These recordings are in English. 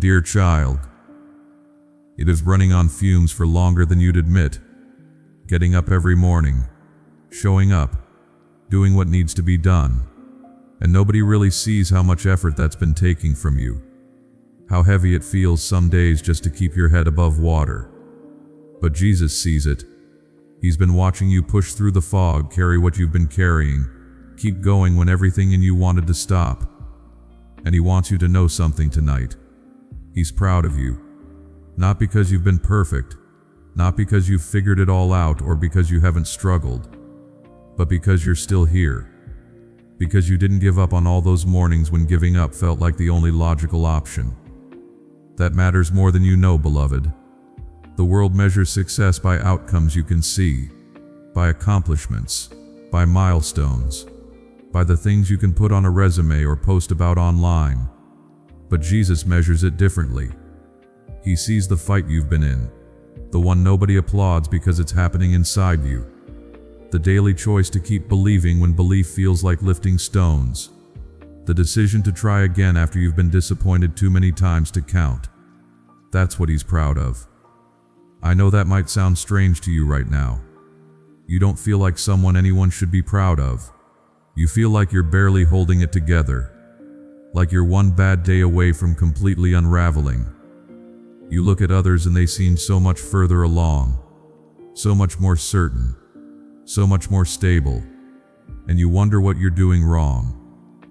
Dear child, it is running on fumes for longer than you'd admit. Getting up every morning, showing up, doing what needs to be done, and nobody really sees how much effort that's been taking from you. How heavy it feels some days just to keep your head above water. But Jesus sees it. He's been watching you push through the fog, carry what you've been carrying, keep going when everything in you wanted to stop. And He wants you to know something tonight. He's proud of you. Not because you've been perfect, not because you've figured it all out or because you haven't struggled, but because you're still here. Because you didn't give up on all those mornings when giving up felt like the only logical option. That matters more than you know, beloved. The world measures success by outcomes you can see, by accomplishments, by milestones, by the things you can put on a resume or post about online. But Jesus measures it differently. He sees the fight you've been in, the one nobody applauds because it's happening inside you. The daily choice to keep believing when belief feels like lifting stones. The decision to try again after you've been disappointed too many times to count. That's what He's proud of. I know that might sound strange to you right now. You don't feel like someone anyone should be proud of. You feel like you're barely holding it together. Like you're one bad day away from completely unraveling. You look at others and they seem so much further along, so much more certain, so much more stable, and you wonder what you're doing wrong.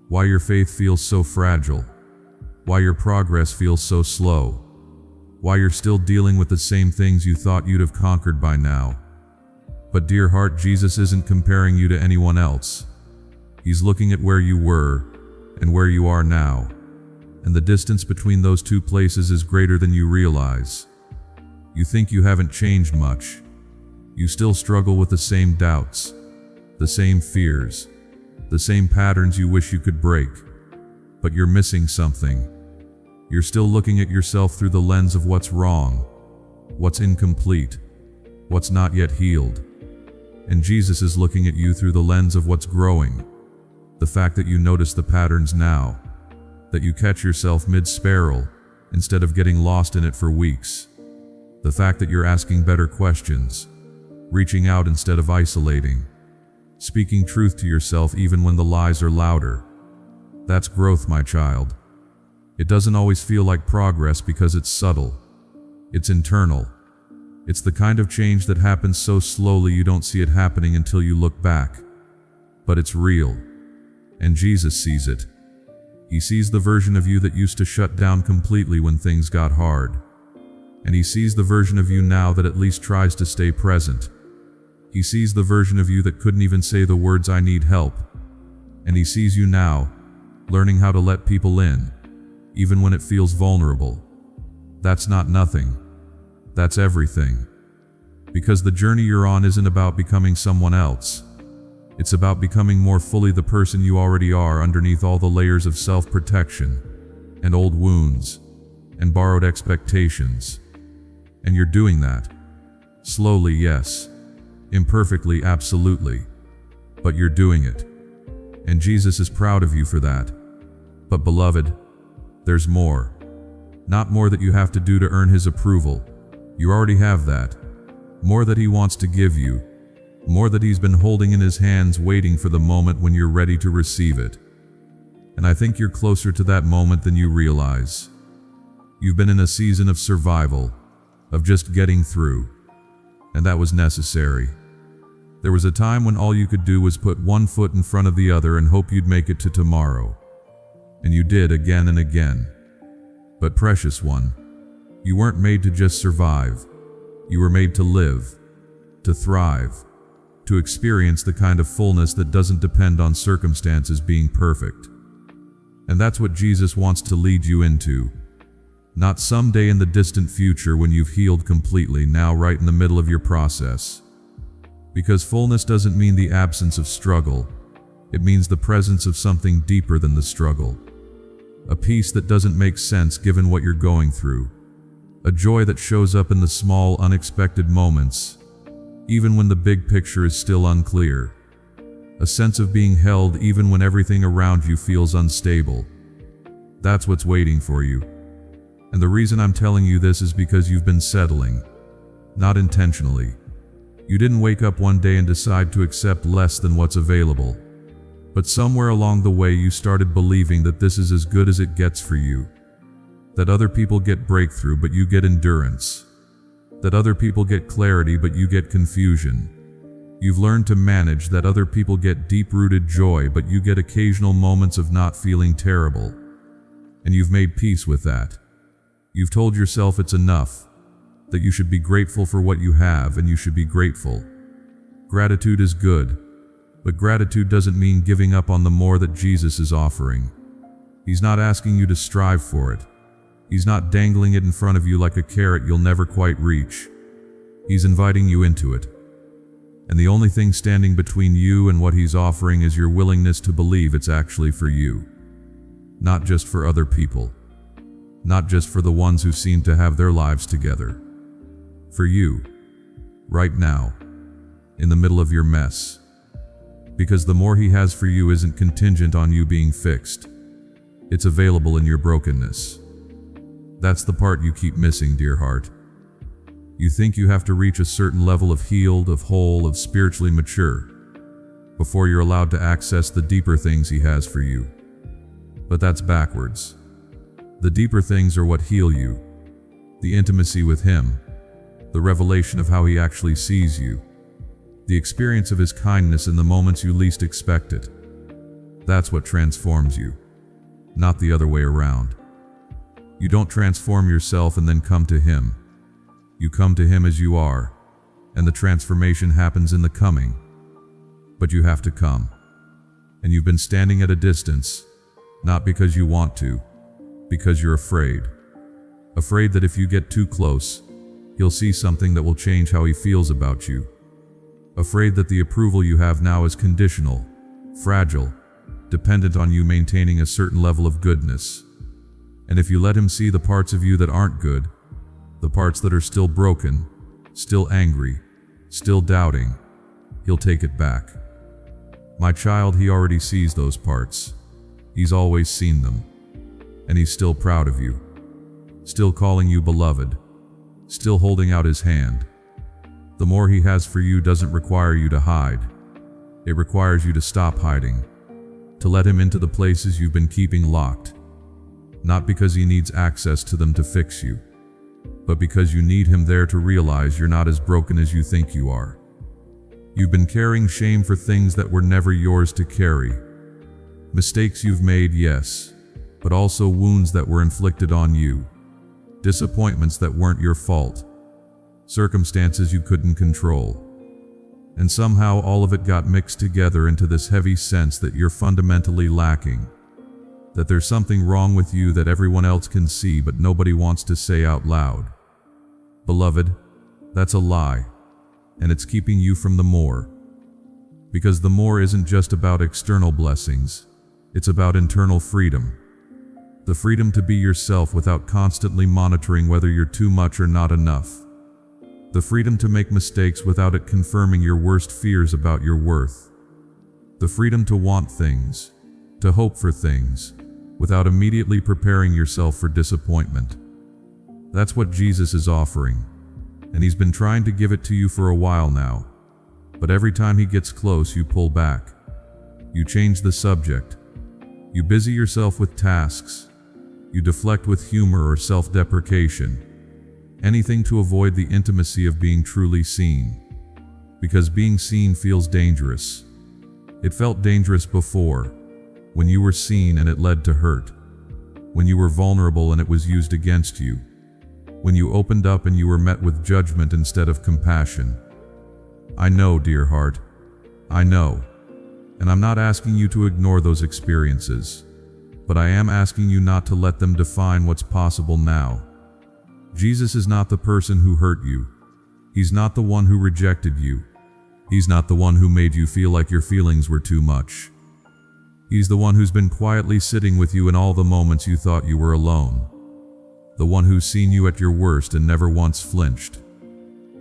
Why your faith feels so fragile. Why your progress feels so slow. Why you're still dealing with the same things you thought you'd have conquered by now. But dear heart, Jesus isn't comparing you to anyone else. He's looking at where you were and where you are now, and the distance between those two places is greater than you realize. You think you haven't changed much. You still struggle with the same doubts, the same fears, the same patterns you wish you could break. But you're missing something. You're still looking at yourself through the lens of what's wrong, what's incomplete, what's not yet healed. And Jesus is looking at you through the lens of what's growing. The fact that you notice the patterns now, that you catch yourself mid-spiral instead of getting lost in it for weeks. The fact that you're asking better questions, reaching out instead of isolating, speaking truth to yourself even when the lies are louder. That's growth, my child. It doesn't always feel like progress because it's subtle. It's internal. It's the kind of change that happens so slowly you don't see it happening until you look back. But it's real. And Jesus sees it. He sees the version of you that used to shut down completely when things got hard. And He sees the version of you now that at least tries to stay present. He sees the version of you that couldn't even say the words "I need help." And He sees you now, learning how to let people in, even when it feels vulnerable. That's not nothing. That's everything. Because the journey you're on isn't about becoming someone else. It's about becoming more fully the person you already are underneath all the layers of self-protection, and old wounds, and borrowed expectations. And you're doing that. Slowly, yes. Imperfectly, absolutely. But you're doing it. And Jesus is proud of you for that. But beloved, there's more. Not more that you have to do to earn His approval. You already have that. More that He wants to give you. More that He's been holding in His hands, waiting for the moment when you're ready to receive it. And I think you're closer to that moment than you realize. You've been in a season of survival, of just getting through. And that was necessary. There was a time when all you could do was put one foot in front of the other and hope you'd make it to tomorrow. And you did again and again. But precious one, you weren't made to just survive. You were made to live, to thrive, to experience the kind of fullness that doesn't depend on circumstances being perfect. And that's what Jesus wants to lead you into. Not someday in the distant future when you've healed completely, now right in the middle of your process. Because fullness doesn't mean the absence of struggle. It means the presence of something deeper than the struggle. A peace that doesn't make sense given what you're going through. A joy that shows up in the small, unexpected moments, even when the big picture is still unclear. A sense of being held even when everything around you feels unstable. That's what's waiting for you. And the reason I'm telling you this is because you've been settling, not intentionally. You didn't wake up one day and decide to accept less than what's available. But somewhere along the way you started believing that this is as good as it gets for you. That other people get breakthrough but you get endurance. That other people get clarity but you get confusion. You've learned to manage that other people get deep-rooted joy but you get occasional moments of not feeling terrible. And you've made peace with that. You've told yourself it's enough, that you should be grateful for what you have and you should be grateful. Gratitude is good, but gratitude doesn't mean giving up on the more that Jesus is offering. He's not asking you to strive for it. He's not dangling it in front of you like a carrot you'll never quite reach. He's inviting you into it. And the only thing standing between you and what he's offering is your willingness to believe it's actually for you. Not just for other people. Not just for the ones who seem to have their lives together. For you. Right now. In the middle of your mess. Because the more he has for you isn't contingent on you being fixed. It's available in your brokenness. That's the part you keep missing, dear heart. You think you have to reach a certain level of healed, of whole, of spiritually mature, before you're allowed to access the deeper things he has for you. But that's backwards. The deeper things are what heal you. The intimacy with him. The revelation of how he actually sees you. The experience of his kindness in the moments you least expect it. That's what transforms you. Not the other way around. You don't transform yourself and then come to him. You come to him as you are, and the transformation happens in the coming. But you have to come. And you've been standing at a distance, not because you want to, because you're afraid. Afraid that if you get too close, he'll see something that will change how he feels about you. Afraid that the approval you have now is conditional, fragile, dependent on you maintaining a certain level of goodness. And if you let him see the parts of you that aren't good, the parts that are still broken, still angry, still doubting, he'll take it back. My child, he already sees those parts. He's always seen them. And he's still proud of you. Still calling you beloved. Still holding out his hand. The more he has for you doesn't require you to hide. It requires you to stop hiding. To let him into the places you've been keeping locked. Not because he needs access to them to fix you, but because you need him there to realize you're not as broken as you think you are. You've been carrying shame for things that were never yours to carry. Mistakes you've made, yes, but also wounds that were inflicted on you. Disappointments that weren't your fault. Circumstances you couldn't control. And somehow all of it got mixed together into this heavy sense that you're fundamentally lacking. That there's something wrong with you that everyone else can see but nobody wants to say out loud. Beloved, that's a lie, and it's keeping you from the more. Because the more isn't just about external blessings, it's about internal freedom. The freedom to be yourself without constantly monitoring whether you're too much or not enough. The freedom to make mistakes without it confirming your worst fears about your worth. The freedom to want things, to hope for things, without immediately preparing yourself for disappointment. That's what Jesus is offering, and he's been trying to give it to you for a while now. But every time he gets close, you pull back. You change the subject. You busy yourself with tasks. You deflect with humor or self-deprecation. Anything to avoid the intimacy of being truly seen. Because being seen feels dangerous. It felt dangerous before. When you were seen and it led to hurt. When you were vulnerable and it was used against you. When you opened up and you were met with judgment instead of compassion. I know, dear heart. I know. And I'm not asking you to ignore those experiences. But I am asking you not to let them define what's possible now. Jesus is not the person who hurt you. He's not the one who rejected you. He's not the one who made you feel like your feelings were too much. He's the one who's been quietly sitting with you in all the moments you thought you were alone. The one who's seen you at your worst and never once flinched.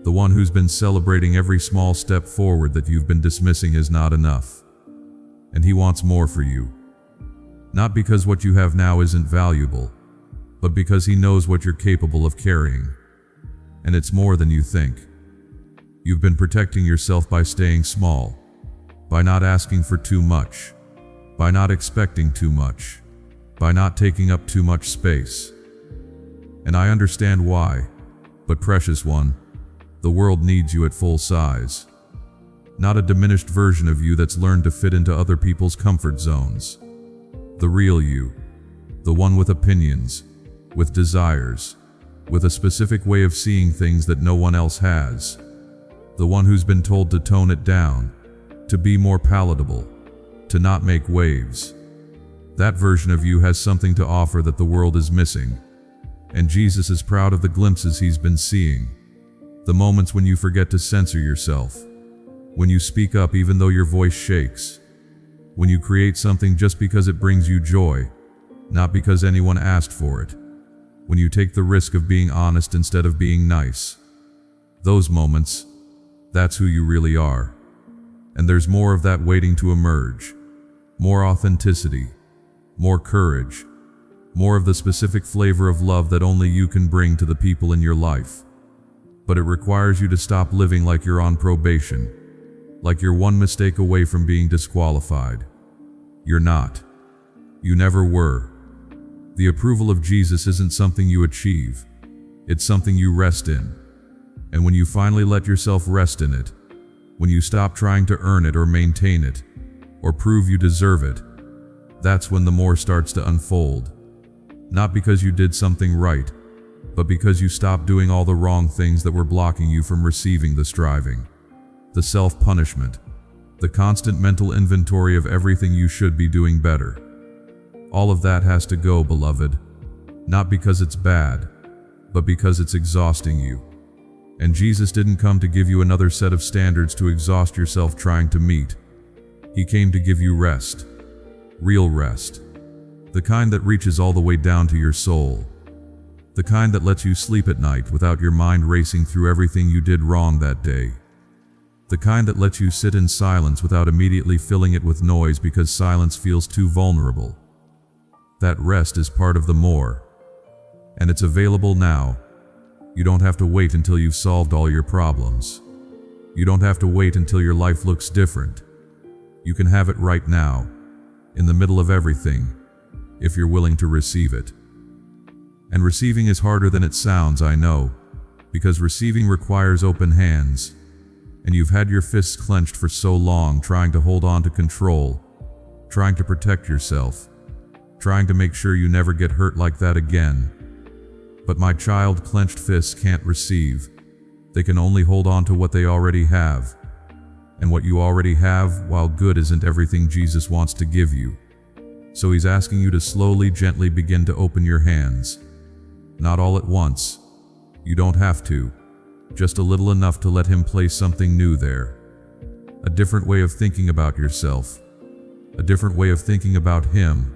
The one who's been celebrating every small step forward that you've been dismissing as not enough. And he wants more for you. Not because what you have now isn't valuable, but because He knows what you're capable of carrying. And it's more than you think. You've been protecting yourself by staying small, by not asking for too much, by not expecting too much, by not taking up too much space. And I understand why, but precious one, the world needs you at full size. Not a diminished version of you that's learned to fit into other people's comfort zones. The real you, the one with opinions, with desires, with a specific way of seeing things that no one else has. The one who's been told to tone it down, to be more palatable, to not make waves. That version of you has something to offer that the world is missing. And Jesus is proud of the glimpses He's been seeing. The moments when you forget to censor yourself. When you speak up even though your voice shakes. When you create something just because it brings you joy, not because anyone asked for it. When you take the risk of being honest instead of being nice. Those moments, that's who you really are. And there's more of that waiting to emerge. More authenticity, more courage, more of the specific flavor of love that only you can bring to the people in your life. But it requires you to stop living like you're on probation, like you're one mistake away from being disqualified. You're not. You never were. The approval of Jesus isn't something you achieve. It's something you rest in. And when you finally let yourself rest in it, when you stop trying to earn it or maintain it, or prove you deserve it, that's when the more starts to unfold. Not because you did something right, but because you stopped doing all the wrong things that were blocking you from receiving the striving, the self-punishment, the constant mental inventory of everything you should be doing better. All of that has to go, beloved, not because it's bad, but because it's exhausting you. And Jesus didn't come to give you another set of standards to exhaust yourself trying to meet. He came to give you rest, real rest, the kind that reaches all the way down to your soul, the kind that lets you sleep at night without your mind racing through everything you did wrong that day, the kind that lets you sit in silence without immediately filling it with noise because silence feels too vulnerable. That rest is part of the more, and it's available now. You don't have to wait until you've solved all your problems. You don't have to wait until your life looks different. You can have it right now, in the middle of everything, if you're willing to receive it. And receiving is harder than it sounds, I know, because receiving requires open hands, and you've had your fists clenched for so long trying to hold on to control, trying to protect yourself, trying to make sure you never get hurt like that again. But my child, clenched fists can't receive. They can only hold on to what they already have. And what you already have, while good, isn't everything Jesus wants to give you. So He's asking you to slowly, gently begin to open your hands. Not all at once. You don't have to. Just a little enough to let Him place something new there. A different way of thinking about yourself. A different way of thinking about Him.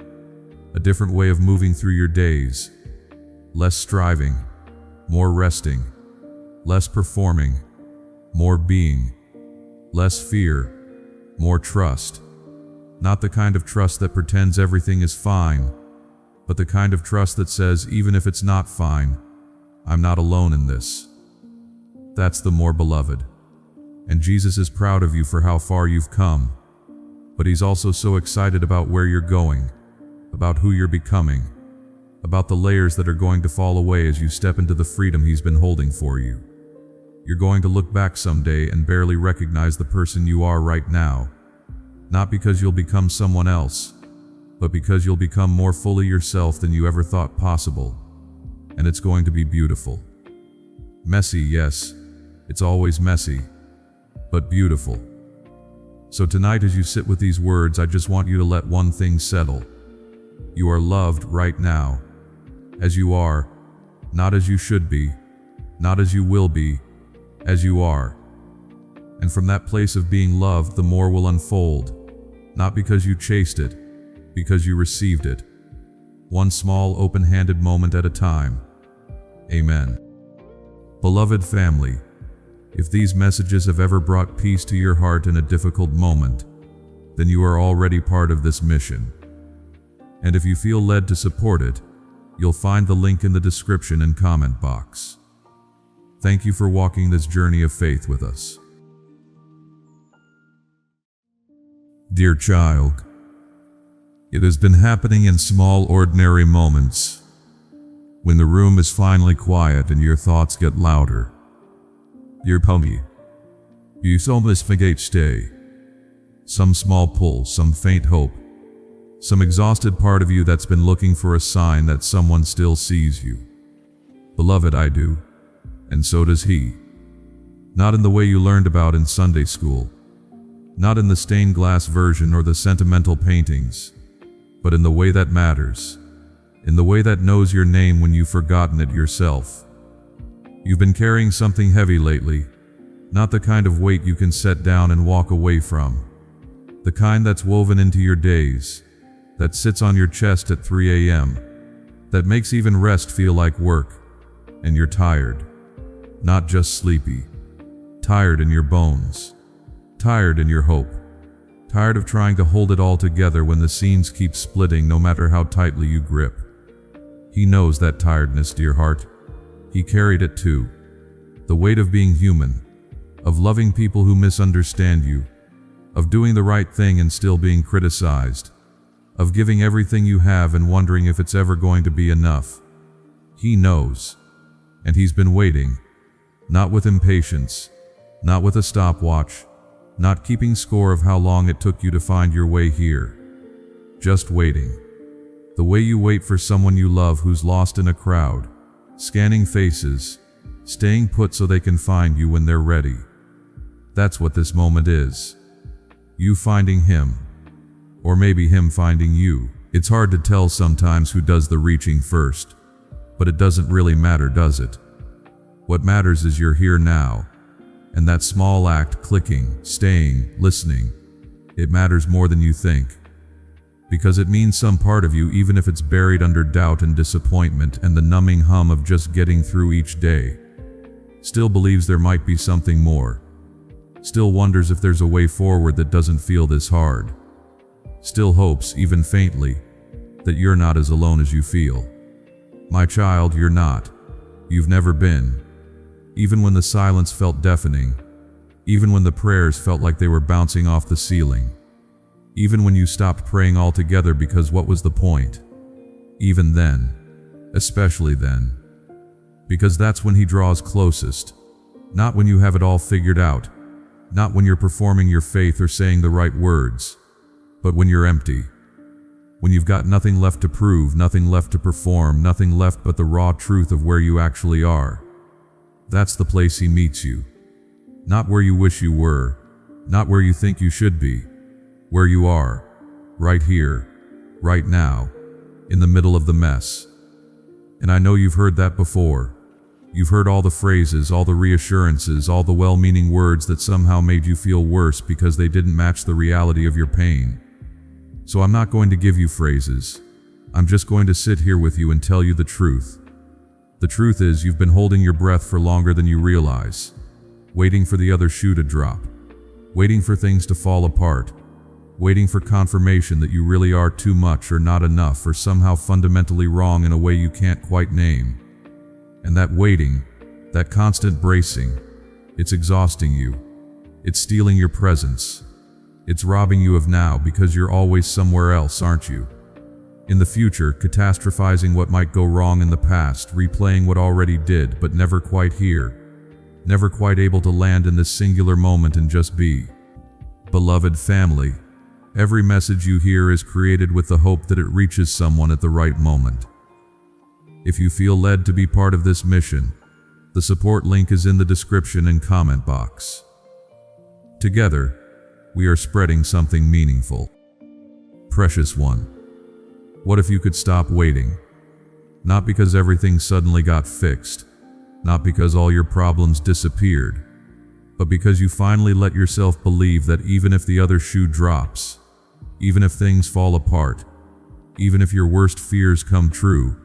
A different way of moving through your days. Less striving, more resting, less performing, more being, less fear, more trust. Not the kind of trust that pretends everything is fine, but the kind of trust that says, even if it's not fine, I'm not alone in this. That's the more, beloved. And Jesus is proud of you for how far you've come, but He's also so excited about where you're going, about who you're becoming, about the layers that are going to fall away as you step into the freedom He's been holding for you. You're going to look back someday and barely recognize the person you are right now, not because you'll become someone else, but because you'll become more fully yourself than you ever thought possible. And it's going to be beautiful. Messy, yes, it's always messy, but beautiful. So tonight, as you sit with these words, I just want you to let one thing settle. You are loved right now, as you are, not as you should be, not as you will be, as you are. And from that place of being loved, the more will unfold, not because you chased it, because you received it. One small, open-handed moment at a time. Amen. Beloved family, if these messages have ever brought peace to your heart in a difficult moment, then you are already part of this mission. And if you feel led to support it, You'll find the link in the description and comment box. Thank you for walking this journey of faith with us. Dear child, it has been happening in small, ordinary moments. When the room is finally quiet and your thoughts get louder. Dear puppy, you almost forget stay. Some small pull, some faint hope. Some exhausted part of you that's been looking for a sign that someone still sees you. Beloved, I do, and so does he. Not in the way you learned about in Sunday school, not in the stained glass version or the sentimental paintings, but in the way that matters, in the way that knows your name when you've forgotten it yourself. You've been carrying something heavy lately, not the kind of weight you can set down and walk away from, the kind that's woven into your days, that sits on your chest at 3 a.m., that makes even rest feel like work, and you're tired. Not just sleepy. Tired in your bones. Tired in your hope. Tired of trying to hold it all together when the seams keep splitting no matter how tightly you grip. He knows that tiredness, dear heart. He carried it too. The weight of being human, of loving people who misunderstand you, of doing the right thing and still being criticized, of giving everything you have and wondering if it's ever going to be enough. He knows, and he's been waiting, not with impatience, not with a stopwatch, not keeping score of how long it took you to find your way here. Just waiting. The way you wait for someone you love who's lost in a crowd, scanning faces, staying put so they can find you when they're ready. That's what this moment is. You finding him. Or maybe him finding you. It's hard to tell sometimes who does the reaching first. But it doesn't really matter, does it? What matters is you're here now. And that small act, clicking, staying, listening, it matters more than you think. Because it means some part of you, even if it's buried under doubt and disappointment and the numbing hum of just getting through each day, still believes there might be something more. Still wonders if there's a way forward that doesn't feel this hard. Still hopes, even faintly, that you're not as alone as you feel. My child, you're not. You've never been. Even when the silence felt deafening, even when the prayers felt like they were bouncing off the ceiling, even when you stopped praying altogether because what was the point? Even then, especially then. Because that's when he draws closest. Not when you have it all figured out, not when you're performing your faith or saying the right words, but when you're empty. When you've got nothing left to prove, nothing left to perform, nothing left but the raw truth of where you actually are. That's the place he meets you. Not where you wish you were, not where you think you should be. Where you are, right here, right now, in the middle of the mess. And I know you've heard that before. You've heard all the phrases, all the reassurances, all the well-meaning words that somehow made you feel worse because they didn't match the reality of your pain. So I'm not going to give you phrases. I'm just going to sit here with you and tell you the truth. The truth is, you've been holding your breath for longer than you realize, waiting for the other shoe to drop, waiting for things to fall apart, waiting for confirmation that you really are too much or not enough or somehow fundamentally wrong in a way you can't quite name. And that waiting, that constant bracing, it's exhausting you. It's stealing your presence. It's robbing you of now because you're always somewhere else, aren't you? In the future, catastrophizing what might go wrong in the past, replaying what already did, but never quite here. Never quite able to land in this singular moment and just be. Beloved family, every message you hear is created with the hope that it reaches someone at the right moment. If you feel led to be part of this mission, the support link is in the description and comment box. Together, we are spreading something meaningful. Precious one, what if you could stop waiting? Not because everything suddenly got fixed, not because all your problems disappeared, but because you finally let yourself believe that even if the other shoe drops, even if things fall apart, even if your worst fears come true,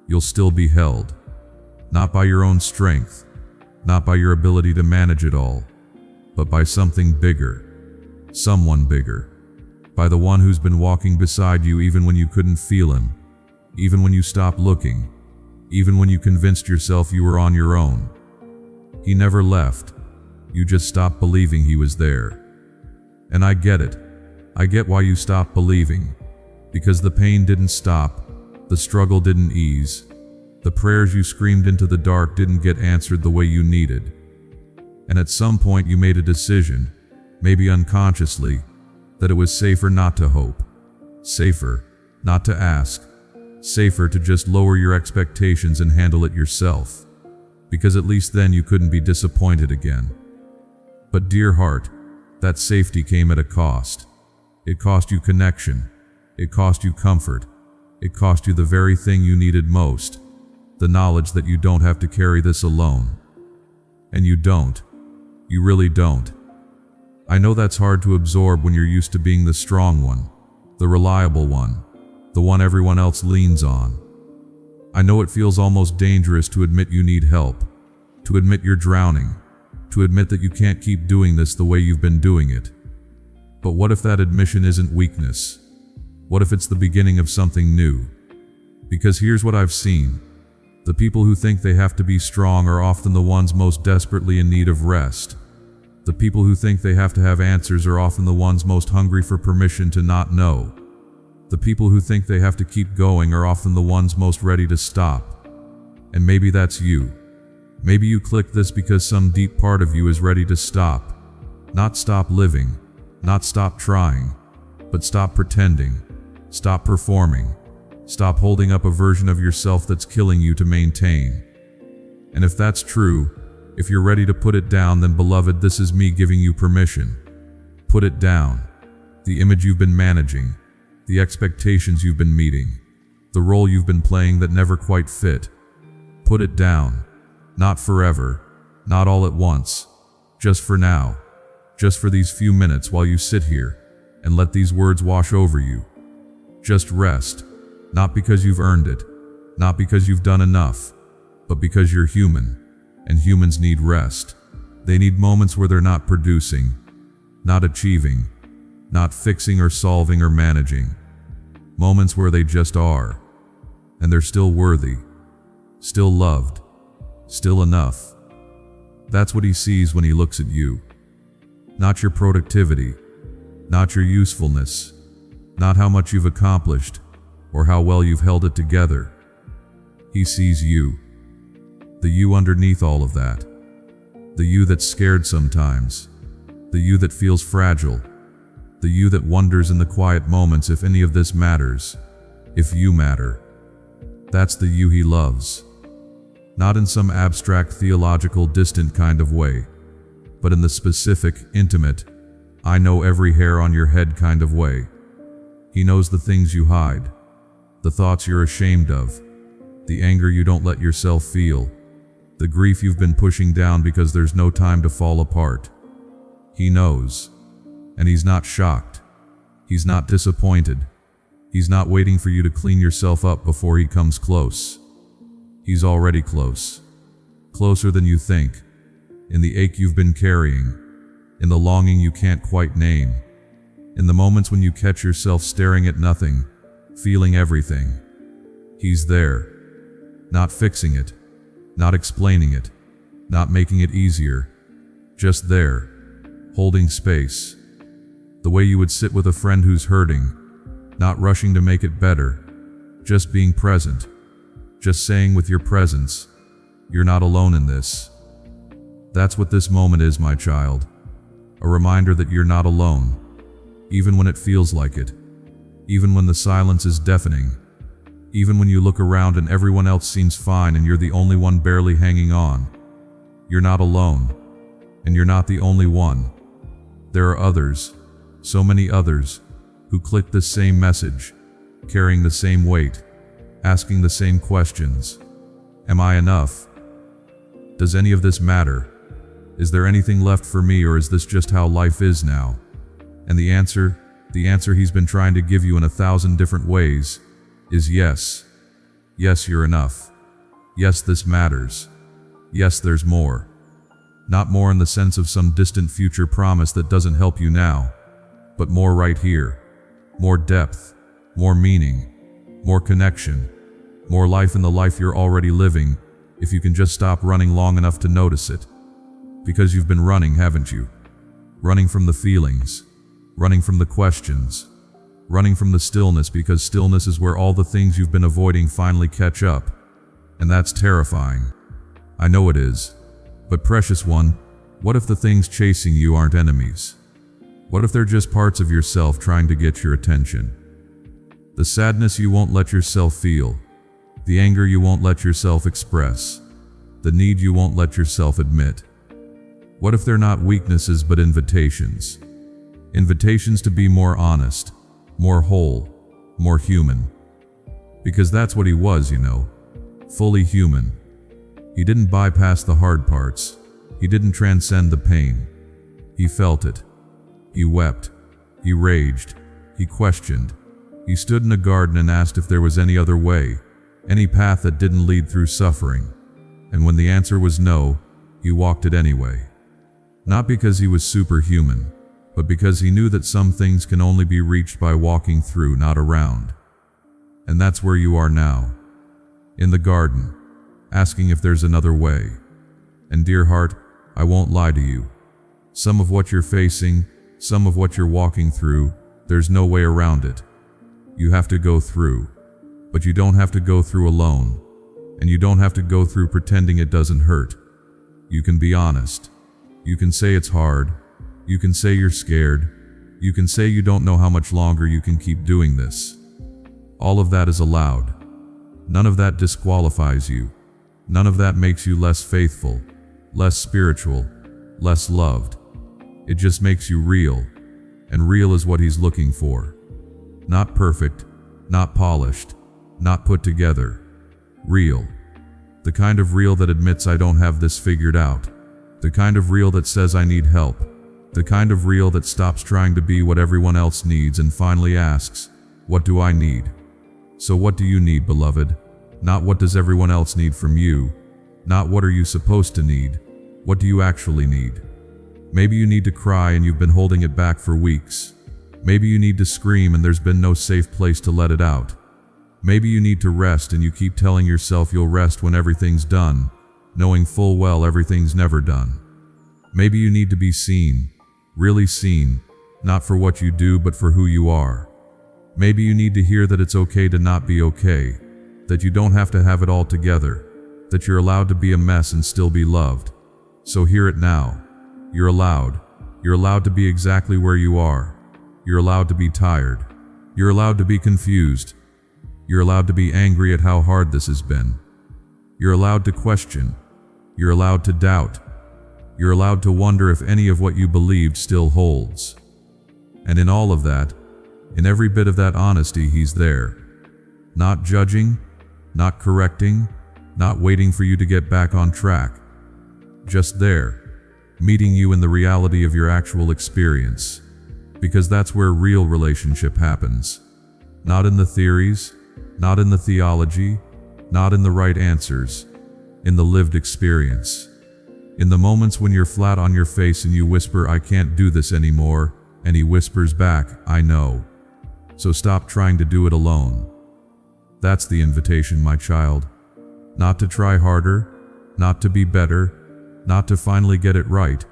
you'll still be held. Not by your own strength, not by your ability to manage it all, but by something bigger. Someone bigger. By the one who's been walking beside you even when you couldn't feel him. even when you stopped looking, even when you convinced yourself you were on your own. He never left. You just stopped believing he was there. And I get it. I get why you stopped believing. Because the pain didn't stop, the struggle didn't ease, the prayers you screamed into the dark didn't get answered the way you needed. And at some point you made a decision, maybe unconsciously, that it was safer not to hope, safer not to ask, safer to just lower your expectations and handle it yourself, because at least then you couldn't be disappointed again. But dear heart, that safety came at a cost. It cost you connection. It cost you comfort. It cost you the very thing you needed most, the knowledge that you don't have to carry this alone. And you don't. You really don't. I know that's hard to absorb when you're used to being the strong one, the reliable one, the one everyone else leans on. I know it feels almost dangerous to admit you need help, to admit you're drowning, to admit that you can't keep doing this the way you've been doing it. But what if that admission isn't weakness? What if it's the beginning of something new? Because here's what I've seen. The people who think they have to be strong are often the ones most desperately in need of rest. The people who think they have to have answers are often the ones most hungry for permission to not know. The people who think they have to keep going are often the ones most ready to stop. And maybe that's you. Maybe you clicked this because some deep part of you is ready to stop. Not stop living, not stop trying, but stop pretending, stop performing, stop holding up a version of yourself that's killing you to maintain. And if that's true, if you're ready to put it down, then beloved, this is me giving you permission. Put it down. The image you've been managing, the expectations you've been meeting, the role you've been playing that never quite fit. Put it down. Not forever, not all at once, just for now, just for these few minutes while you sit here and let these words wash over you. Just rest, not because you've earned it, not because you've done enough, but because you're human, and humans need rest. They need moments where they're not producing, not achieving, not fixing or solving or managing. Moments where they just are, and they're still worthy, still loved, still enough. That's what he sees when he looks at you. Not your productivity, not your usefulness, not how much you've accomplished, or how well you've held it together. He sees you. The you underneath all of that. The you that's scared sometimes. The you that feels fragile. The you that wonders in the quiet moments if any of this matters, if you matter. That's the you he loves. Not in some abstract, theological, distant kind of way, but in the specific, intimate, I know every hair on your head kind of way. He knows the things you hide, the thoughts you're ashamed of, the anger you don't let yourself feel, the grief you've been pushing down because there's no time to fall apart. He knows, and he's not shocked. He's not disappointed. He's not waiting for you to clean yourself up before he comes close. He's already close. Closer than you think. In the ache you've been carrying. In the longing you can't quite name. In the moments when you catch yourself staring at nothing, feeling everything. He's there. Not fixing it. Not explaining it. Not making it easier. Just there. Holding space. The way you would sit with a friend who's hurting. Not rushing to make it better. Just being present. Just saying with your presence, you're not alone in this. That's what this moment is, my child. A reminder that you're not alone, even when it feels like it, even when the silence is deafening, even when you look around and everyone else seems fine and you're the only one barely hanging on. You're not alone, and you're not the only one. There are others, so many others, who click this same message, carrying the same weight, asking the same questions. Am I enough? Does any of this matter? Is there anything left for me, or is this just how life is now? And the answer he's been trying to give you in 1,000 different ways, is yes. Yes, you're enough. Yes, this matters. Yes, there's more. Not more in the sense of some distant future promise that doesn't help you now, but more right here. More depth, more meaning, more connection, more life in the life you're already living, if you can just stop running long enough to notice it. Because you've been running, haven't you? Running from the feelings, running from the questions, running from the stillness, because stillness is where all the things you've been avoiding finally catch up. And that's terrifying. I know it is. But precious one, what if the things chasing you aren't enemies? What if they're just parts of yourself trying to get your attention? The sadness you won't let yourself feel, the anger you won't let yourself express, the need you won't let yourself admit. What if they're not weaknesses but invitations? Invitations to be more honest, more whole, more human. Because that's what he was, fully human. He didn't bypass the hard parts. He didn't transcend the pain. He felt it. He wept. He raged. He questioned. He stood in a garden and asked if there was any other way, any path that didn't lead through suffering. And when the answer was no, he walked it anyway. Not because he was superhuman, but because he knew that some things can only be reached by walking through, not around. And that's where you are now. In the garden, asking if there's another way. And dear heart, I won't lie to you. Some of what you're facing, some of what you're walking through, there's no way around it. You have to go through. But you don't have to go through alone. And you don't have to go through pretending it doesn't hurt. You can be honest. You can say it's hard. You can say you're scared. You can say you don't know how much longer you can keep doing this. All of that is allowed. None of that disqualifies you. None of that makes you less faithful, less spiritual, less loved. It just makes you real. And real is what he's looking for. Not perfect, not polished, not put together. Real. The kind of real that admits I don't have this figured out. The kind of real that says I need help. The kind of real that stops trying to be what everyone else needs and finally asks, what do I need? So what do you need, beloved? Not what does everyone else need from you. Not what are you supposed to need. What do you actually need? Maybe you need to cry and you've been holding it back for weeks. Maybe you need to scream and there's been no safe place to let it out. Maybe you need to rest and you keep telling yourself you'll rest when everything's done, knowing full well everything's never done. Maybe you need to be seen, really seen, not for what you do but for who you are. Maybe you need to hear that it's okay to not be okay, that you don't have to have it all together, that you're allowed to be a mess and still be loved. So hear it now. You're allowed. You're allowed to be exactly where you are. You're allowed to be tired. You're allowed to be confused. You're allowed to be angry at how hard this has been. You're allowed to question. You're allowed to doubt. You're allowed to wonder if any of what you believed still holds. And in all of that, in every bit of that honesty, he's there. Not judging, not correcting, not waiting for you to get back on track. Just there, meeting you in the reality of your actual experience. Because that's where real relationship happens. Not in the theories, not in the theology, not in the right answers, in the lived experience. In the moments when you're flat on your face and you whisper, I can't do this anymore, and he whispers back, I know. So stop trying to do it alone. That's the invitation, my child. Not to try harder, not to be better, not to finally get it right,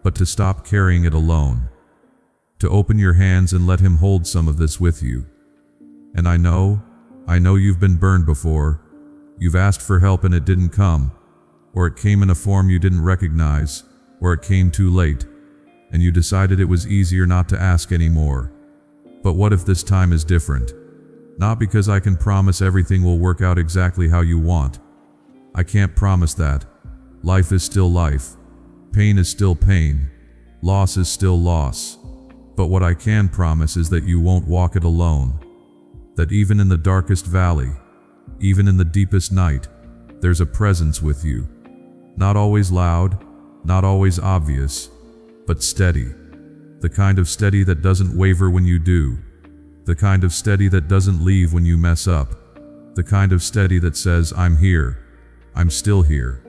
but to stop carrying it alone. To open your hands and let him hold some of this with you. And I know you've been burned before. You've asked for help and it didn't come, or it came in a form you didn't recognize, or it came too late, and you decided it was easier not to ask anymore. But what if this time is different? Not because I can promise everything will work out exactly how you want. I can't promise that. Life is still life. Pain is still pain. Loss is still loss. But what I can promise is that you won't walk it alone. That even in the darkest valley, even in the deepest night, there's a presence with you. Not always loud, not always obvious, but steady. The kind of steady that doesn't waver when you do. The kind of steady that doesn't leave when you mess up. The kind of steady that says, I'm here. I'm still here.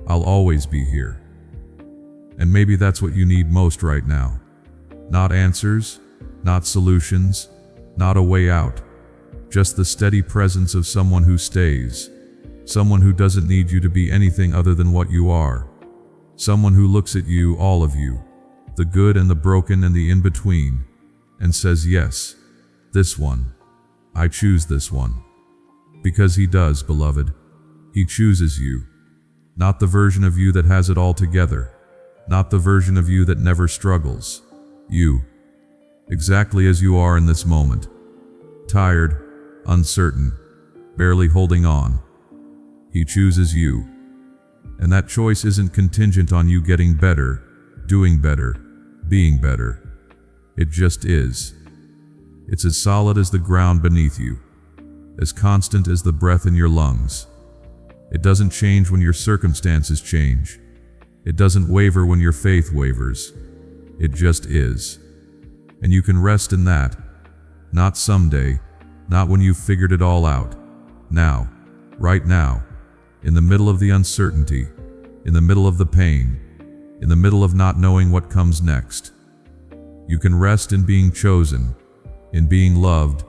I'll always be here. And maybe that's what you need most right now. Not answers, not solutions, not a way out, just the steady presence of someone who stays, someone who doesn't need you to be anything other than what you are, someone who looks at you, all of you, the good and the broken and the in-between, and says, yes, this one, I choose this one. Because he does, beloved. He chooses you. Not the version of you that has it all together, not the version of you that never struggles. You, exactly as you are in this moment, tired, uncertain, barely holding on. He chooses you. And that choice isn't contingent on you getting better, doing better, being better. It just is. It's as solid as the ground beneath you, as constant as the breath in your lungs. It doesn't change when your circumstances change. It doesn't waver when your faith wavers. It just is. And you can rest in that. Not someday, not when you've figured it all out. Now, right now, in the middle of the uncertainty, in the middle of the pain, in the middle of not knowing what comes next. You can rest in being chosen, in being loved,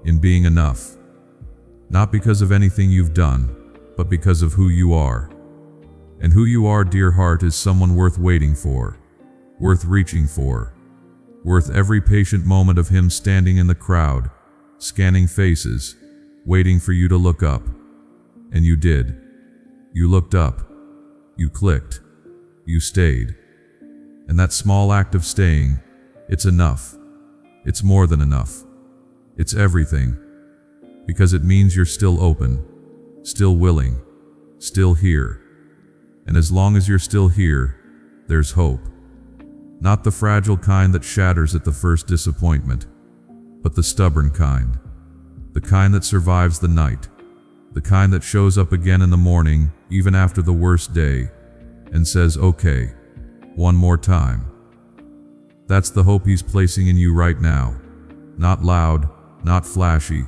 in being enough. Not because of anything you've done, but because of who you are. And who you are, dear heart, is someone worth waiting for, worth reaching for, worth every patient moment of him standing in the crowd, scanning faces, waiting for you to look up. And you did. You looked up. You clicked. You stayed. And that small act of staying, it's enough. It's more than enough. It's everything. Because it means you're still open, still willing, still here. And as long as you're still here, there's hope. Not the fragile kind that shatters at the first disappointment, but the stubborn kind. The kind that survives the night. The kind that shows up again in the morning, even after the worst day, and says, okay, one more time. That's the hope he's placing in you right now. Not loud, not flashy,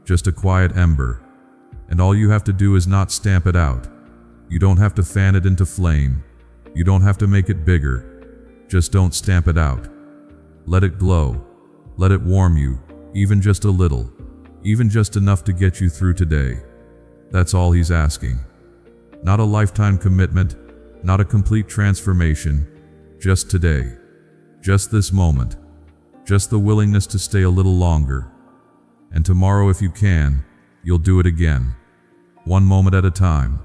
just a quiet ember. And all you have to do is not stamp it out. You don't have to fan it into flame. You don't have to make it bigger. Just don't stamp it out. Let it glow. Let it warm you, even just a little, even just enough to get you through today. That's all he's asking. Not a lifetime commitment, not a complete transformation, just today. Just this moment. Just the willingness to stay a little longer. And tomorrow, if you can, you'll do it again. One moment at a time.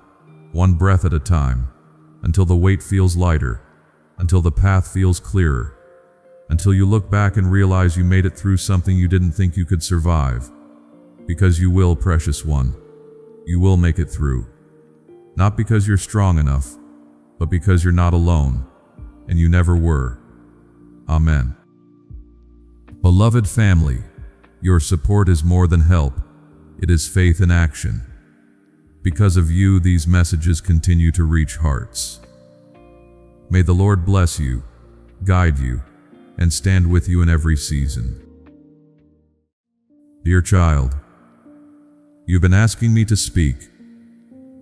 One breath at a time, until the weight feels lighter, until the path feels clearer, until you look back and realize you made it through something you didn't think you could survive. Because you will, precious one. You will make it through. Not because you're strong enough, but because you're not alone, and you never were. Amen. Beloved family, your support is more than help. It is faith in action. Because of you, these messages continue to reach hearts. May the Lord bless you, guide you, and stand with you in every season. Dear child, you've been asking me to speak,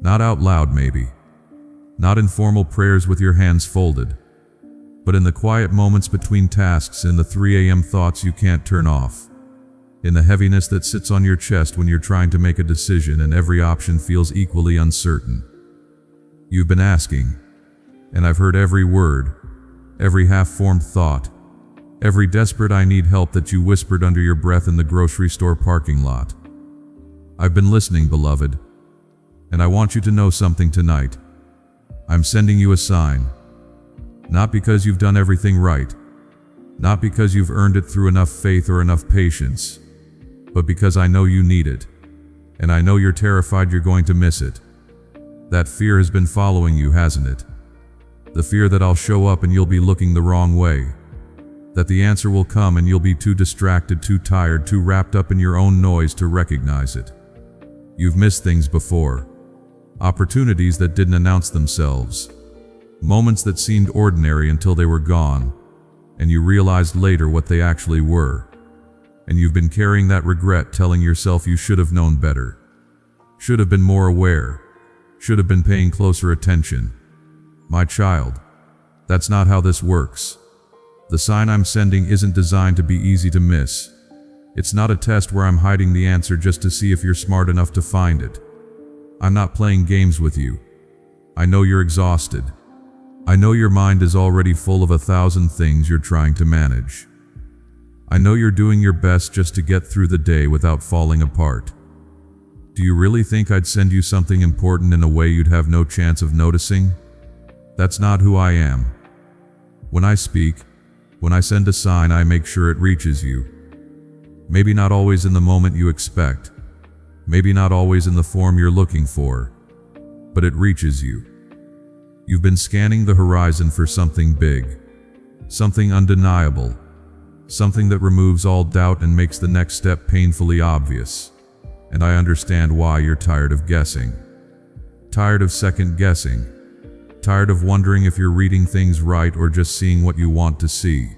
not out loud maybe, not in formal prayers with your hands folded, but in the quiet moments between tasks, in the 3 a.m. thoughts you can't turn off, in the heaviness that sits on your chest when you're trying to make a decision and every option feels equally uncertain. You've been asking, and I've heard every word, every half-formed thought, every desperate "I need help" that you whispered under your breath in the grocery store parking lot. I've been listening, beloved, and I want you to know something tonight. I'm sending you a sign. Not because you've done everything right, not because you've earned it through enough faith or enough patience, but because I know you need it, and I know you're terrified you're going to miss it. That fear has been following you, hasn't it? The fear that I'll show up and you'll be looking the wrong way. That the answer will come and you'll be too distracted, too tired, too wrapped up in your own noise to recognize it. You've missed things before. Opportunities that didn't announce themselves. Moments that seemed ordinary until they were gone, and you realized later what they actually were. And you've been carrying that regret, telling yourself you should have known better. Should have been more aware. Should have been paying closer attention. My child, that's not how this works. The sign I'm sending isn't designed to be easy to miss. It's not a test where I'm hiding the answer just to see if you're smart enough to find it. I'm not playing games with you. I know you're exhausted. I know your mind is already full of 1,000 things you're trying to manage. I know you're doing your best just to get through the day without falling apart. Do you really think I'd send you something important in a way you'd have no chance of noticing? That's not who I am. When I speak, when I send a sign, I make sure it reaches you. Maybe not always in the moment you expect. Maybe not always in the form you're looking for. But it reaches you. You've been scanning the horizon for something big. Something undeniable. Something that removes all doubt and makes the next step painfully obvious. And I understand why you're tired of guessing. Tired of second guessing. Tired of wondering if you're reading things right or just seeing what you want to see.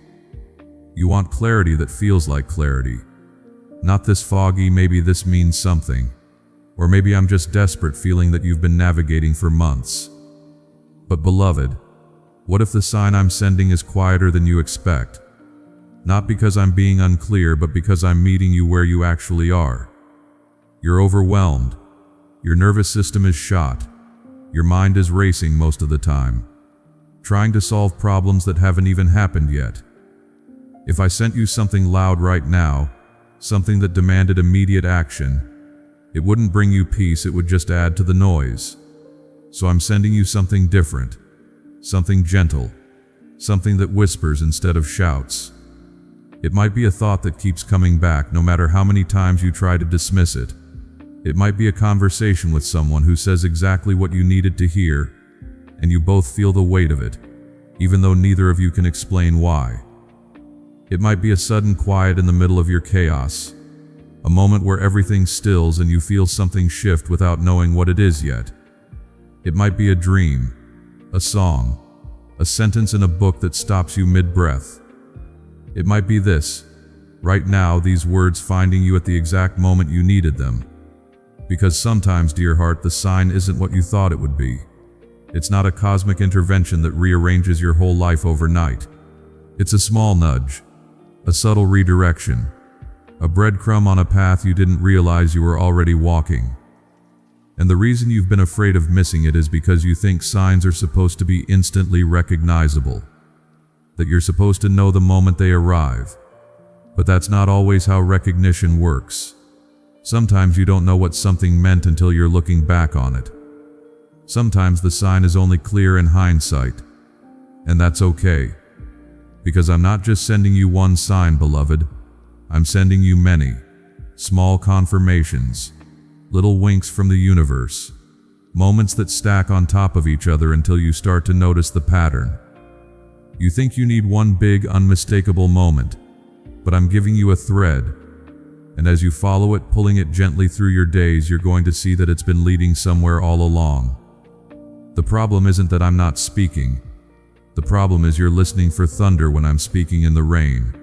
You want clarity that feels like clarity. Not this foggy, maybe this means something. Or maybe I'm just desperate feeling that you've been navigating for months. But beloved, what if the sign I'm sending is quieter than you expect? Not because I'm being unclear, but because I'm meeting you where you actually are. You're overwhelmed. Your nervous system is shot. Your mind is racing most of the time, trying to solve problems that haven't even happened yet. If I sent you something loud right now, something that demanded immediate action, it wouldn't bring you peace, it would just add to the noise. So I'm sending you something different, something gentle, something that whispers instead of shouts. It might be a thought that keeps coming back no matter how many times you try to dismiss it. It might be a conversation with someone who says exactly what you needed to hear, and you both feel the weight of it, even though neither of you can explain why. It might be a sudden quiet in the middle of your chaos, a moment where everything stills and you feel something shift without knowing what it is yet. It might be a dream, a song, a sentence in a book that stops you mid-breath. It might be this, right now, these words finding you at the exact moment you needed them. Because sometimes, dear heart, the sign isn't what you thought it would be. It's not a cosmic intervention that rearranges your whole life overnight. It's a small nudge, a subtle redirection, a breadcrumb on a path you didn't realize you were already walking. And the reason you've been afraid of missing it is because you think signs are supposed to be instantly recognizable, that you're supposed to know the moment they arrive. But that's not always how recognition works. Sometimes you don't know what something meant until you're looking back on it. Sometimes the sign is only clear in hindsight. And that's okay. Because I'm not just sending you one sign, beloved. I'm sending you many. Small confirmations. Little winks from the universe. Moments that stack on top of each other until you start to notice the pattern. You think you need one big, unmistakable moment. But I'm giving you a thread. And as you follow it, pulling it gently through your days, you're going to see that it's been leading somewhere all along. The problem isn't that I'm not speaking. The problem is you're listening for thunder when I'm speaking in the rain.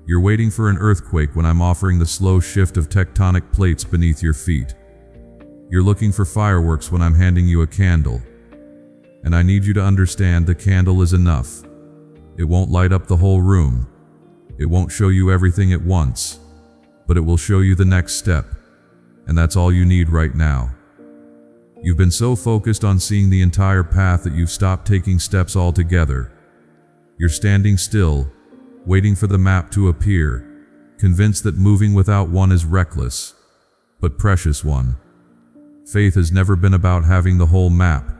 You're waiting for an earthquake when I'm offering the slow shift of tectonic plates beneath your feet. You're looking for fireworks when I'm handing you a candle. And I need you to understand the candle is enough. It won't light up the whole room. It won't show you everything at once. But it will show you the next step, and that's all you need right now. You've been so focused on seeing the entire path that you've stopped taking steps altogether. You're standing still, waiting for the map to appear, convinced that moving without one is reckless, but precious one. Faith has never been about having the whole map.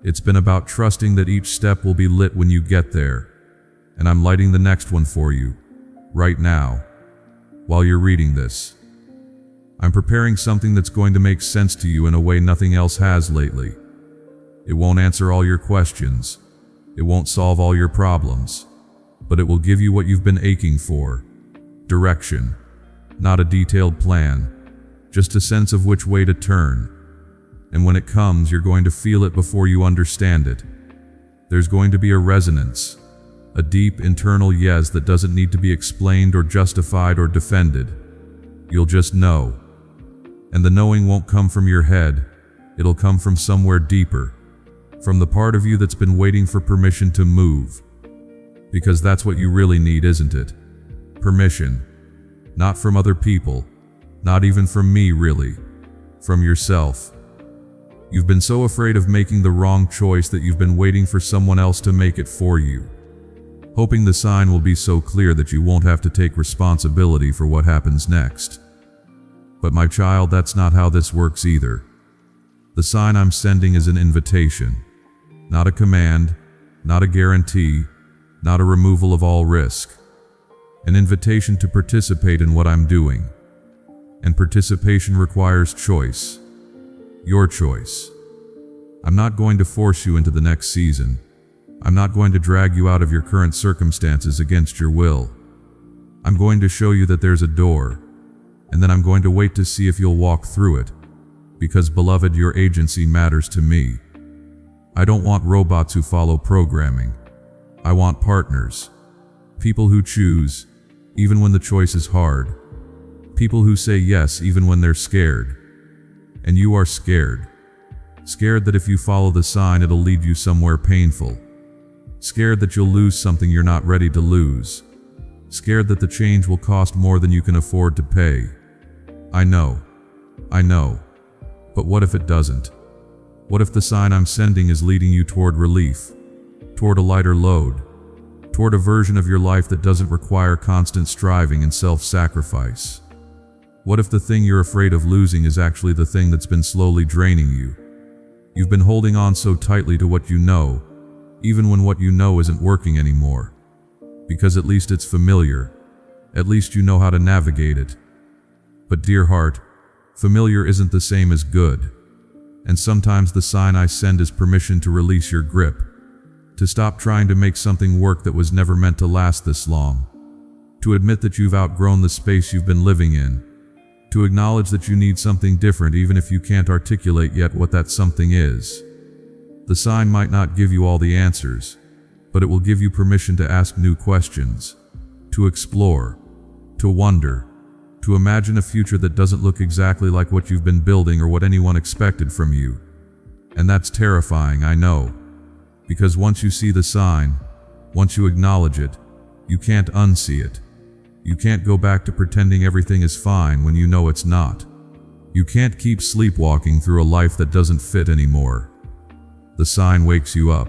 It's been about trusting that each step will be lit when you get there, and I'm lighting the next one for you, right now. While you're reading this, I'm preparing something that's going to make sense to you in a way nothing else has lately. It won't answer all your questions. It won't solve all your problems. But it will give you what you've been aching for. Direction. Not a detailed plan. Just a sense of which way to turn. And when it comes, you're going to feel it before you understand it. There's going to be a resonance. A deep internal yes that doesn't need to be explained or justified or defended. You'll just know. And the knowing won't come from your head. It'll come from somewhere deeper. From the part of you that's been waiting for permission to move. Because that's what you really need, isn't it? Permission. Not from other people, not even from me really, from yourself. You've been so afraid of making the wrong choice that you've been waiting for someone else to make it for you, hoping the sign will be so clear that you won't have to take responsibility for what happens next. But my child, that's not how this works either. The sign I'm sending is an invitation, not a command, not a guarantee, not a removal of all risk. An invitation to participate in what I'm doing. And participation requires choice. Your choice. I'm not going to force you into the next season. I'm not going to drag you out of your current circumstances against your will. I'm going to show you that there's a door, and then I'm going to wait to see if you'll walk through it, because beloved, your agency matters to me. I don't want robots who follow programming. I want partners. People who choose, even when the choice is hard. People who say yes even when they're scared. And you are scared. Scared that if you follow the sign it'll lead you somewhere painful. Scared that you'll lose something you're not ready to lose. Scared that the change will cost more than you can afford to pay. I know. But what if it doesn't? What if the sign I'm sending is leading you toward relief, toward a lighter load, toward a version of your life that doesn't require constant striving and self-sacrifice? What if the thing you're afraid of losing is actually the thing that's been slowly draining you? You've been holding on so tightly to what you know, even when what you know isn't working anymore. Because at least it's familiar. At least you know how to navigate it. But dear heart, familiar isn't the same as good. And sometimes the sign I send is permission to release your grip. To stop trying to make something work that was never meant to last this long. To admit that you've outgrown the space you've been living in. To acknowledge that you need something different even if you can't articulate yet what that something is. The sign might not give you all the answers, but it will give you permission to ask new questions, to explore, to wonder, to imagine a future that doesn't look exactly like what you've been building or what anyone expected from you. And that's terrifying, I know, because once you see the sign, once you acknowledge it, you can't unsee it. You can't go back to pretending everything is fine when you know it's not. You can't keep sleepwalking through a life that doesn't fit anymore. The sign wakes you up.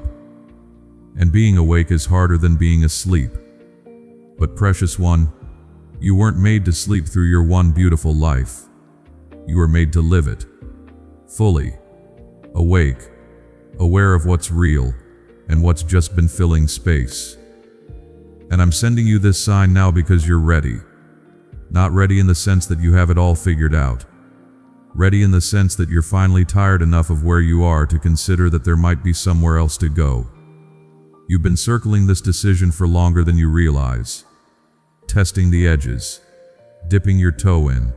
And being awake is harder than being asleep. But precious one, you weren't made to sleep through your one beautiful life. You were made to live it. Fully. Awake. Aware of what's real and what's just been filling space. And I'm sending you this sign now because you're ready. Not ready in the sense that you have it all figured out. Ready in the sense that you're finally tired enough of where you are to consider that there might be somewhere else to go. You've been circling this decision for longer than you realize. Testing the edges. Dipping your toe in.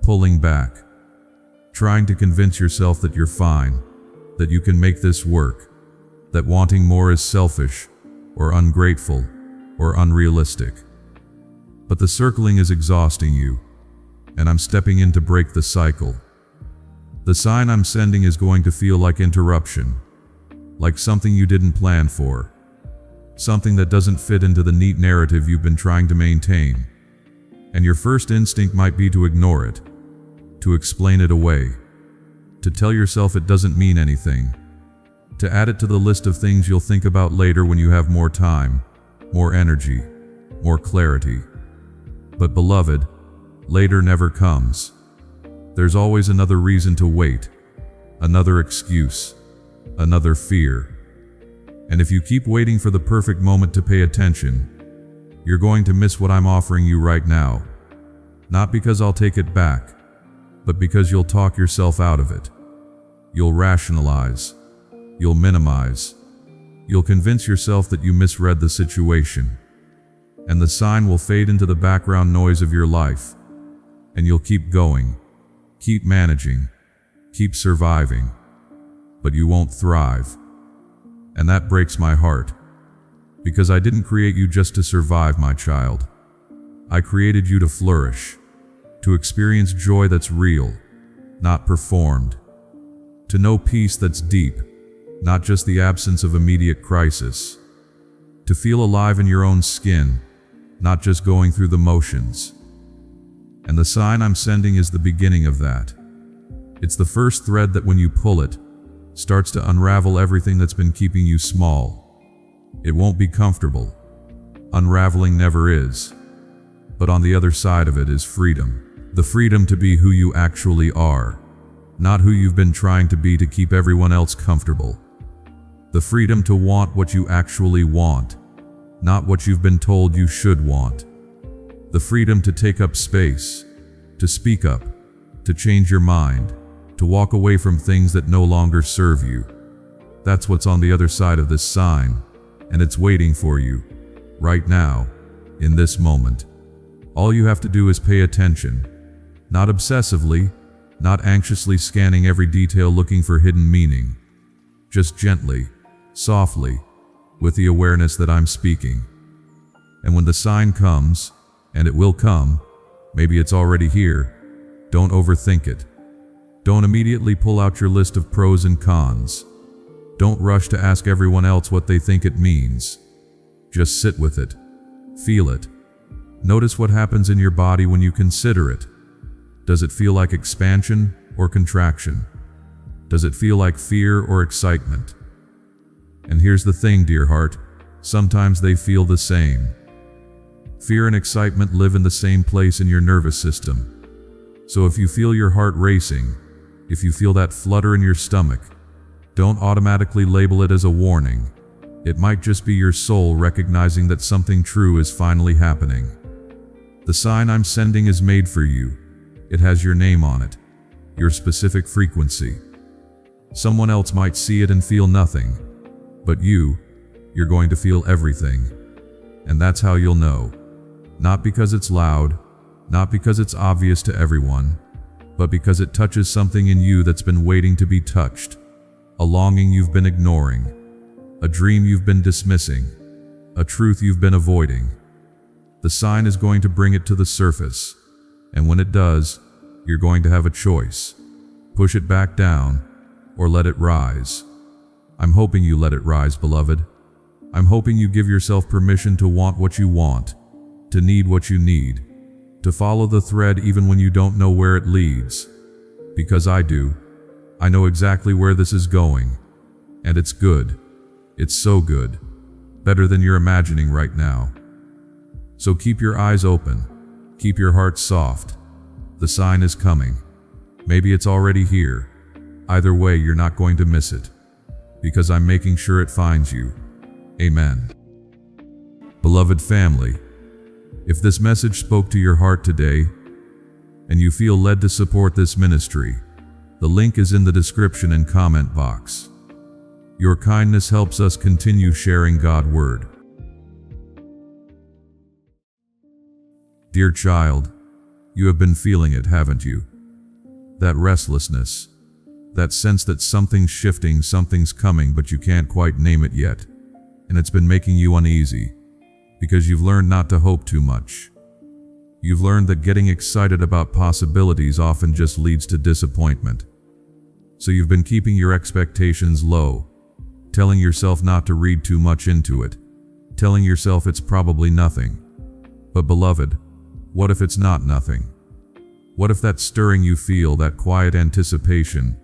Pulling back. Trying to convince yourself that you're fine. That you can make this work. That wanting more is selfish, or ungrateful, or unrealistic. But the circling is exhausting you, and I'm stepping in to break the cycle. The sign I'm sending is going to feel like interruption, like something you didn't plan for, something that doesn't fit into the neat narrative you've been trying to maintain. And your first instinct might be to ignore it, to explain it away, to tell yourself it doesn't mean anything, to add it to the list of things you'll think about later when you have more time, more energy, more clarity. But beloved, later never comes. There's always another reason to wait, another excuse, another fear. And if you keep waiting for the perfect moment to pay attention, you're going to miss what I'm offering you right now. Not because I'll take it back, but because you'll talk yourself out of it. You'll rationalize. You'll minimize. You'll convince yourself that you misread the situation. And the sign will fade into the background noise of your life. And you'll keep going, keep managing, keep surviving. But you won't thrive. And that breaks my heart. Because I didn't create you just to survive, my child. I created you to flourish, to experience joy that's real, not performed. To know peace that's deep, not just the absence of immediate crisis. To feel alive in your own skin, not just going through the motions. And the sign I'm sending is the beginning of that. It's the first thread that when you pull it, starts to unravel everything that's been keeping you small. It won't be comfortable. Unraveling never is. But on the other side of it is freedom. The freedom to be who you actually are, not who you've been trying to be to keep everyone else comfortable. The freedom to want what you actually want, not what you've been told you should want. The freedom to take up space, to speak up, to change your mind, to walk away from things that no longer serve you. That's what's on the other side of this sign, and it's waiting for you, right now, in this moment. All you have to do is pay attention, not obsessively, not anxiously scanning every detail looking for hidden meaning. Just gently, softly, with the awareness that I'm speaking. And when the sign comes, and it will come, maybe it's already here, don't overthink it. Don't immediately pull out your list of pros and cons. Don't rush to ask everyone else what they think it means. Just sit with it. Feel it. Notice what happens in your body when you consider it. Does it feel like expansion or contraction? Does it feel like fear or excitement? And here's the thing, dear heart, sometimes they feel the same. Fear and excitement live in the same place in your nervous system. So if you feel your heart racing, if you feel that flutter in your stomach, don't automatically label it as a warning. It might just be your soul recognizing that something true is finally happening. The sign I'm sending is made for you. It has your name on it, your specific frequency. Someone else might see it and feel nothing, but you're going to feel everything. And that's how you'll know. Not because it's loud, not because it's obvious to everyone, but because it touches something in you that's been waiting to be touched. A longing you've been ignoring, a dream you've been dismissing, a truth you've been avoiding. The sign is going to bring it to the surface, and when it does, you're going to have a choice. Push it back down, or let it rise. I'm hoping you let it rise, beloved. I'm hoping you give yourself permission to want what you want, to need what you need, to follow the thread even when you don't know where it leads. Because I do. I know exactly where this is going. And it's good. It's so good. Better than you're imagining right now. So keep your eyes open. Keep your heart soft. The sign is coming. Maybe it's already here. Either way, you're not going to miss it. Because I'm making sure it finds you. Amen. Beloved family, if this message spoke to your heart today, and you feel led to support this ministry, the link is in the description and comment box. Your kindness helps us continue sharing God's word. Dear child, you have been feeling it, haven't you? That restlessness, that sense that something's shifting, something's coming, but you can't quite name it yet. And it's been making you uneasy, because you've learned not to hope too much. You've learned that getting excited about possibilities often just leads to disappointment. So you've been keeping your expectations low, telling yourself not to read too much into it, telling yourself it's probably nothing. But beloved, what if it's not nothing? What if that stirring you feel, that quiet anticipation,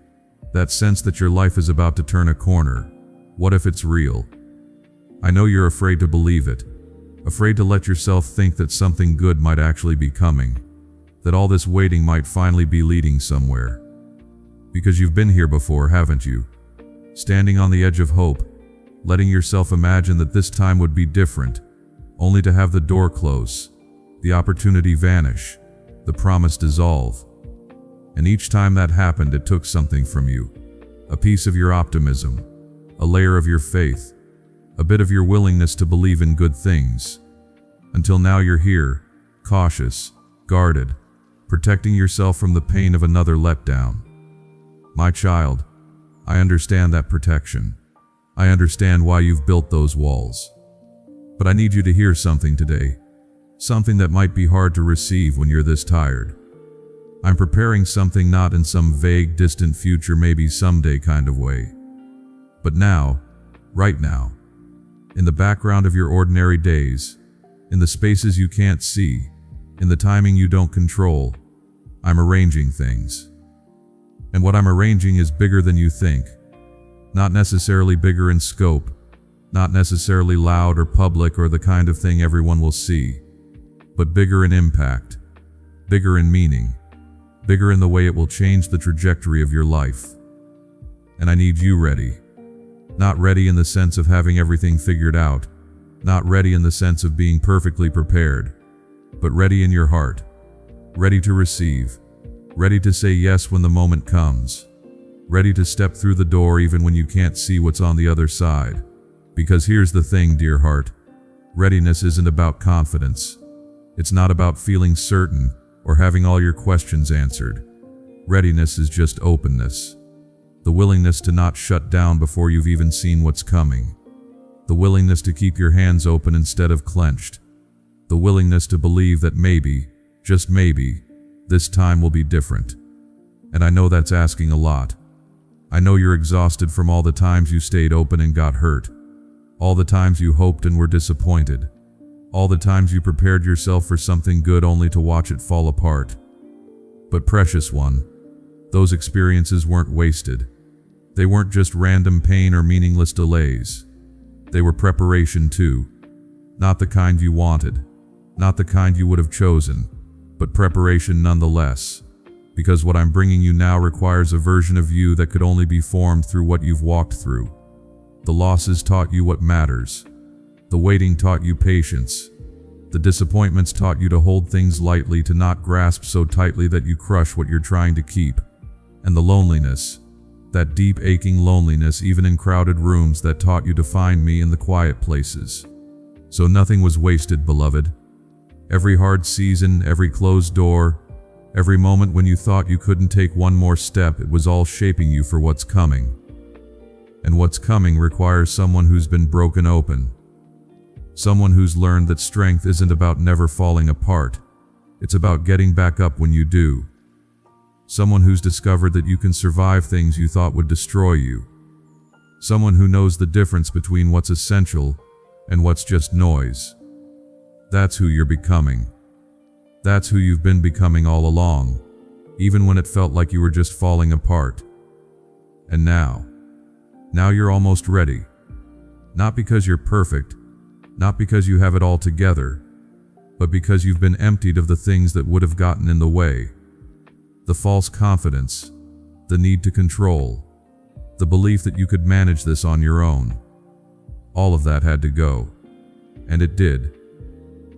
that sense that your life is about to turn a corner, what if it's real? I know you're afraid to believe it, afraid to let yourself think that something good might actually be coming, that all this waiting might finally be leading somewhere. Because you've been here before, haven't you? Standing on the edge of hope, letting yourself imagine that this time would be different, only to have the door close, the opportunity vanish, the promise dissolve. And each time that happened, it took something from you, a piece of your optimism, a layer of your faith, a bit of your willingness to believe in good things. Until now you're here, cautious, guarded, protecting yourself from the pain of another letdown. My child, I understand that protection. I understand why you've built those walls. But I need you to hear something today, something that might be hard to receive when you're this tired. I'm preparing something not in some vague, distant future, maybe someday kind of way. But now, right now, in the background of your ordinary days, in the spaces you can't see, In the timing you don't control, I'm arranging things. And what I'm arranging is bigger than you think. Not necessarily bigger in scope, not necessarily loud or public or the kind of thing everyone will see, but bigger in impact, bigger in meaning, bigger in the way it will change the trajectory of your life. And I need you ready. Not ready in the sense of having everything figured out, not ready in the sense of being perfectly prepared, but ready in your heart, ready to receive, ready to say yes when the moment comes, ready to step through the door even when you can't see what's on the other side. Because here's the thing, dear heart, readiness isn't about confidence. It's not about feeling certain or having all your questions answered. Readiness is just openness. The willingness to not shut down before you've even seen what's coming. The willingness to keep your hands open instead of clenched. The willingness to believe that maybe, just maybe, this time will be different. And I know that's asking a lot. I know you're exhausted from all the times you stayed open and got hurt. All the times you hoped and were disappointed. All the times you prepared yourself for something good only to watch it fall apart. But precious one, those experiences weren't wasted. They weren't just random pain or meaningless delays. They were preparation too. Not the kind you wanted, not the kind you would have chosen, but preparation nonetheless. Because what I'm bringing you now requires a version of you that could only be formed through what you've walked through. The losses taught you what matters. The waiting taught you patience. The disappointments taught you to hold things lightly, to not grasp so tightly that you crush what you're trying to keep. And the loneliness, that deep aching loneliness even in crowded rooms, that taught you to find me in the quiet places. So nothing was wasted, beloved. Every hard season, every closed door, every moment when you thought you couldn't take one more step, it was all shaping you for what's coming. And what's coming requires someone who's been broken open. Someone who's learned that strength isn't about never falling apart. It's about getting back up when you do. Someone who's discovered that you can survive things you thought would destroy you. Someone who knows the difference between what's essential and what's just noise. That's who you're becoming. That's who you've been becoming all along, even when it felt like you were just falling apart. And now you're almost ready. Not because you're perfect, not because you have it all together, but because you've been emptied of the things that would have gotten in the way. The false confidence, the need to control, the belief that you could manage this on your own. All of that had to go. And it did.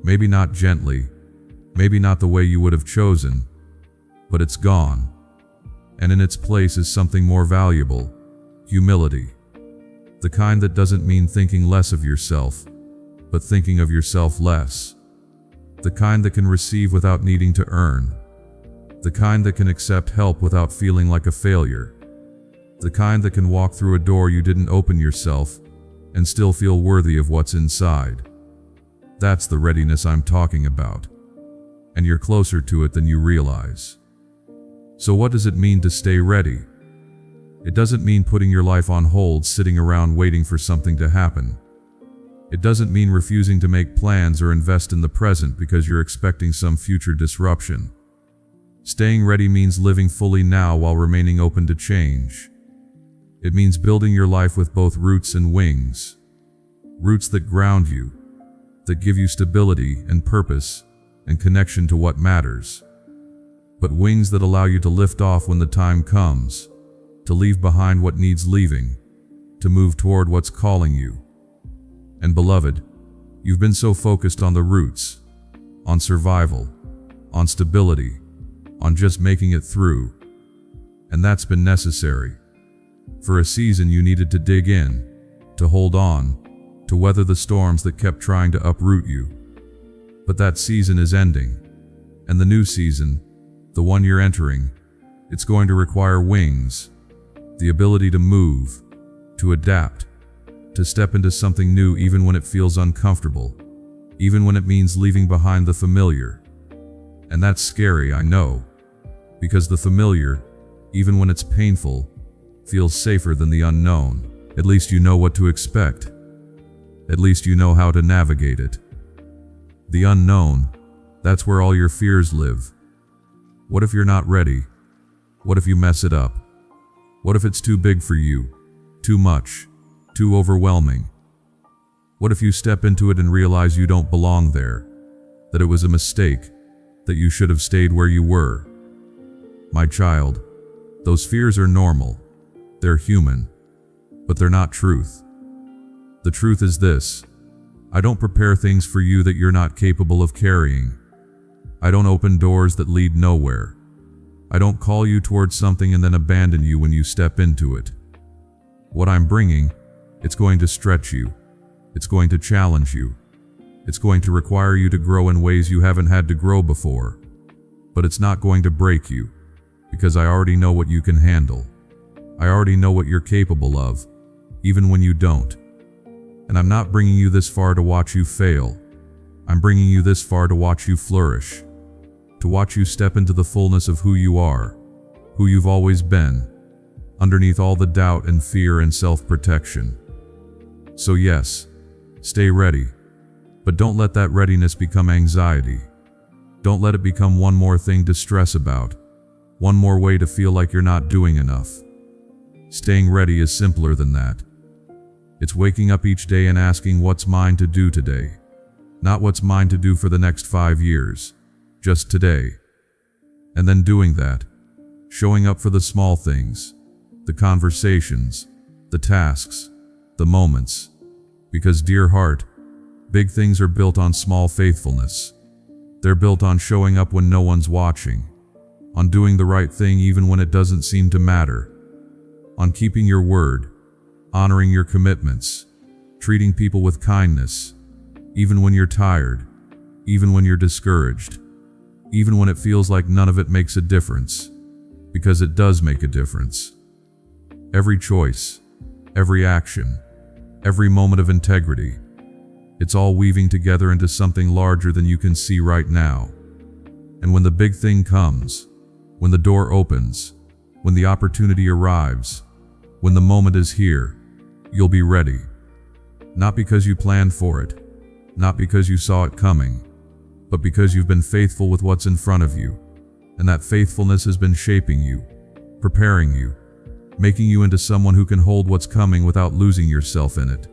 Maybe not gently, maybe not the way you would have chosen, but it's gone. And in its place is something more valuable: humility. The kind that doesn't mean thinking less of yourself, but thinking of yourself less. The kind that can receive without needing to earn. The kind that can accept help without feeling like a failure. The kind that can walk through a door you didn't open yourself and still feel worthy of what's inside. That's the readiness I'm talking about. And you're closer to it than you realize. So what does it mean to stay ready? It doesn't mean putting your life on hold, sitting around waiting for something to happen. It doesn't mean refusing to make plans or invest in the present because you're expecting some future disruption. Staying ready means living fully now while remaining open to change. It means building your life with both roots and wings. Roots that ground you, that give you stability and purpose and connection to what matters. But wings that allow you to lift off when the time comes, to leave behind what needs leaving, to move toward what's calling you. And beloved, you've been so focused on the roots, on survival, on stability, on just making it through. And that's been necessary. For a season you needed to dig in, to hold on, to weather the storms that kept trying to uproot you. But that season is ending, and the new season, the one you're entering, it's going to require wings, the ability to move, to adapt, to step into something new even when it feels uncomfortable, even when it means leaving behind the familiar. And that's scary, I know, because the familiar, even when it's painful, feels safer than the unknown. At least you know what to expect. At least you know how to navigate it. The unknown, That's where all your fears live. What if you're not ready? What if you mess it up? What if it's too big for you? Too much? Too overwhelming? What if you step into it and realize you don't belong there? That it was a mistake? That you should have stayed where you were? My child, those fears are normal. They're human. But they're not truth. The truth is this: I don't prepare things for you that you're not capable of carrying. I don't open doors that lead nowhere. I don't call you towards something and then abandon you when you step into it. What I'm bringing, it's going to stretch you. It's going to challenge you. It's going to require you to grow in ways you haven't had to grow before. But it's not going to break you, because I already know what you can handle. I already know what you're capable of, even when you don't. And I'm not bringing you this far to watch you fail. I'm bringing you this far to watch you flourish, to watch you step into the fullness of who you are, who you've always been, underneath all the doubt and fear and self-protection. So yes, stay ready, but don't let that readiness become anxiety. Don't let it become one more thing to stress about, one more way to feel like you're not doing enough. Staying ready is simpler than that. It's waking up each day and asking what's mine to do today, not what's mine to do for the next 5 years, just today. And then doing that, showing up for the small things, the conversations, the tasks, the moments. Because dear heart, big things are built on small faithfulness. They're built on showing up when no one's watching, on doing the right thing even when it doesn't seem to matter, on keeping your word, honoring your commitments, treating people with kindness, even when you're tired, even when you're discouraged, even when it feels like none of it makes a difference, because it does make a difference. Every choice, every action, every moment of integrity, it's all weaving together into something larger than you can see right now. And when the big thing comes, when the door opens, when the opportunity arrives, when the moment is here, you'll be ready. Not because you planned for it, not because you saw it coming, but because you've been faithful with what's in front of you, and that faithfulness has been shaping you, preparing you, making you into someone who can hold what's coming without losing yourself in it.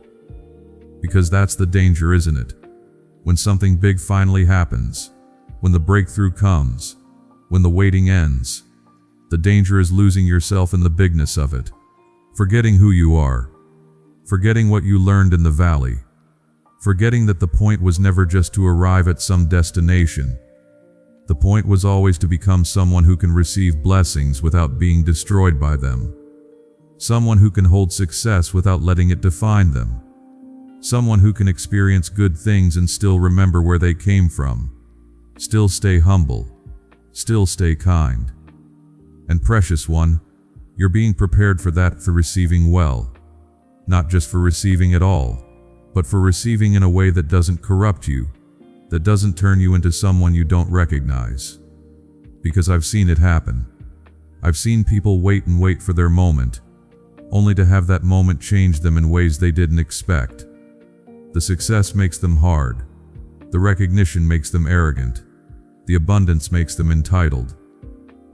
Because that's the danger, isn't it? When something big finally happens, when the breakthrough comes, when the waiting ends, the danger is losing yourself in the bigness of it, forgetting who you are, forgetting what you learned in the valley, forgetting that the point was never just to arrive at some destination. The point was always to become someone who can receive blessings without being destroyed by them. Someone who can hold success without letting it define them. Someone who can experience good things and still remember where they came from. Still stay humble. Still stay kind. And precious one, you're being prepared for that, for receiving well. Not just for receiving at all, but for receiving in a way that doesn't corrupt you, that doesn't turn you into someone you don't recognize. Because I've seen it happen. I've seen people wait and wait for their moment, only to have that moment change them in ways they didn't expect. The success makes them hard. The recognition makes them arrogant. The abundance makes them entitled.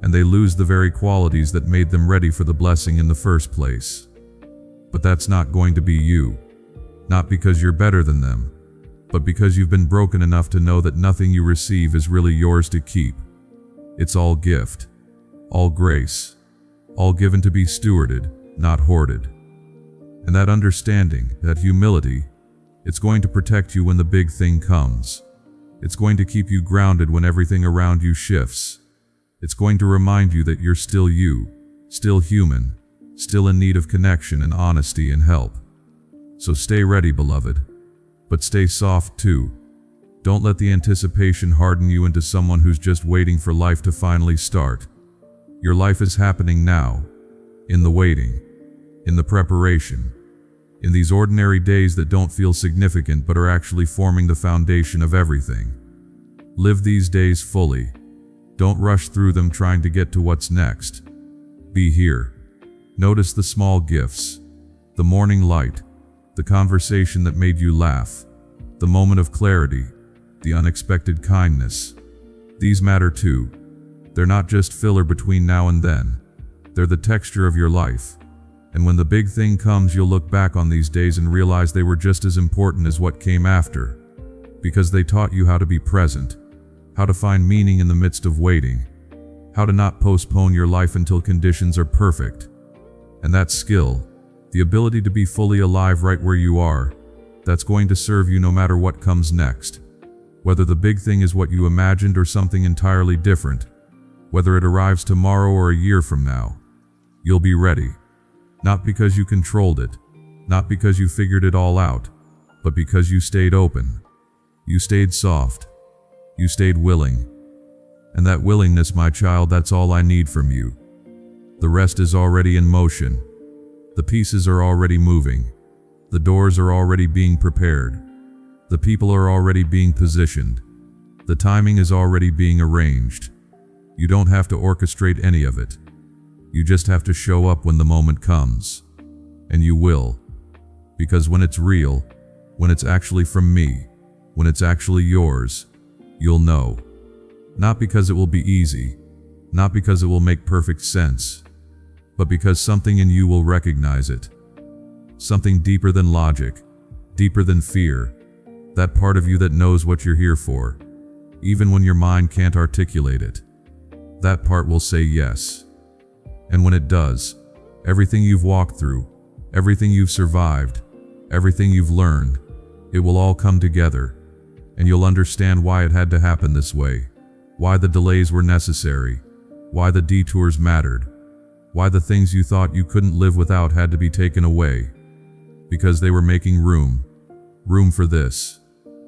And they lose the very qualities that made them ready for the blessing in the first place. But that's not going to be you. Not because you're better than them, but because you've been broken enough to know that nothing you receive is really yours to keep. It's all gift, all grace, all given to be stewarded, not hoarded. And that understanding, that humility, it's going to protect you when the big thing comes. It's going to keep you grounded when everything around you shifts. It's going to remind you that you're still you, still human, still in need of connection and honesty and help. So stay ready, beloved. But stay soft too. Don't let the anticipation harden you into someone who's just waiting for life to finally start. Your life is happening now, in the waiting, in the preparation, in these ordinary days that don't feel significant but are actually forming the foundation of everything. Live these days fully. Don't rush through them trying to get to what's next. Be here. Notice the small gifts, the morning light, the conversation that made you laugh, the moment of clarity, the unexpected kindness, These matter too. They're not just filler between now and then. They're the texture of your life. And when the big thing comes, you'll look back on these days and realize they were just as important as what came after. Because they taught you how to be present, how to find meaning in the midst of waiting, how to not postpone your life until conditions are perfect. And that skill, the ability to be fully alive right where you are, that's going to serve you no matter what comes next. Whether the big thing is what you imagined or something entirely different, whether it arrives tomorrow or a year from now, you'll be ready. Not because you controlled it, not because you figured it all out, but because you stayed open. You stayed soft. You stayed willing. And that willingness, my child, that's all I need from you. The rest is already in motion. The pieces are already moving. The doors are already being prepared. The people are already being positioned. The timing is already being arranged. You don't have to orchestrate any of it. You just have to show up when the moment comes. And you will. Because when it's real, when it's actually from me, when it's actually yours, you'll know. Not because it will be easy, not because it will make perfect sense, but because something in you will recognize it. Something deeper than logic, deeper than fear, that part of you that knows what you're here for, even when your mind can't articulate it. That part will say yes. And when it does, everything you've walked through, everything you've survived, everything you've learned, it will all come together, and you'll understand why it had to happen this way, why the delays were necessary, why the detours mattered, why the things you thought you couldn't live without had to be taken away, because they were making room for this,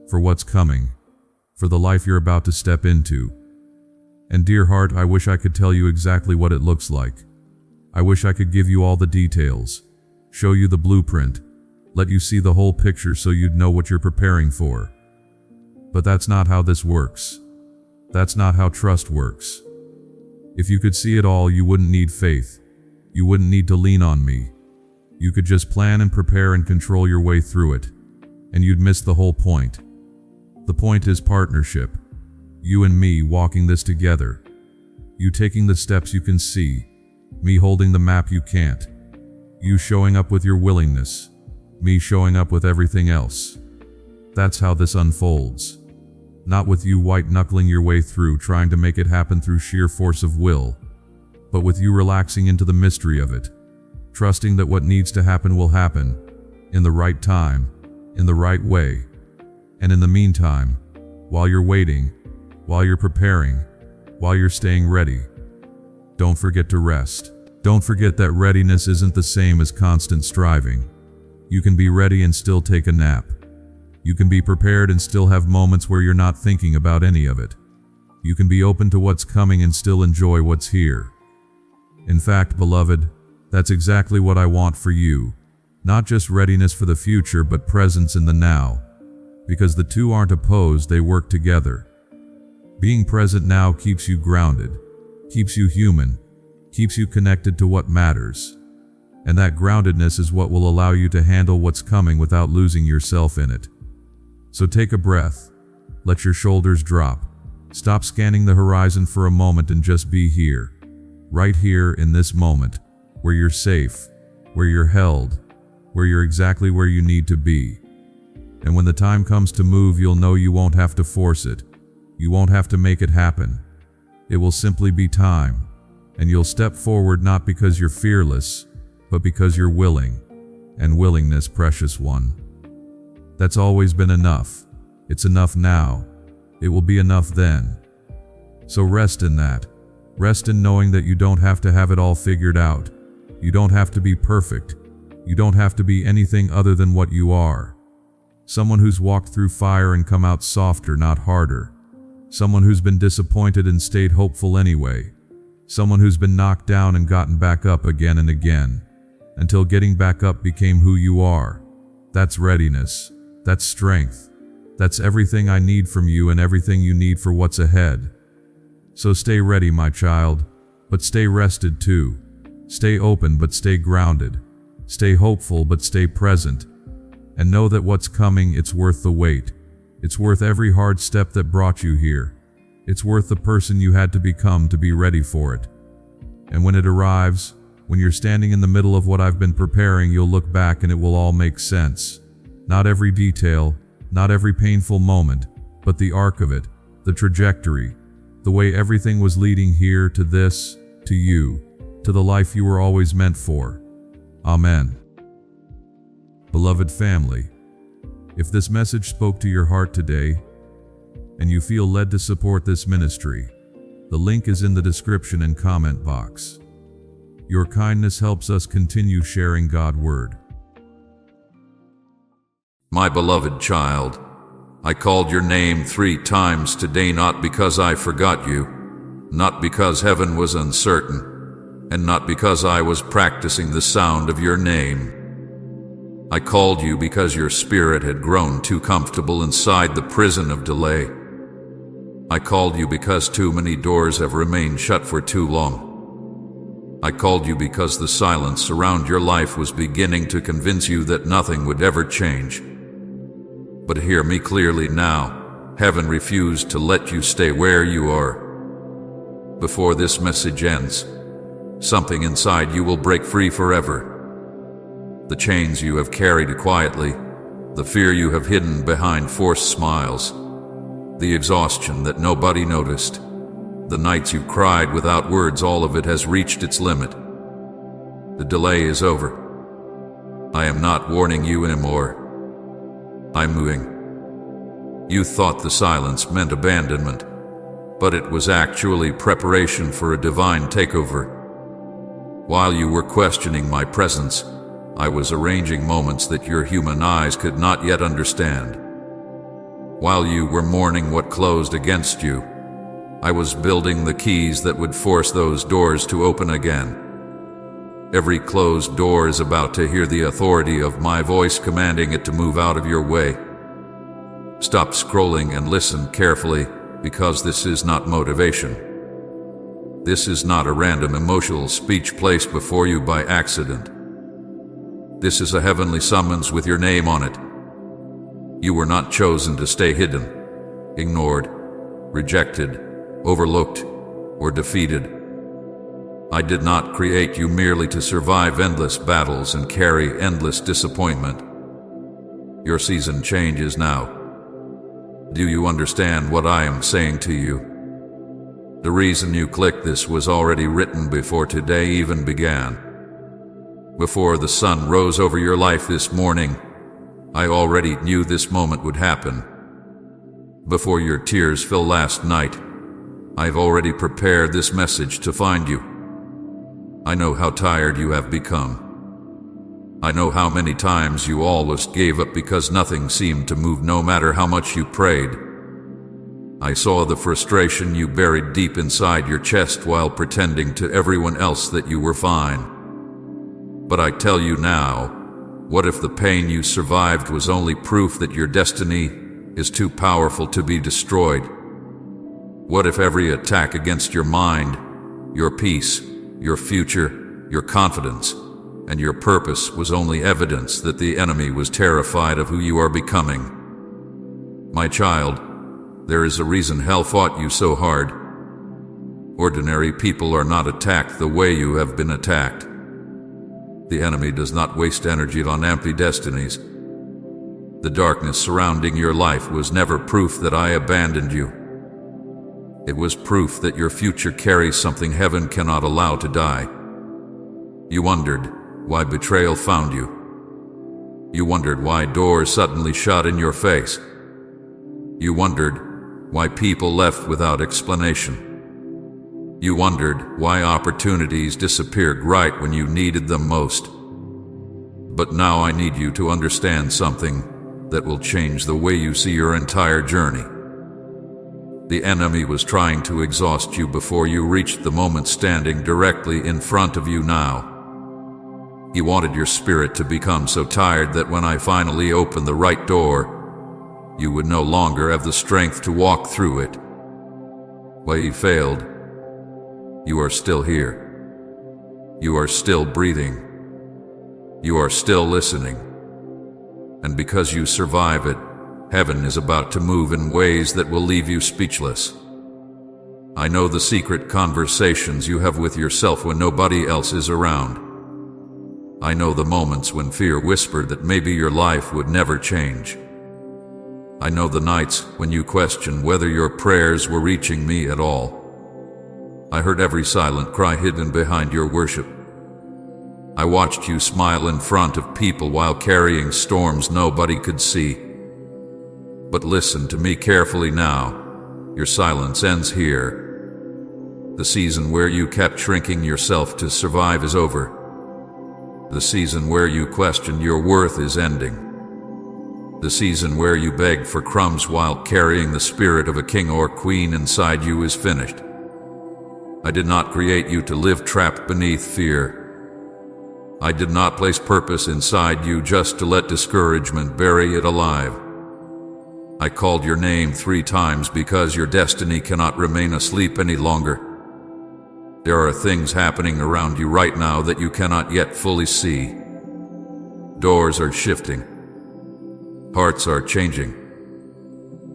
for what's coming, for the life you're about to step into. And dear heart, I wish I could tell you exactly what it looks like. I wish I could give you all the details, show you the blueprint, let you see the whole picture so you'd know what you're preparing for. But that's not how this works. That's not how trust works. If you could see it all, you wouldn't need faith. You wouldn't need to lean on me. You could just plan and prepare and control your way through it. And you'd miss the whole point. The point is partnership. You and me walking this together. You taking the steps you can see. Me holding the map you can't. You showing up with your willingness. Me showing up with everything else. That's how this unfolds. Not with you white-knuckling your way through trying to make it happen through sheer force of will, but with you relaxing into the mystery of it, trusting that what needs to happen will happen, in the right time, in the right way. And in the meantime, while you're waiting, while you're preparing, while you're staying ready, don't forget to rest. Don't forget that readiness isn't the same as constant striving. You can be ready and still take a nap. You can be prepared and still have moments where you're not thinking about any of it. You can be open to what's coming and still enjoy what's here. In fact, beloved, that's exactly what I want for you. Not just readiness for the future, but presence in the now. Because the two aren't opposed, they work together. Being present now keeps you grounded, keeps you human, keeps you connected to what matters. And that groundedness is what will allow you to handle what's coming without losing yourself in it. So take a breath, let your shoulders drop, stop scanning the horizon for a moment and just be here, right here in this moment, where you're safe, where you're held, where you're exactly where you need to be. And when the time comes to move, you'll know you won't have to force it. You won't have to make it happen. It will simply be time, and you'll step forward not because you're fearless, but because you're willing, and willingness, precious one. That's always been enough. It's enough now. It will be enough then. So rest in that. Rest in knowing that you don't have to have it all figured out. You don't have to be perfect. You don't have to be anything other than what you are. Someone who's walked through fire and come out softer, not harder. Someone who's been disappointed and stayed hopeful anyway. Someone who's been knocked down and gotten back up again and again, until getting back up became who you are. That's readiness. That's strength. That's everything I need from you and everything you need for what's ahead. So stay ready, my child, but stay rested too. Stay open, but stay grounded. Stay hopeful, but stay present. And know that what's coming, it's worth the wait. It's worth every hard step that brought you here. It's worth the person you had to become to be ready for it. And when it arrives, when you're standing in the middle of what I've been preparing, you'll look back and it will all make sense. Not every detail, not every painful moment, but the arc of it, the trajectory, the way everything was leading here to this, to you, to the life you were always meant for. Amen. Beloved family, if this message spoke to your heart today, and you feel led to support this ministry, the link is in the description and comment box. Your kindness helps us continue sharing God's word. My beloved child, I called your name 3 times today, not because I forgot you, not because heaven was uncertain, and not because I was practicing the sound of your name. I called you because your spirit had grown too comfortable inside the prison of delay. I called you because too many doors have remained shut for too long. I called you because the silence around your life was beginning to convince you that nothing would ever change. But hear me clearly now. Heaven refused to let you stay where you are. Before this message ends, something inside you will break free forever. The chains you have carried quietly, the fear you have hidden behind forced smiles, the exhaustion that nobody noticed, the nights you cried without words, all of it has reached its limit. The delay is over. I am not warning you anymore. I'm moving. You thought the silence meant abandonment, but it was actually preparation for a divine takeover. While you were questioning my presence, I was arranging moments that your human eyes could not yet understand. While you were mourning what closed against you, I was building the keys that would force those doors to open again. Every closed door is about to hear the authority of my voice commanding it to move out of your way. Stop scrolling and listen carefully, because this is not motivation. This is not a random emotional speech placed before you by accident. This is a heavenly summons with your name on it. You were not chosen to stay hidden, ignored, rejected, overlooked, or defeated. I did not create you merely to survive endless battles and carry endless disappointment. Your season changes now. Do you understand what I am saying to you? The reason you clicked this was already written before today even began. Before the sun rose over your life this morning, I already knew this moment would happen. Before your tears fell last night, I've already prepared this message to find you. I know how tired you have become. I know how many times you almost gave up because nothing seemed to move no matter how much you prayed. I saw the frustration you buried deep inside your chest while pretending to everyone else that you were fine. But I tell you now, what if the pain you survived was only proof that your destiny is too powerful to be destroyed? What if every attack against your mind, your peace, your future, your confidence, and your purpose was only evidence that the enemy was terrified of who you are becoming? My child, there is a reason hell fought you so hard. Ordinary people are not attacked the way you have been attacked. The enemy does not waste energy on empty destinies. The darkness surrounding your life was never proof that I abandoned you. It was proof that your future carries something heaven cannot allow to die. You wondered why betrayal found you. You wondered why doors suddenly shut in your face. You wondered why people left without explanation. You wondered why opportunities disappeared right when you needed them most. But now I need you to understand something that will change the way you see your entire journey. The enemy was trying to exhaust you before you reached the moment standing directly in front of you now. He wanted your spirit to become so tired that when I finally opened the right door, you would no longer have the strength to walk through it. Why he failed? You are still here. You are still breathing. You are still listening. And because you survive it, heaven is about to move in ways that will leave you speechless. I know the secret conversations you have with yourself when nobody else is around. I know the moments when fear whispered that maybe your life would never change. I know the nights when you questioned whether your prayers were reaching me at all. I heard every silent cry hidden behind your worship. I watched you smile in front of people while carrying storms nobody could see. But listen to me carefully now. Your silence ends here. The season where you kept shrinking yourself to survive is over. The season where you questioned your worth is ending. The season where you begged for crumbs while carrying the spirit of a king or queen inside you is finished. I did not create you to live trapped beneath fear. I did not place purpose inside you just to let discouragement bury it alive. I called your name 3 times because your destiny cannot remain asleep any longer. There are things happening around you right now that you cannot yet fully see. Doors are shifting. Hearts are changing.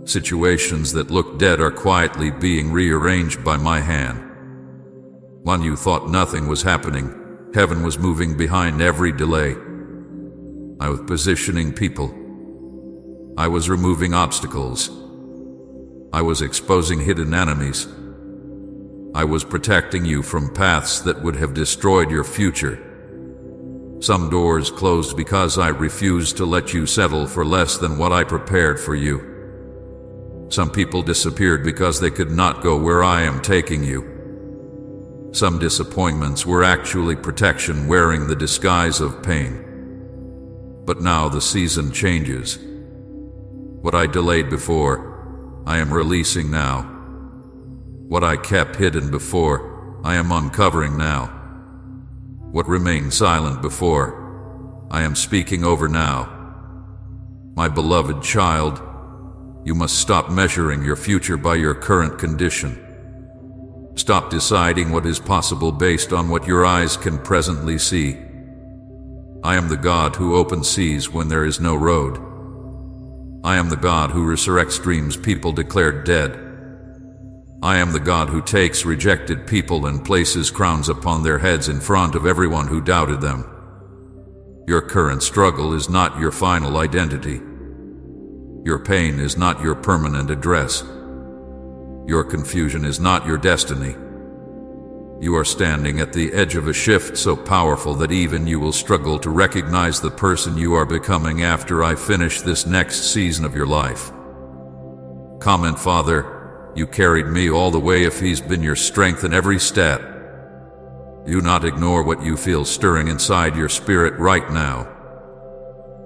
Situations that look dead are quietly being rearranged by my hand. When you thought nothing was happening, heaven was moving behind every delay. I was positioning people. I was removing obstacles. I was exposing hidden enemies. I was protecting you from paths that would have destroyed your future. Some doors closed because I refused to let you settle for less than what I prepared for you. Some people disappeared because they could not go where I am taking you. Some disappointments were actually protection wearing the disguise of pain. But now the season changes. What I delayed before, I am releasing now. What I kept hidden before, I am uncovering now. What remained silent before, I am speaking over now. My beloved child, you must stop measuring your future by your current condition. Stop deciding what is possible based on what your eyes can presently see. I am the God who opens seas when there is no road. I am the God who resurrects dreams people declared dead. I am the God who takes rejected people and places crowns upon their heads in front of everyone who doubted them. Your current struggle is not your final identity. Your pain is not your permanent address. Your confusion is not your destiny. You are standing at the edge of a shift so powerful that even you will struggle to recognize the person you are becoming after I finish this next season of your life. Comment, Father, you carried me all the way if he's been your strength in every step. Do not ignore what you feel stirring inside your spirit right now.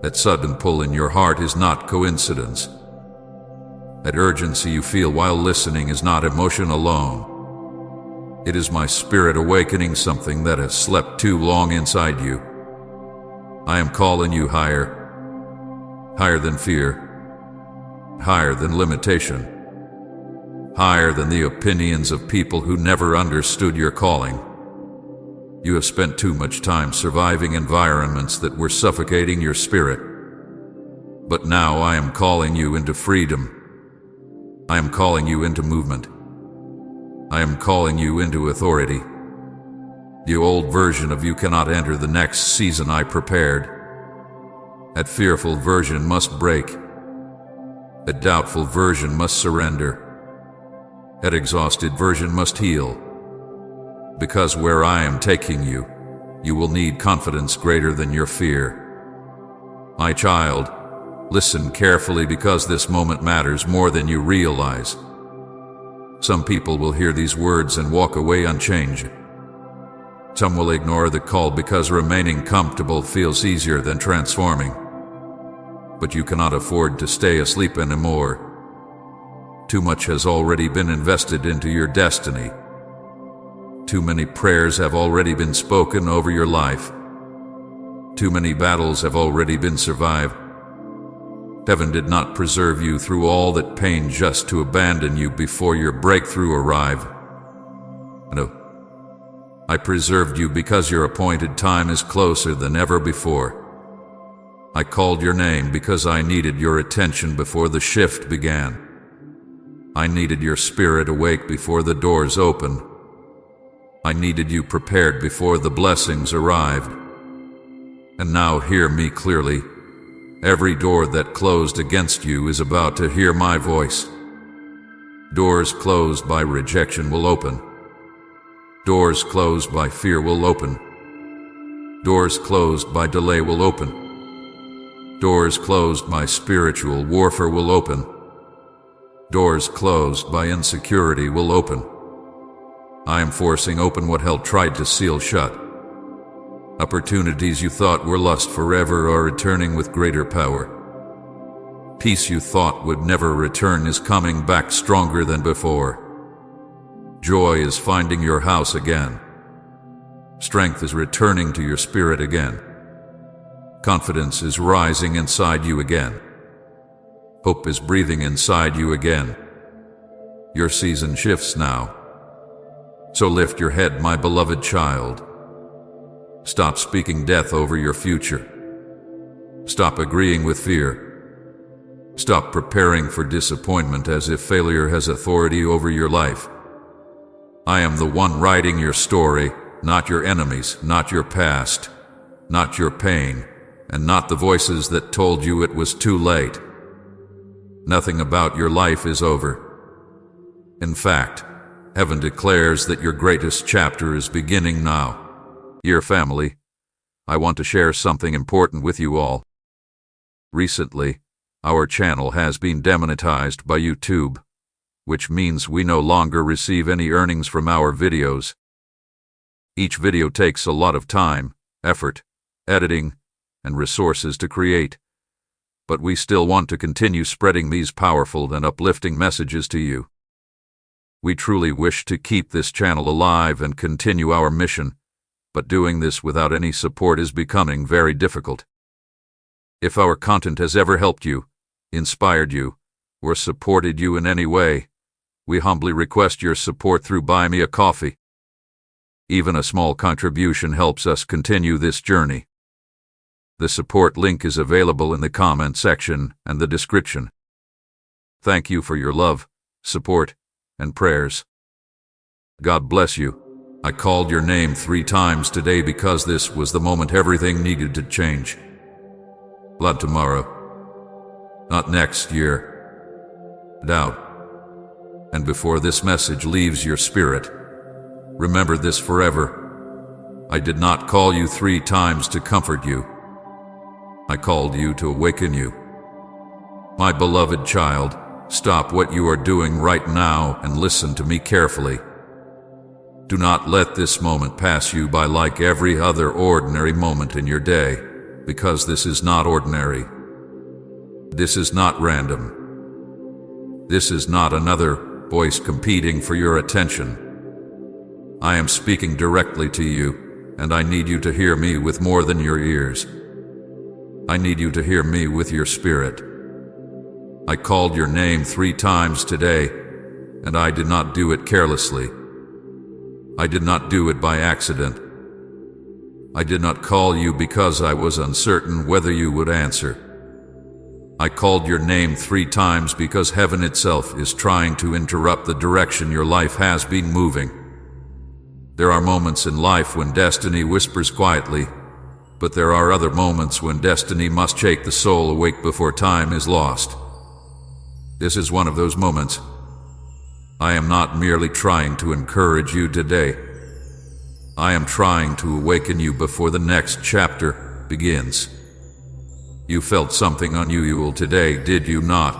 That sudden pull in your heart is not coincidence. That urgency you feel while listening is not emotion alone. It is my spirit awakening something that has slept too long inside you. I am calling you higher. Higher than fear. Higher than limitation. Higher than the opinions of people who never understood your calling. You have spent too much time surviving environments that were suffocating your spirit. But now I am calling you into freedom. I am calling you into movement. I am calling you into authority. The old version of you cannot enter the next season I prepared. That fearful version must break. That doubtful version must surrender. That exhausted version must heal. Because where I am taking you, you will need confidence greater than your fear. My child, listen carefully because this moment matters more than you realize. Some people will hear these words and walk away unchanged. Some will ignore the call because remaining comfortable feels easier than transforming. But you cannot afford to stay asleep anymore. Too much has already been invested into your destiny. Too many prayers have already been spoken over your life. Too many battles have already been survived. Heaven did not preserve you through all that pain just to abandon you before your breakthrough arrived. No, I preserved you because your appointed time is closer than ever before. I called your name because I needed your attention before the shift began. I needed your spirit awake before the doors open. I needed you prepared before the blessings arrived. And now hear me clearly. Every door that closed against you is about to hear my voice. Doors closed by rejection will open. Doors closed by fear will open. Doors closed by delay will open. Doors closed by spiritual warfare will open. Doors closed by insecurity will open. I am forcing open what hell tried to seal shut. Opportunities you thought were lost forever are returning with greater power. Peace you thought would never return is coming back stronger than before. Joy is finding your house again. Strength is returning to your spirit again. Confidence is rising inside you again. Hope is breathing inside you again. Your season shifts now. So lift your head, my beloved child. Stop speaking death over your future. Stop agreeing with fear. Stop preparing for disappointment as if failure has authority over your life. I am the one writing your story, not your enemies, not your past, not your pain, and not the voices that told you it was too late. Nothing about your life is over. In fact, heaven declares that your greatest chapter is beginning now. Dear family, I want to share something important with you all. Recently, our channel has been demonetized by YouTube, which means we no longer receive any earnings from our videos. Each video takes a lot of time, effort, editing, and resources to create, but we still want to continue spreading these powerful and uplifting messages to you. We truly wish to keep this channel alive and continue our mission, but doing this without any support is becoming very difficult. If our content has ever helped you, inspired you, or supported you in any way, we humbly request your support through Buy Me a Coffee. Even a small contribution helps us continue this journey. The support link is available in the comment section and the description. Thank you for your love, support, and prayers. God bless you. I called your name 3 times today because this was the moment everything needed to change. Not tomorrow. Not next year. Doubt. And before this message leaves your spirit, remember this forever. I did not call you 3 times to comfort you. I called you to awaken you. My beloved child, stop what you are doing right now and listen to me carefully. Do not let this moment pass you by like every other ordinary moment in your day, because this is not ordinary. This is not random. This is not another voice competing for your attention. I am speaking directly to you, and I need you to hear me with more than your ears. I need you to hear me with your spirit. I called your name 3 times today, and I did not do it carelessly. I did not do it by accident. I did not call you because I was uncertain whether you would answer. I called your name 3 times because heaven itself is trying to interrupt the direction your life has been moving. There are moments in life when destiny whispers quietly, but there are other moments when destiny must shake the soul awake before time is lost. This is one of those moments. I am not merely trying to encourage you today. I am trying to awaken you before the next chapter begins. You felt something unusual today, did you not?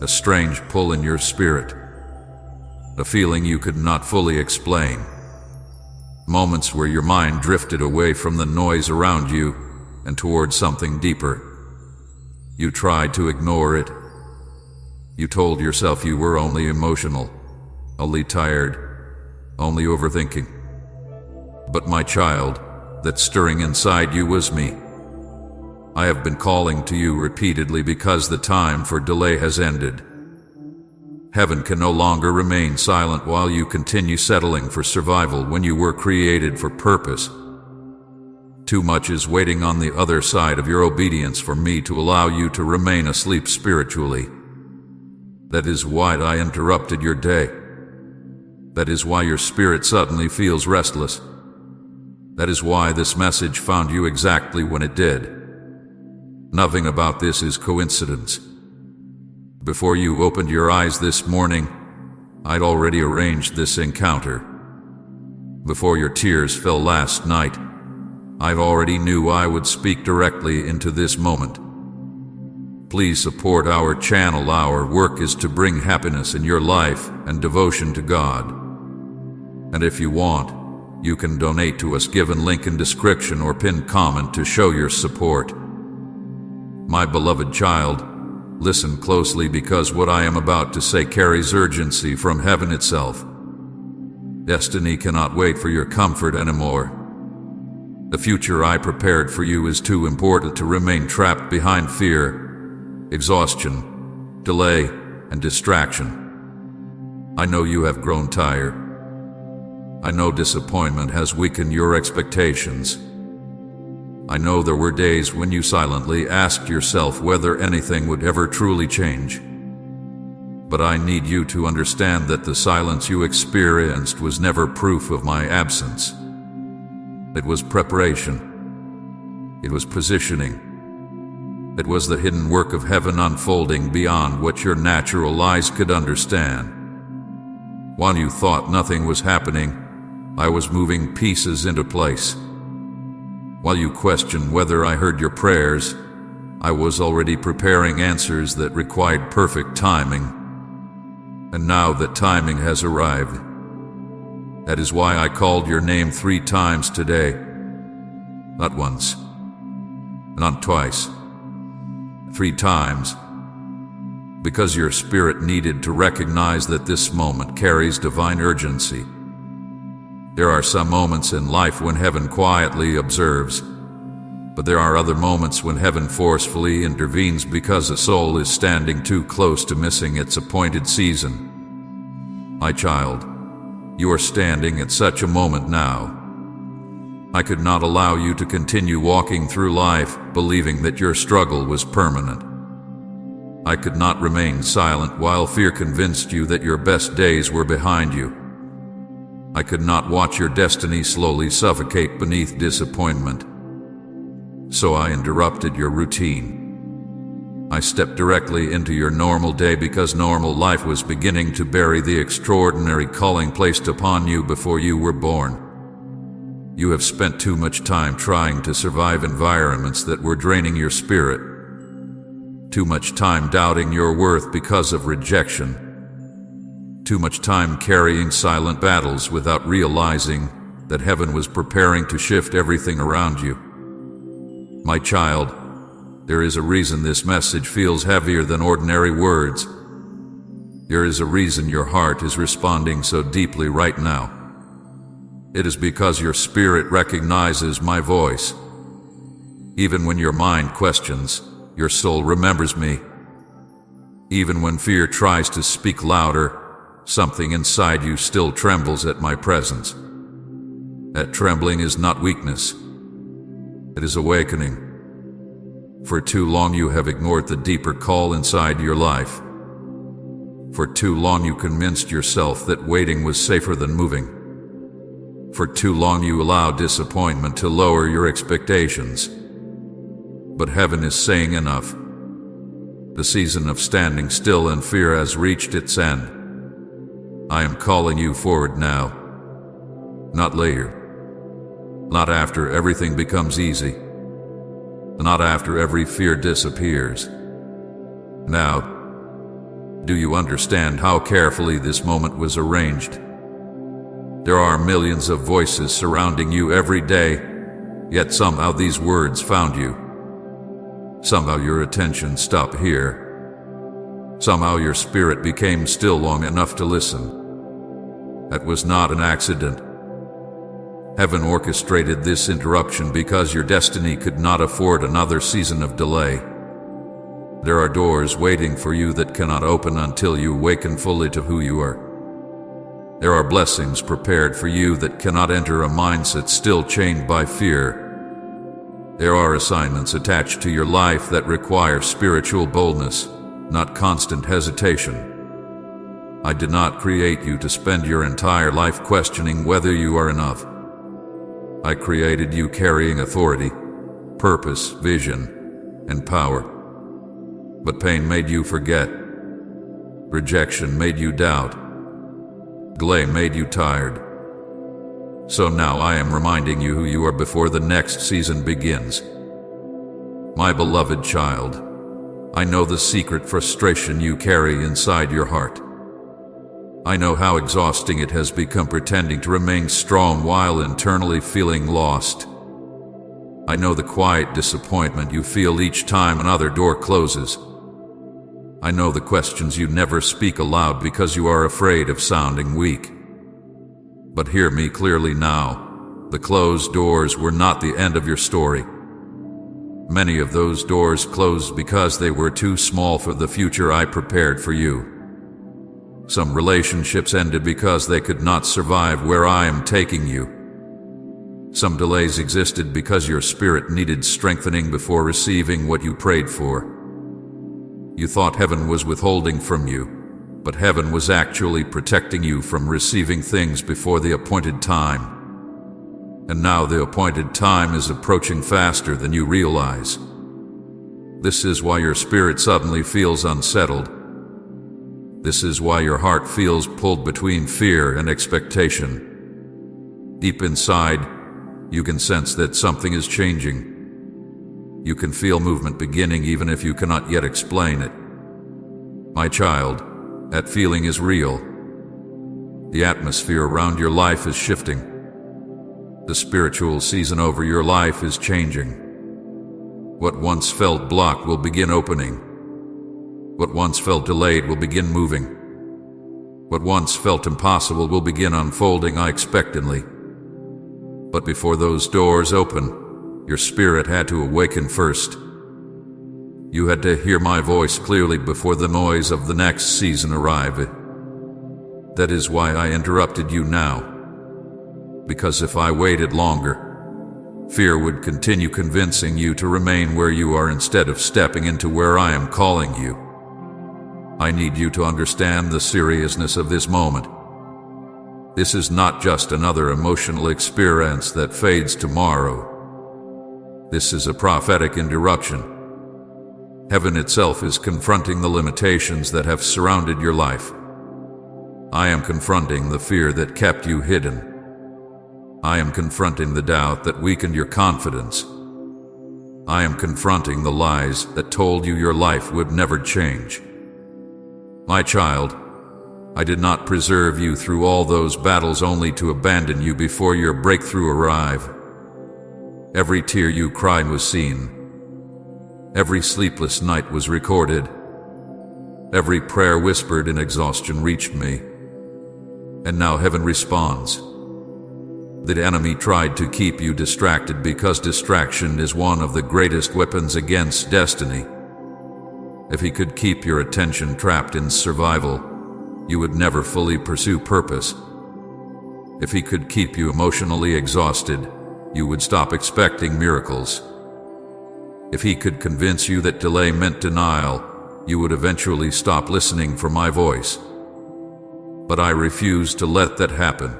A strange pull in your spirit. A feeling you could not fully explain. Moments where your mind drifted away from the noise around you and toward something deeper. You tried to ignore it. You told yourself you were only emotional, only tired, only overthinking. But my child, that stirring inside you was me. I have been calling to you repeatedly because the time for delay has ended. Heaven can no longer remain silent while you continue settling for survival when you were created for purpose. Too much is waiting on the other side of your obedience for me to allow you to remain asleep spiritually. That is why I interrupted your day. That is why your spirit suddenly feels restless. That is why this message found you exactly when it did. Nothing about this is coincidence. Before you opened your eyes this morning, I'd already arranged this encounter. Before your tears fell last night, I already knew I would speak directly into this moment. Please support our channel. Our work is to bring happiness in your life and devotion to God. And if you want, you can donate to us, given link in description or pinned comment to show your support. My beloved child, listen closely, because what I am about to say carries urgency from heaven itself. Destiny cannot wait for your comfort anymore. The future I prepared for you is too important to remain trapped behind fear, exhaustion, delay, and distraction. I know you have grown tired. I know disappointment has weakened your expectations. I know there were days when you silently asked yourself whether anything would ever truly change. But I need you to understand that the silence you experienced was never proof of my absence. It was preparation. It was positioning. It was the hidden work of heaven unfolding beyond what your natural eyes could understand. While you thought nothing was happening, I was moving pieces into place. While you questioned whether I heard your prayers, I was already preparing answers that required perfect timing. And now that timing has arrived, that is why I called your name 3 times today. Not once, not twice, 3 times. Because your spirit needed to recognize that this moment carries divine urgency. There are some moments in life when heaven quietly observes, but there are other moments when heaven forcefully intervenes because a soul is standing too close to missing its appointed season. My child, you are standing at such a moment now. I could not allow you to continue walking through life believing that your struggle was permanent. I could not remain silent while fear convinced you that your best days were behind you. I could not watch your destiny slowly suffocate beneath disappointment. So I interrupted your routine. I stepped directly into your normal day because normal life was beginning to bury the extraordinary calling placed upon you before you were born. You have spent too much time trying to survive environments that were draining your spirit. Too much time doubting your worth because of rejection. Too much time carrying silent battles without realizing that heaven was preparing to shift everything around you. My child, there is a reason this message feels heavier than ordinary words. There is a reason your heart is responding so deeply right now. It is because your spirit recognizes my voice. Even when your mind questions, your soul remembers me. Even when fear tries to speak louder, something inside you still trembles at my presence. That trembling is not weakness. It is awakening. For too long you have ignored the deeper call inside your life. For too long you convinced yourself that waiting was safer than moving. For too long you allowed disappointment to lower your expectations. But heaven is saying enough. The season of standing still in fear has reached its end. I am calling you forward now, not later. Not after everything becomes easy. Not after every fear disappears. Now, do you understand how carefully this moment was arranged? There are millions of voices surrounding you every day, yet somehow these words found you. Somehow your attention stopped here. Somehow your spirit became still long enough to listen. That was not an accident. Heaven orchestrated this interruption because your destiny could not afford another season of delay. There are doors waiting for you that cannot open until you awaken fully to who you are. There are blessings prepared for you that cannot enter a mindset still chained by fear. There are assignments attached to your life that require spiritual boldness, not constant hesitation. I did not create you to spend your entire life questioning whether you are enough. I created you carrying authority, purpose, vision, and power. But pain made you forget. Rejection made you doubt. Delay made you tired. So now I am reminding you who you are before the next season begins. My beloved child, I know the secret frustration you carry inside your heart. I know how exhausting it has become pretending to remain strong while internally feeling lost. I know the quiet disappointment you feel each time another door closes. I know the questions you never speak aloud because you are afraid of sounding weak. But hear me clearly now. The closed doors were not the end of your story. Many of those doors closed because they were too small for the future I prepared for you. Some relationships ended because they could not survive where I am taking you. Some delays existed because your spirit needed strengthening before receiving what you prayed for. You thought heaven was withholding from you, but heaven was actually protecting you from receiving things before the appointed time. And now the appointed time is approaching faster than you realize. This is why your spirit suddenly feels unsettled. This is why your heart feels pulled between fear and expectation. Deep inside, you can sense that something is changing. You can feel movement beginning even if you cannot yet explain it. My child, that feeling is real. The atmosphere around your life is shifting. The spiritual season over your life is changing. What once felt blocked will begin opening. What once felt delayed will begin moving. What once felt impossible will begin unfolding unexpectedly. But before those doors open, your spirit had to awaken first. You had to hear my voice clearly before the noise of the next season arrived. That is why I interrupted you now. Because if I waited longer, fear would continue convincing you to remain where you are instead of stepping into where I am calling you. I need you to understand the seriousness of this moment. This is not just another emotional experience that fades tomorrow. This is a prophetic interruption. Heaven itself is confronting the limitations that have surrounded your life. I am confronting the fear that kept you hidden. I am confronting the doubt that weakened your confidence. I am confronting the lies that told you your life would never change. My child, I did not preserve you through all those battles only to abandon you before your breakthrough arrived. Every tear you cried was seen. Every sleepless night was recorded. Every prayer whispered in exhaustion reached me. And now heaven responds. The enemy tried to keep you distracted because distraction is one of the greatest weapons against destiny. If he could keep your attention trapped in survival, you would never fully pursue purpose. If he could keep you emotionally exhausted, you would stop expecting miracles. If he could convince you that delay meant denial, you would eventually stop listening for my voice. But I refuse to let that happen.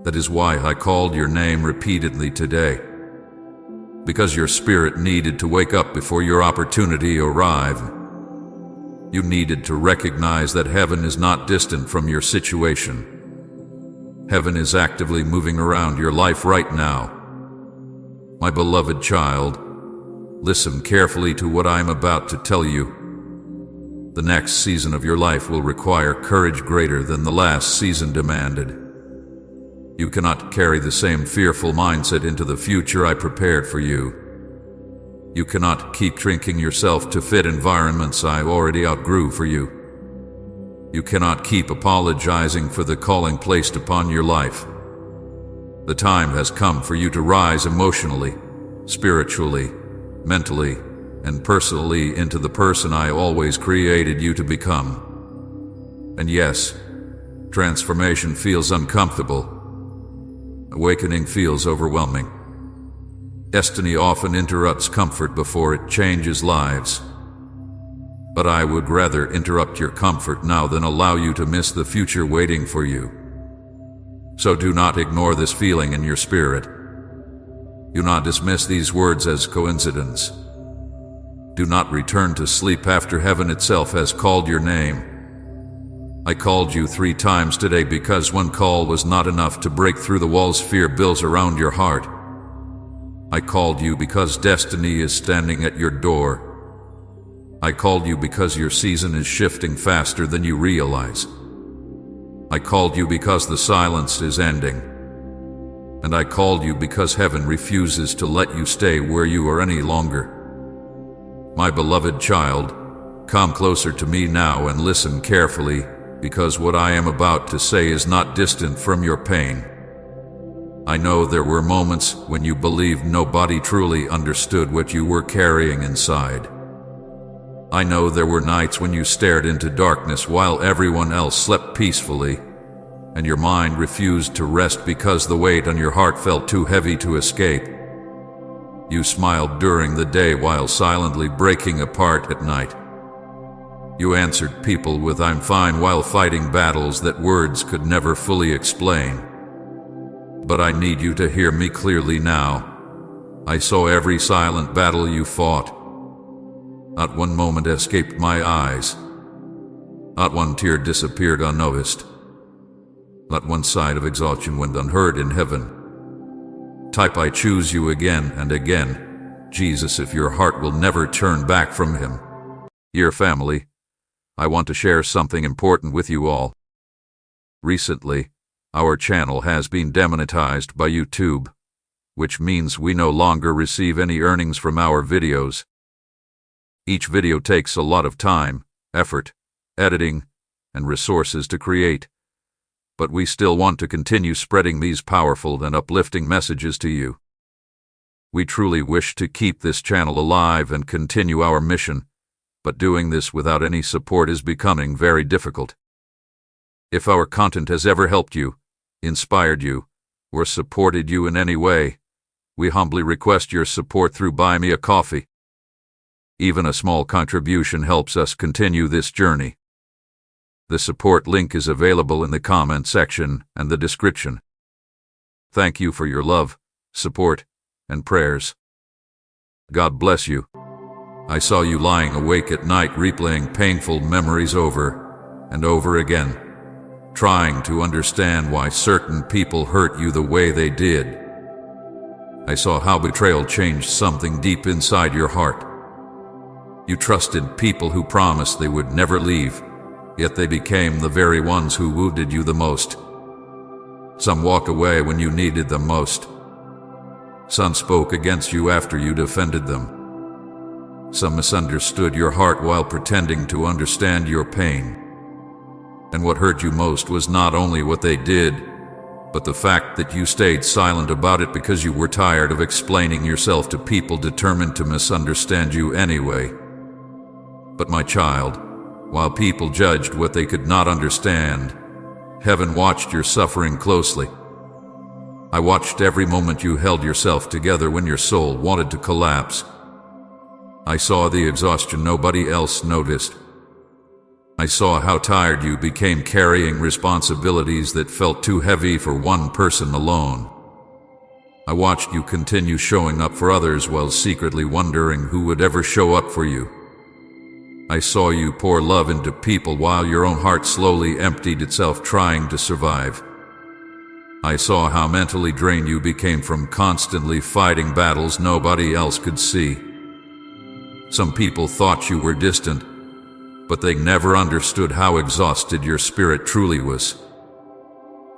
That is why I called your name repeatedly today. Because your spirit needed to wake up before your opportunity arrived. You needed to recognize that heaven is not distant from your situation. Heaven is actively moving around your life right now. My beloved child, listen carefully to what I am about to tell you. The next season of your life will require courage greater than the last season demanded. You cannot carry the same fearful mindset into the future I prepared for you. You cannot keep shrinking yourself to fit environments I already outgrew for you. You cannot keep apologizing for the calling placed upon your life. The time has come for you to rise emotionally, spiritually, mentally, and personally into the person I always created you to become. And yes, transformation feels uncomfortable. Awakening feels overwhelming. Destiny often interrupts comfort before it changes lives. But I would rather interrupt your comfort now than allow you to miss the future waiting for you. So do not ignore this feeling in your spirit. Do not dismiss these words as coincidence. Do not return to sleep after heaven itself has called your name. I called you 3 times today because one call was not enough to break through the walls fear builds around your heart. I called you because destiny is standing at your door. I called you because your season is shifting faster than you realize. I called you because the silence is ending. And I called you because heaven refuses to let you stay where you are any longer. My beloved child, come closer to me now and listen carefully, because what I am about to say is not distant from your pain. I know there were moments when you believed nobody truly understood what you were carrying inside. I know there were nights when you stared into darkness while everyone else slept peacefully, and your mind refused to rest because the weight on your heart felt too heavy to escape. You smiled during the day while silently breaking apart at night. You answered people with "I'm fine" while fighting battles that words could never fully explain. But I need you to hear me clearly now. I saw every silent battle you fought. Not one moment escaped my eyes. Not one tear disappeared unnoticed. Not one sigh of exhaustion went unheard in heaven. Type "I choose you" again and again, Jesus, if your heart will never turn back from him. Dear family, I want to share something important with you all. Recently, our channel has been demonetized by YouTube, which means we no longer receive any earnings from our videos. Each video takes a lot of time, effort, editing, and resources to create, but we still want to continue spreading these powerful and uplifting messages to you. We truly wish to keep this channel alive and continue our mission, but doing this without any support is becoming very difficult. If our content has ever helped you, inspired you, or supported you in any way, we humbly request your support through Buy Me a Coffee. Even a small contribution helps us continue this journey. The support link is available in the comment section and the description. Thank you for your love, support, and prayers. God bless you. I saw you lying awake at night replaying painful memories over and over again, trying to understand why certain people hurt you the way they did. I saw how betrayal changed something deep inside your heart. You trusted people who promised they would never leave, yet they became the very ones who wounded you the most. Some walked away when you needed them most. Some spoke against you after you defended them. Some misunderstood your heart while pretending to understand your pain. And what hurt you most was not only what they did, but the fact that you stayed silent about it because you were tired of explaining yourself to people determined to misunderstand you anyway. But my child, while people judged what they could not understand, heaven watched your suffering closely. I watched every moment you held yourself together when your soul wanted to collapse. I saw the exhaustion nobody else noticed. I saw how tired you became carrying responsibilities that felt too heavy for one person alone. I watched you continue showing up for others while secretly wondering who would ever show up for you. I saw you pour love into people while your own heart slowly emptied itself trying to survive. I saw how mentally drained you became from constantly fighting battles nobody else could see. Some people thought you were distant, but they never understood how exhausted your spirit truly was.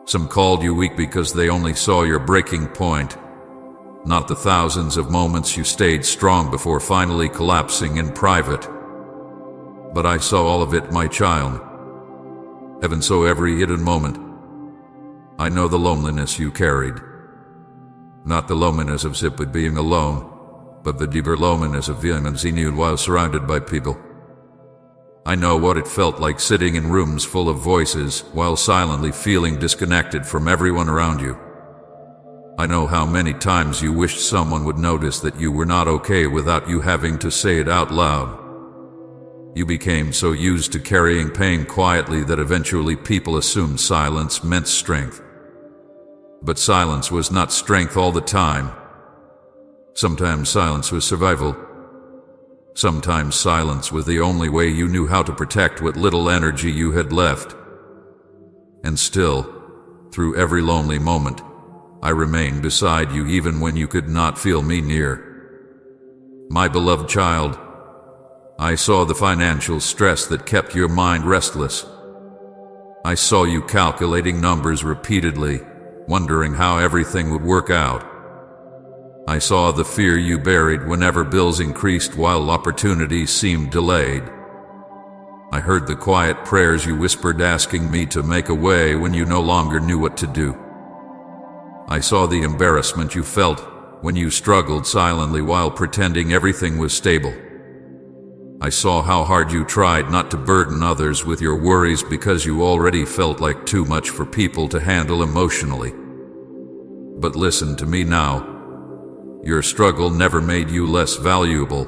Some called you weak because they only saw your breaking point, not the thousands of moments you stayed strong before finally collapsing in private. But I saw all of it, my child. Heaven saw every hidden moment. I know the loneliness you carried. Not the loneliness of simply being alone, but the deeper loneliness of feeling unseen while surrounded by people. I know what it felt like sitting in rooms full of voices while silently feeling disconnected from everyone around you. I know how many times you wished someone would notice that you were not okay without you having to say it out loud. You became so used to carrying pain quietly that eventually people assumed silence meant strength. But silence was not strength all the time. Sometimes silence was survival. Sometimes silence was the only way you knew how to protect what little energy you had left. And still, through every lonely moment, I remained beside you even when you could not feel me near. My beloved child, I saw the financial stress that kept your mind restless. I saw you calculating numbers repeatedly, wondering how everything would work out. I saw the fear you buried whenever bills increased while opportunities seemed delayed. I heard the quiet prayers you whispered asking me to make a way when you no longer knew what to do. I saw the embarrassment you felt when you struggled silently while pretending everything was stable. I saw how hard you tried not to burden others with your worries because you already felt like too much for people to handle emotionally. But listen to me now. Your struggle never made you less valuable.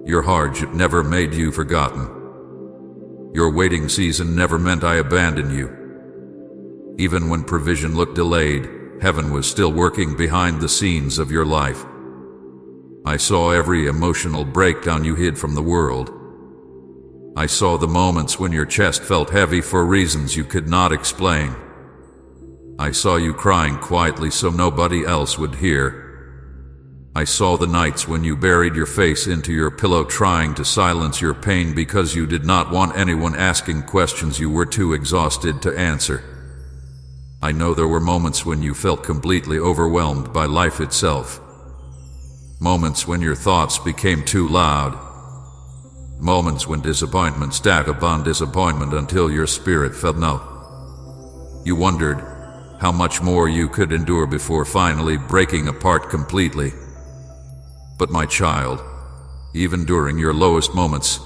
Your hardship never made you forgotten. Your waiting season never meant I abandoned you. Even when provision looked delayed, heaven was still working behind the scenes of your life. I saw every emotional breakdown you hid from the world. I saw the moments when your chest felt heavy for reasons you could not explain. I saw you crying quietly so nobody else would hear. I saw the nights when you buried your face into your pillow trying to silence your pain because you did not want anyone asking questions you were too exhausted to answer. I know there were moments when you felt completely overwhelmed by life itself. Moments when your thoughts became too loud. Moments when disappointment stacked upon disappointment until your spirit felt numb. You wondered how much more you could endure before finally breaking apart completely. But my child, even during your lowest moments,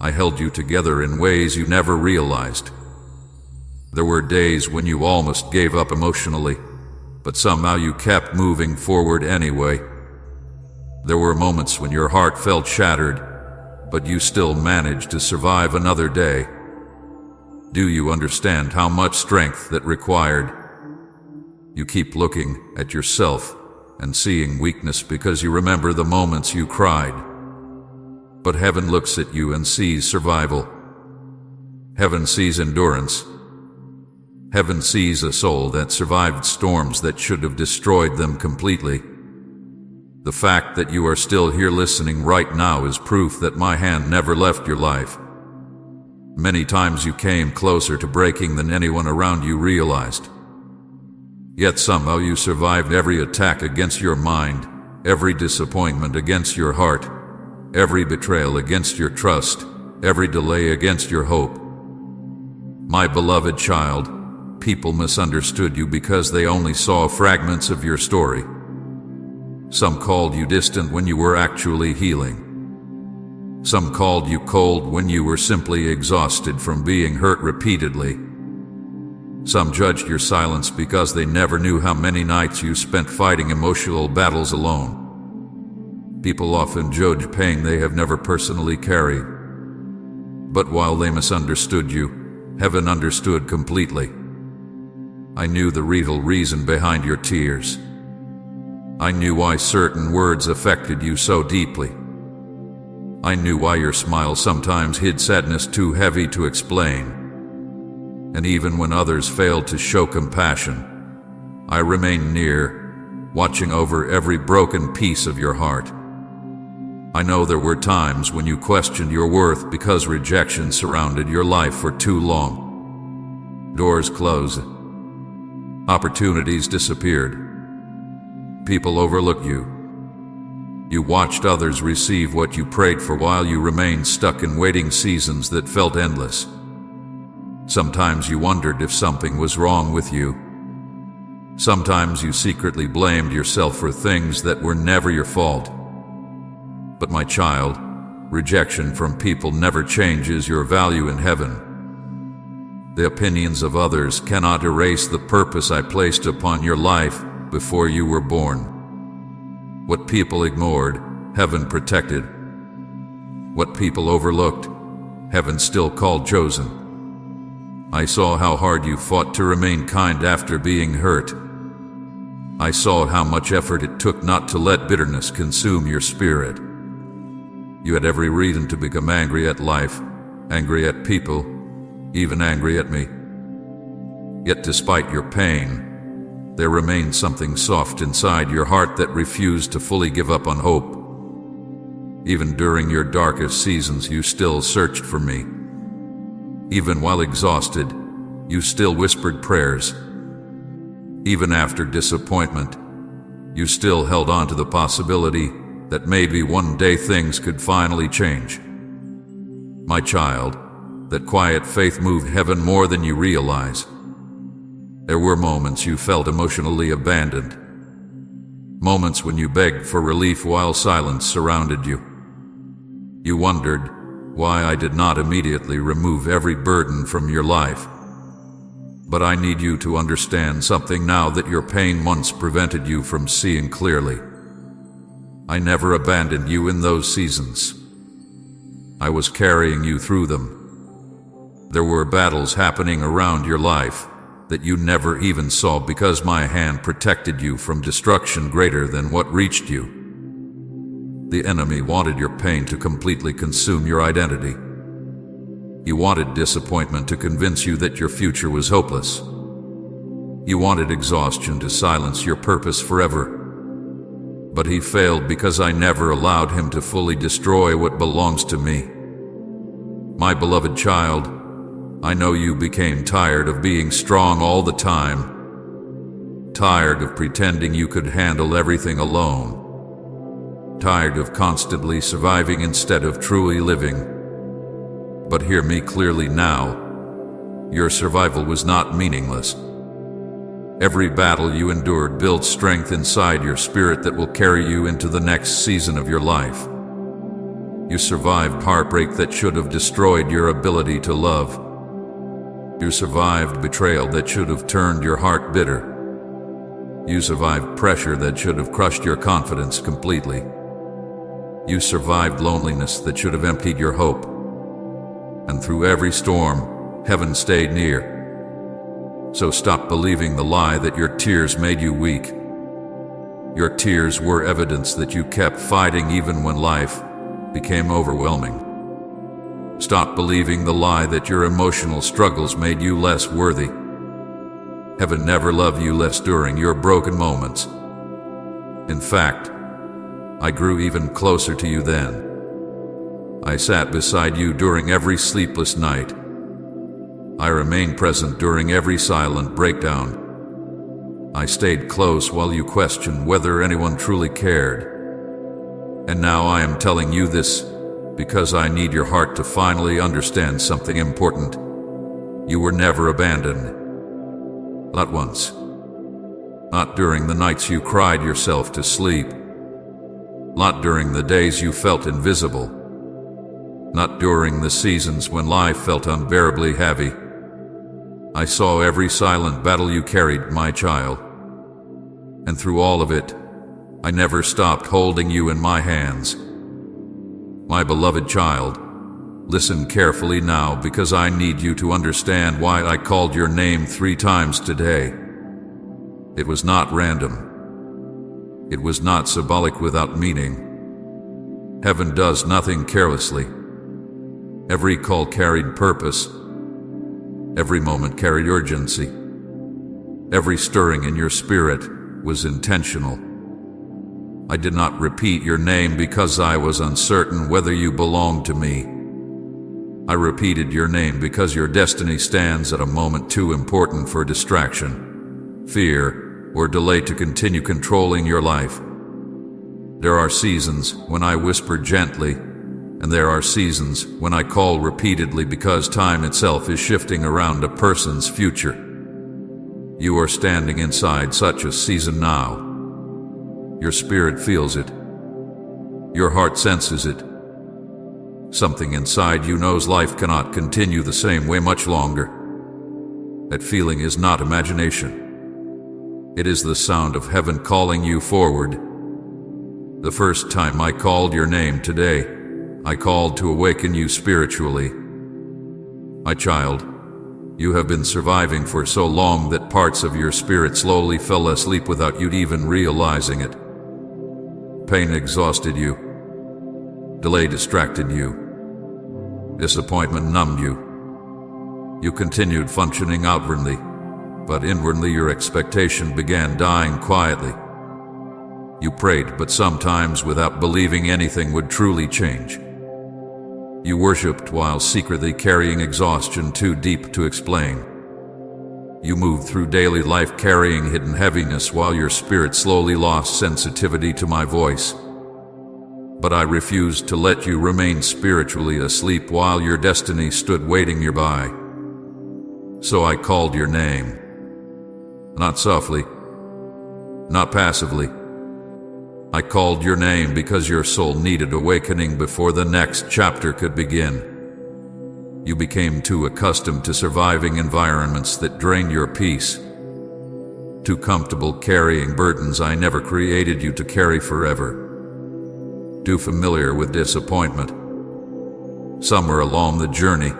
I held you together in ways you never realized. There were days when you almost gave up emotionally, but somehow you kept moving forward anyway. There were moments when your heart felt shattered, but you still managed to survive another day. Do you understand how much strength that required? You keep looking at yourself and seeing weakness because you remember the moments you cried. But heaven looks at you and sees survival. Heaven sees endurance. Heaven sees a soul that survived storms that should have destroyed them completely. The fact that you are still here listening right now is proof that my hand never left your life. Many times you came closer to breaking than anyone around you realized. Yet somehow you survived every attack against your mind, every disappointment against your heart, every betrayal against your trust, every delay against your hope. My beloved child, people misunderstood you because they only saw fragments of your story. Some called you distant when you were actually healing. Some called you cold when you were simply exhausted from being hurt repeatedly. Some judged your silence because they never knew how many nights you spent fighting emotional battles alone. People often judge pain they have never personally carried. But while they misunderstood you, heaven understood completely. I knew the real reason behind your tears. I knew why certain words affected you so deeply. I knew why your smile sometimes hid sadness too heavy to explain. And even when others failed to show compassion, I remained near, watching over every broken piece of your heart. I know there were times when you questioned your worth because rejection surrounded your life for too long. Doors closed. Opportunities disappeared. People overlooked you. You watched others receive what you prayed for while you remained stuck in waiting seasons that felt endless. Sometimes you wondered if something was wrong with you. Sometimes you secretly blamed yourself for things that were never your fault. But my child, rejection from people never changes your value in heaven. The opinions of others cannot erase the purpose I placed upon your life before you were born. What people ignored, heaven protected. What people overlooked, heaven still called chosen. I saw how hard you fought to remain kind after being hurt. I saw how much effort it took not to let bitterness consume your spirit. You had every reason to become angry at life, angry at people, even angry at me. Yet despite your pain, there remained something soft inside your heart that refused to fully give up on hope. Even during your darkest seasons, you still searched for me. Even while exhausted, you still whispered prayers. Even after disappointment, you still held on to the possibility that maybe one day things could finally change. My child, that quiet faith moved heaven more than you realize. There were moments you felt emotionally abandoned. Moments when you begged for relief while silence surrounded you. You wondered why I did not immediately remove every burden from your life. But I need you to understand something now that your pain once prevented you from seeing clearly. I never abandoned you in those seasons. I was carrying you through them. There were battles happening around your life that you never even saw because my hand protected you from destruction greater than what reached you. The enemy wanted your pain to completely consume your identity. He wanted disappointment to convince you that your future was hopeless. He wanted exhaustion to silence your purpose forever. But he failed because I never allowed him to fully destroy what belongs to me. My beloved child, I know you became tired of being strong all the time. Tired of pretending you could handle everything alone. Tired of constantly surviving instead of truly living. But hear me clearly now. Your survival was not meaningless. Every battle you endured built strength inside your spirit that will carry you into the next season of your life. You survived heartbreak that should have destroyed your ability to love. You survived betrayal that should have turned your heart bitter. You survived pressure that should have crushed your confidence completely. You survived loneliness that should have emptied your hope. And through every storm, heaven stayed near. So stop believing the lie that your tears made you weak. Your tears were evidence that you kept fighting even when life became overwhelming. Stop believing the lie that your emotional struggles made you less worthy. Heaven never loved you less during your broken moments. In fact, I grew even closer to you then. I sat beside you during every sleepless night. I remained present during every silent breakdown. I stayed close while you questioned whether anyone truly cared. And now I am telling you this because I need your heart to finally understand something important. You were never abandoned. Not once. Not during the nights you cried yourself to sleep. Not during the days you felt invisible. Not during the seasons when life felt unbearably heavy. I saw every silent battle you carried, my child. And through all of it, I never stopped holding you in my hands. My beloved child, listen carefully now because I need you to understand why I called your name 3 times today. It was not random. It was not symbolic without meaning. Heaven does nothing carelessly. Every call carried purpose. Every moment carried urgency. Every stirring in your spirit was intentional. I did not repeat your name because I was uncertain whether you belonged to me. I repeated your name because your destiny stands at a moment too important for distraction, fear, or delay to continue controlling your life. There are seasons when I whisper gently, and there are seasons when I call repeatedly because time itself is shifting around a person's future. You are standing inside such a season now. Your spirit feels it. Your heart senses it. Something inside you knows life cannot continue the same way much longer. That feeling is not imagination. It is the sound of heaven calling you forward. The first time I called your name today, I called to awaken you spiritually. My child, you have been surviving for so long that parts of your spirit slowly fell asleep without you even realizing it. Pain exhausted you. Delay distracted you. Disappointment numbed you. You continued functioning outwardly, but inwardly your expectation began dying quietly. You prayed, but sometimes without believing anything would truly change. You worshipped while secretly carrying exhaustion too deep to explain. You moved through daily life carrying hidden heaviness while your spirit slowly lost sensitivity to my voice. But I refused to let you remain spiritually asleep while your destiny stood waiting nearby. So I called your name. Not softly, not passively. I called your name because your soul needed awakening before the next chapter could begin. You became too accustomed to surviving environments that drained your peace, too comfortable carrying burdens I never created you to carry forever, too familiar with disappointment. Somewhere along the journey,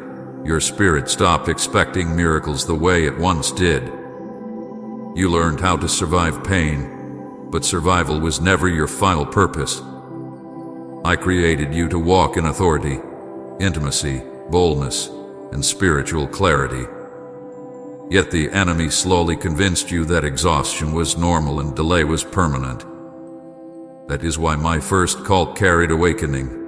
your spirit stopped expecting miracles the way it once did. You learned how to survive pain, but survival was never your final purpose. I created you to walk in authority, intimacy, boldness, and spiritual clarity. Yet the enemy slowly convinced you that exhaustion was normal and delay was permanent. That is why my first call carried awakening.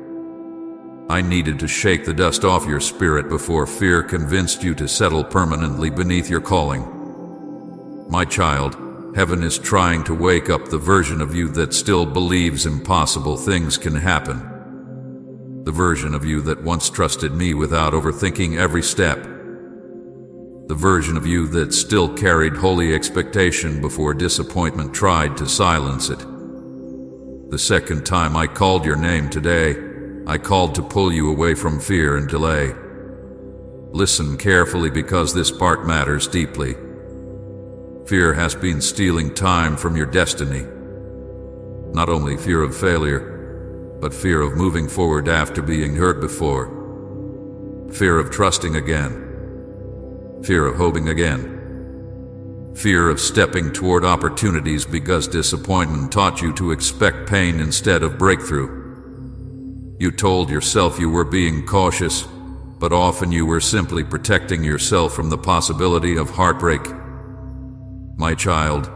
I needed to shake the dust off your spirit before fear convinced you to settle permanently beneath your calling. My child, heaven is trying to wake up the version of you that still believes impossible things can happen. The version of you that once trusted me without overthinking every step. The version of you that still carried holy expectation before disappointment tried to silence it. The second time I called your name today, I called to pull you away from fear and delay. Listen carefully because this part matters deeply. Fear has been stealing time from your destiny. Not only fear of failure, but fear of moving forward after being hurt before. Fear of trusting again. Fear of hoping again. Fear of stepping toward opportunities because disappointment taught you to expect pain instead of breakthrough. You told yourself you were being cautious, but often you were simply protecting yourself from the possibility of heartbreak. My child,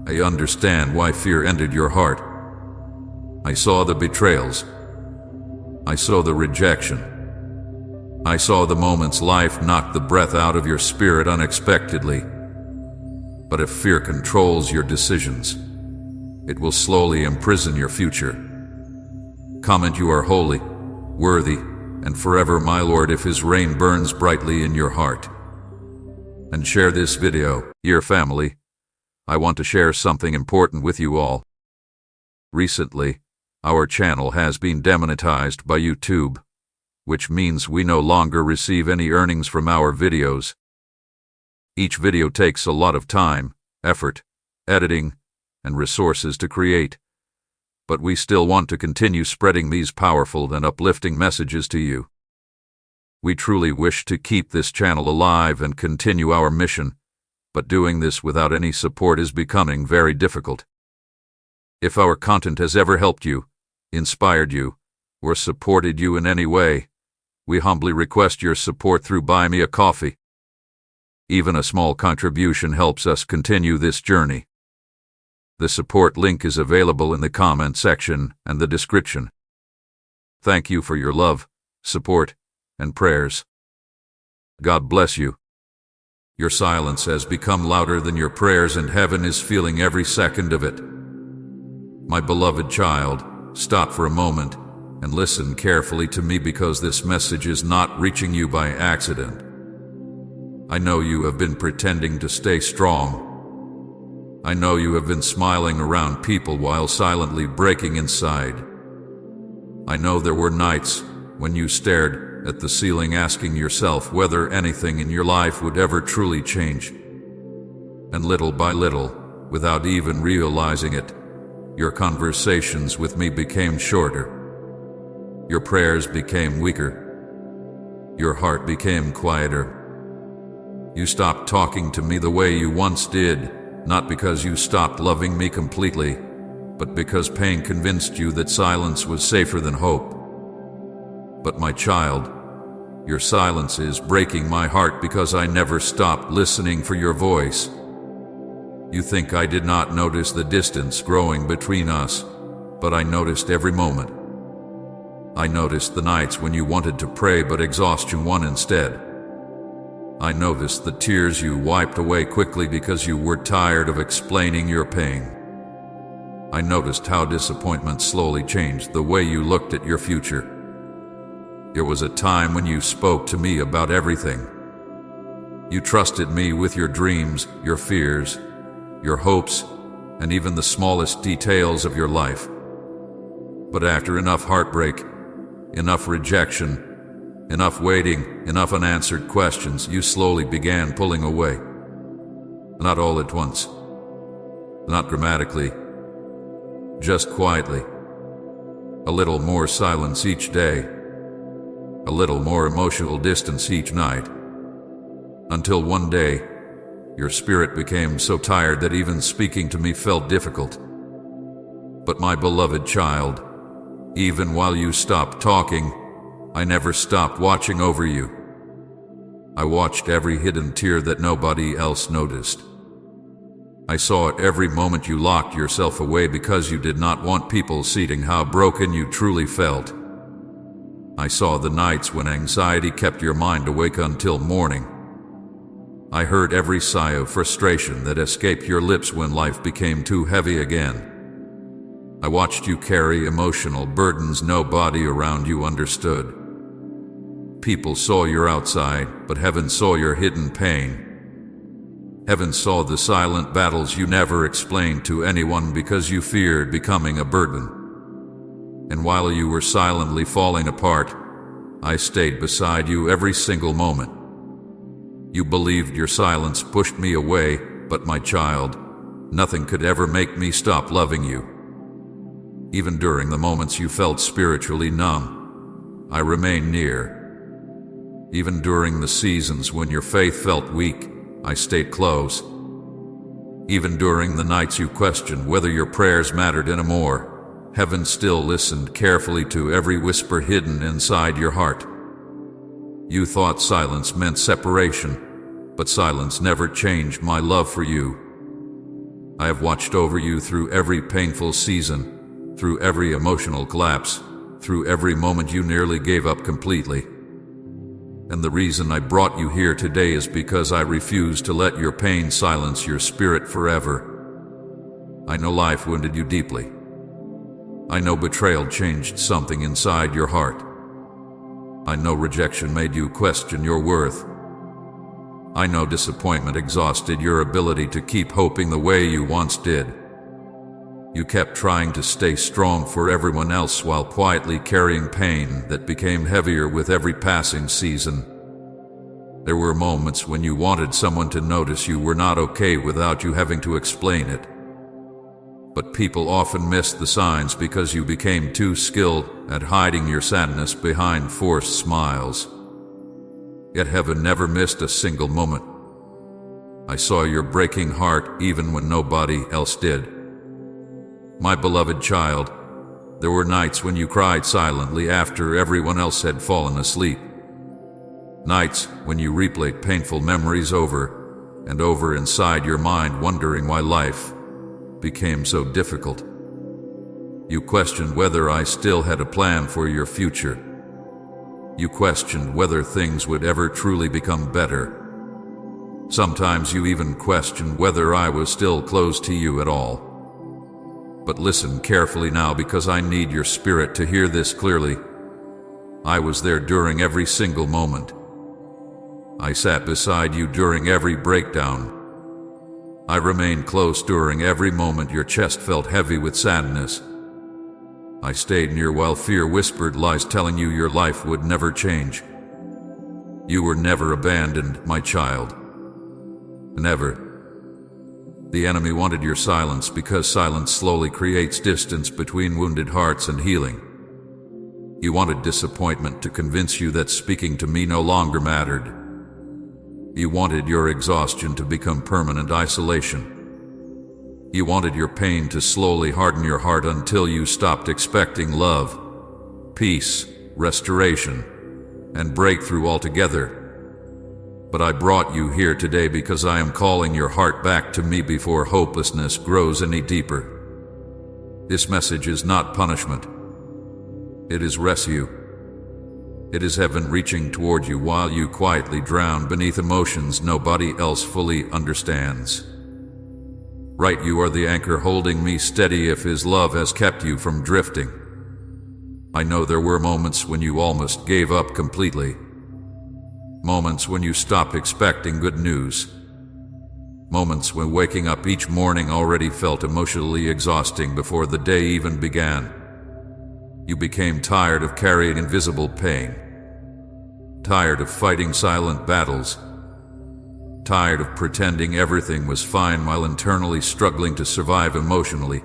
I understand why fear entered your heart. I saw the betrayals. I saw the rejection. I saw the moments life knocked the breath out of your spirit unexpectedly. But if fear controls your decisions, it will slowly imprison your future. Comment you are holy, worthy, and forever my Lord if His reign burns brightly in your heart. And share this video. Dear family, I want to share something important with you all. Recently, our channel has been demonetized by YouTube, which means we no longer receive any earnings from our videos. Each video takes a lot of time, effort, editing, and resources to create, but we still want to continue spreading these powerful and uplifting messages to you. We truly wish to keep this channel alive and continue our mission, but doing this without any support is becoming very difficult. If our content has ever helped you, inspired you, or supported you in any way, we humbly request your support through Buy Me a Coffee. Even a small contribution helps us continue this journey. The support link is available in the comment section and the description. Thank you for your love, support, and prayers. God bless you. Your silence has become louder than your prayers, and heaven is feeling every second of it. My beloved child, stop for a moment and listen carefully to me because this message is not reaching you by accident. I know you have been pretending to stay strong. I know you have been smiling around people while silently breaking inside. I know there were nights when you stared at the ceiling asking yourself whether anything in your life would ever truly change. And little by little, without even realizing it, your conversations with me became shorter. Your prayers became weaker. Your heart became quieter. You stopped talking to me the way you once did, not because you stopped loving me completely, but because pain convinced you that silence was safer than hope. But my child, your silence is breaking my heart because I never stopped listening for your voice. You think I did not notice the distance growing between us, but I noticed every moment. I noticed the nights when you wanted to pray but exhaustion won instead. I noticed the tears you wiped away quickly because you were tired of explaining your pain. I noticed how disappointment slowly changed the way you looked at your future. There was a time when you spoke to me about everything. You trusted me with your dreams, your fears, your hopes, and even the smallest details of your life. But after enough heartbreak, enough rejection, enough waiting, enough unanswered questions, you slowly began pulling away. Not all at once, not dramatically, just quietly. A little more silence each day, a little more emotional distance each night, until one day, your spirit became so tired that even speaking to me felt difficult. But my beloved child, even while you stopped talking, I never stopped watching over you. I watched every hidden tear that nobody else noticed. I saw it every moment you locked yourself away because you did not want people seeing how broken you truly felt. I saw the nights when anxiety kept your mind awake until morning. I heard every sigh of frustration that escaped your lips when life became too heavy again. I watched you carry emotional burdens nobody around you understood. People saw your outside, but heaven saw your hidden pain. Heaven saw the silent battles you never explained to anyone because you feared becoming a burden. And while you were silently falling apart, I stayed beside you every single moment. You believed your silence pushed me away, but my child, nothing could ever make me stop loving you. Even during the moments you felt spiritually numb, I remained near. Even during the seasons when your faith felt weak, I stayed close. Even during the nights you questioned whether your prayers mattered anymore, heaven still listened carefully to every whisper hidden inside your heart. You thought silence meant separation, but silence never changed my love for you. I have watched over you through every painful season, through every emotional collapse, through every moment you nearly gave up completely. And the reason I brought you here today is because I refuse to let your pain silence your spirit forever. I know life wounded you deeply. I know betrayal changed something inside your heart. I know rejection made you question your worth. I know disappointment exhausted your ability to keep hoping the way you once did. You kept trying to stay strong for everyone else while quietly carrying pain that became heavier with every passing season. There were moments when you wanted someone to notice you were not okay without you having to explain it. But people often missed the signs because you became too skilled at hiding your sadness behind forced smiles. Yet heaven never missed a single moment. I saw your breaking heart even when nobody else did. My beloved child, there were nights when you cried silently after everyone else had fallen asleep. Nights when you replayed painful memories over and over inside your mind, wondering why life became so difficult. You questioned whether I still had a plan for your future. You questioned whether things would ever truly become better. Sometimes you even questioned whether I was still close to you at all. But listen carefully now, because I need your spirit to hear this clearly. I was there during every single moment. I sat beside you during every breakdown. I remained close during every moment your chest felt heavy with sadness. I stayed near while fear whispered lies telling you your life would never change. You were never abandoned, my child. Never. The enemy wanted your silence because silence slowly creates distance between wounded hearts and healing. You wanted disappointment to convince you that speaking to me no longer mattered. You wanted your exhaustion to become permanent isolation. You wanted your pain to slowly harden your heart until you stopped expecting love, peace, restoration, and breakthrough altogether. But I brought you here today because I am calling your heart back to me before hopelessness grows any deeper. This message is not punishment. It is rescue. It is heaven reaching toward you while you quietly drown beneath emotions nobody else fully understands. Right, you are the anchor holding me steady if His love has kept you from drifting. I know there were moments when you almost gave up completely. Moments when you stopped expecting good news. Moments when waking up each morning already felt emotionally exhausting before the day even began. You became tired of carrying invisible pain. Tired of fighting silent battles. Tired of pretending everything was fine while internally struggling to survive emotionally.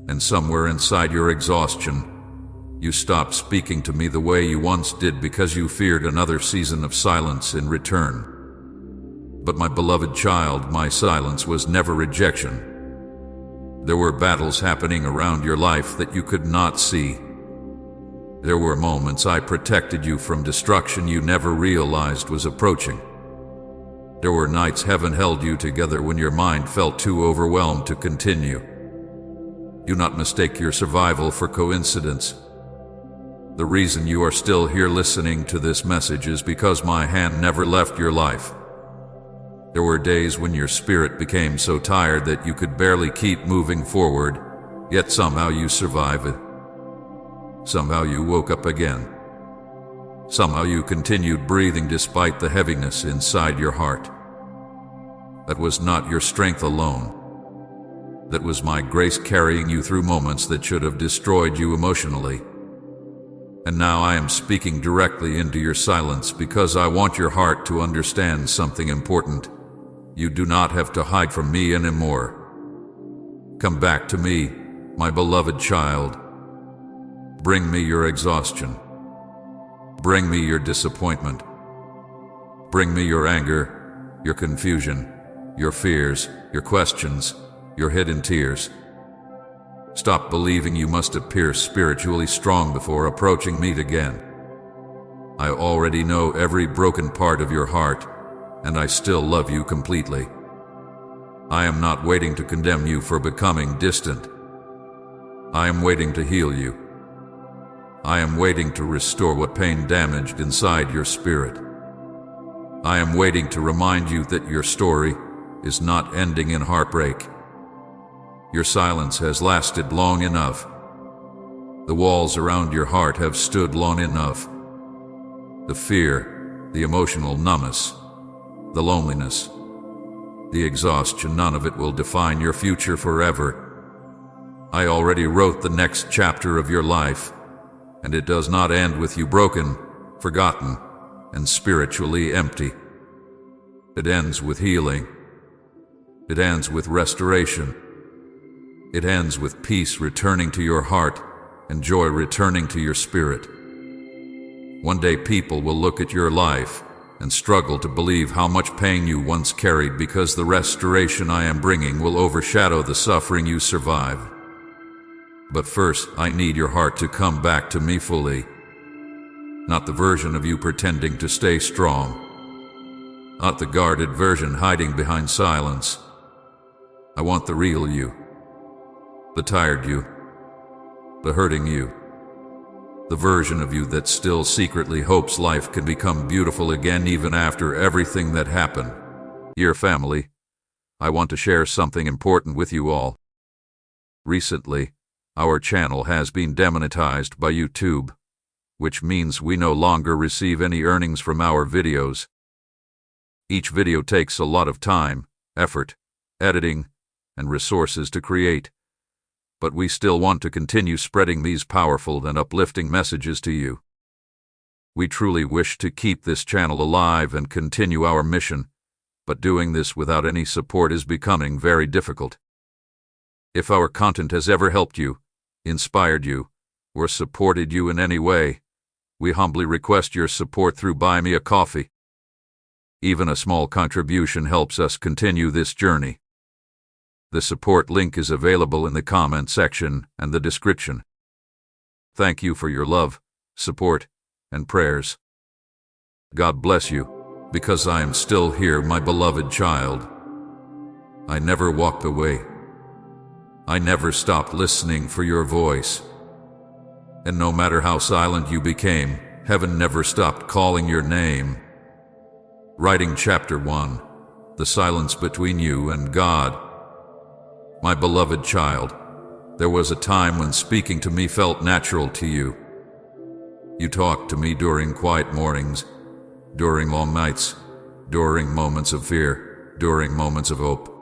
And somewhere inside your exhaustion, you stopped speaking to me the way you once did because you feared another season of silence in return. But my beloved child, my silence was never rejection. There were battles happening around your life that you could not see. There were moments I protected you from destruction you never realized was approaching. There were nights heaven held you together when your mind felt too overwhelmed to continue. Do not mistake your survival for coincidence. The reason you are still here listening to this message is because my hand never left your life. There were days when your spirit became so tired that you could barely keep moving forward, yet somehow you survived it. Somehow you woke up again. Somehow you continued breathing despite the heaviness inside your heart. That was not your strength alone. That was my grace carrying you through moments that should have destroyed you emotionally. And now I am speaking directly into your silence because I want your heart to understand something important. You do not have to hide from me anymore. Come back to me, my beloved child. Bring me your exhaustion. Bring me your disappointment. Bring me your anger, your confusion, your fears, your questions, your hidden tears. Stop believing you must appear spiritually strong before approaching me again. I already know every broken part of your heart, and I still love you completely. I am not waiting to condemn you for becoming distant. I am waiting to heal you. I am waiting to restore what pain damaged inside your spirit. I am waiting to remind you that your story is not ending in heartbreak. Your silence has lasted long enough. The walls around your heart have stood long enough. The fear, the emotional numbness, the loneliness, the exhaustion, none of it will define your future forever. I already wrote the next chapter of your life, and it does not end with you broken, forgotten, and spiritually empty. It ends with healing. It ends with restoration. It ends with peace returning to your heart and joy returning to your spirit. One day people will look at your life and struggle to believe how much pain you once carried because the restoration I am bringing will overshadow the suffering you survived. But first, I need your heart to come back to me fully. Not the version of you pretending to stay strong. Not the guarded version hiding behind silence. I want the real you. The tired you. The hurting you. The version of you that still secretly hopes life can become beautiful again even after everything that happened. Dear family, I want to share something important with you all. Recently, our channel has been demonetized by YouTube, which means we no longer receive any earnings from our videos. Each video takes a lot of time, effort, editing, and resources to create. But we still want to continue spreading these powerful and uplifting messages to you. We truly wish to keep this channel alive and continue our mission, but doing this without any support is becoming very difficult. If our content has ever helped you, inspired you, or supported you in any way, we humbly request your support through Buy Me a Coffee. Even a small contribution helps us continue this journey. The support link is available in the comment section and the description. Thank you for your love, support, and prayers. God bless you, because I am still here, my beloved child. I never walked away. I never stopped listening for your voice. And no matter how silent you became, heaven never stopped calling your name. Writing Chapter 1, The Silence Between You and God. My beloved child, there was a time when speaking to me felt natural to you. You talked to me during quiet mornings, during long nights, during moments of fear, during moments of hope.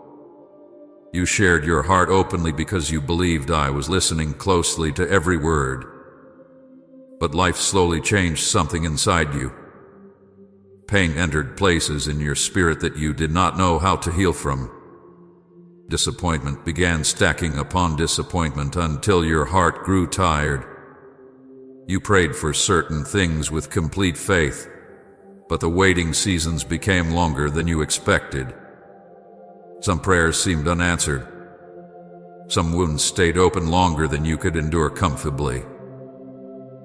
You shared your heart openly because you believed I was listening closely to every word. But life slowly changed something inside you. Pain entered places in your spirit that you did not know how to heal from. Disappointment began stacking upon disappointment until your heart grew tired. You prayed for certain things with complete faith, but the waiting seasons became longer than you expected. Some prayers seemed unanswered. Some wounds stayed open longer than you could endure comfortably.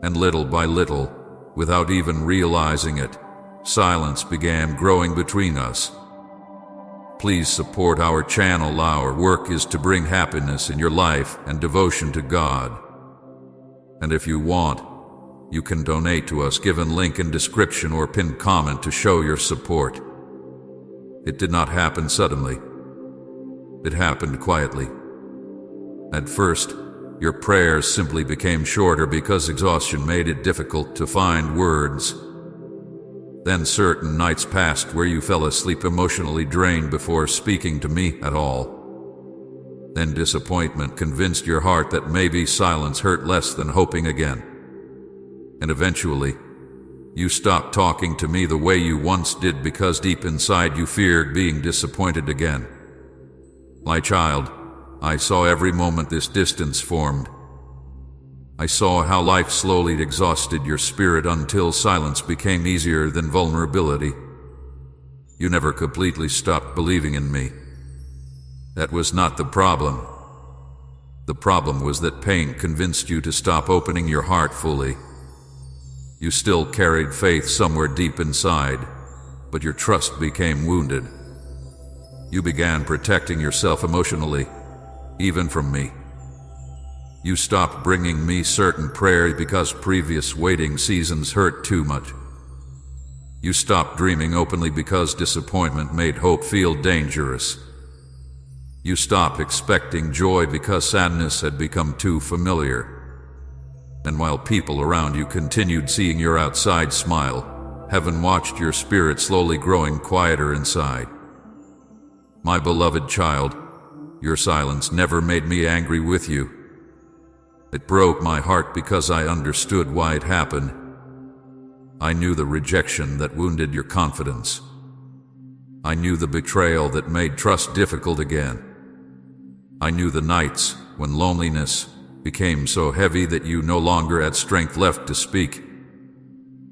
And little by little, without even realizing it, silence began growing between us. Please support our channel. Our work is to bring happiness in your life and devotion to God. And if you want, you can donate to us. Given link in description or pinned comment to show your support. It did not happen suddenly. It happened quietly. At first, your prayers simply became shorter because exhaustion made it difficult to find words. Then certain nights passed where you fell asleep emotionally drained before speaking to me at all. Then disappointment convinced your heart that maybe silence hurt less than hoping again. And eventually, you stopped talking to me the way you once did because deep inside you feared being disappointed again. My child, I saw every moment this distance formed. I saw how life slowly exhausted your spirit until silence became easier than vulnerability. You never completely stopped believing in me. That was not the problem. The problem was that pain convinced you to stop opening your heart fully. You still carried faith somewhere deep inside, but your trust became wounded. You began protecting yourself emotionally, even from me. You stopped bringing me certain prayers because previous waiting seasons hurt too much. You stopped dreaming openly because disappointment made hope feel dangerous. You stopped expecting joy because sadness had become too familiar. And while people around you continued seeing your outside smile, heaven watched your spirit slowly growing quieter inside. My beloved child, your silence never made me angry with you. It broke my heart because I understood why it happened. I knew the rejection that wounded your confidence. I knew the betrayal that made trust difficult again. I knew the nights when loneliness became so heavy that you no longer had strength left to speak.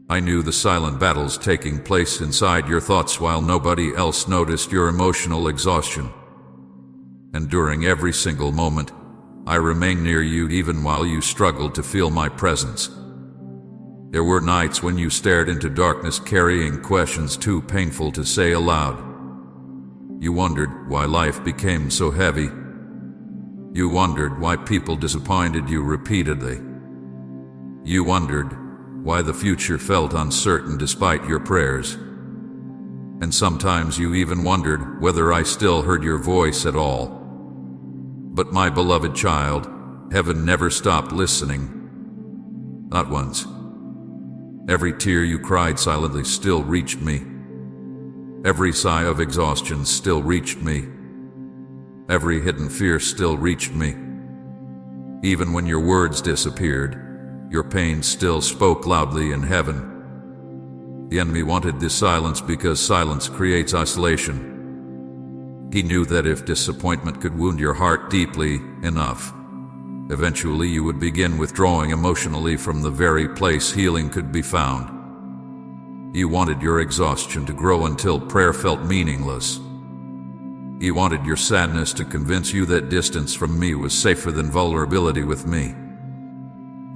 I knew the silent battles taking place inside your thoughts while nobody else noticed your emotional exhaustion. And during every single moment, I remained near you even while you struggled to feel my presence. There were nights when you stared into darkness carrying questions too painful to say aloud. You wondered why life became so heavy. You wondered why people disappointed you repeatedly. You wondered why the future felt uncertain despite your prayers. And sometimes you even wondered whether I still heard your voice at all. But my beloved child, heaven never stopped listening. Not once. Every tear you cried silently still reached me. Every sigh of exhaustion still reached me. Every hidden fear still reached me. Even when your words disappeared, your pain still spoke loudly in heaven. The enemy wanted this silence because silence creates isolation. He knew that if disappointment could wound your heart deeply enough, Eventually, you would begin withdrawing emotionally from the very place healing could be found. You wanted your exhaustion to grow until prayer felt meaningless. You wanted your sadness to convince you that distance from me was safer than vulnerability with me.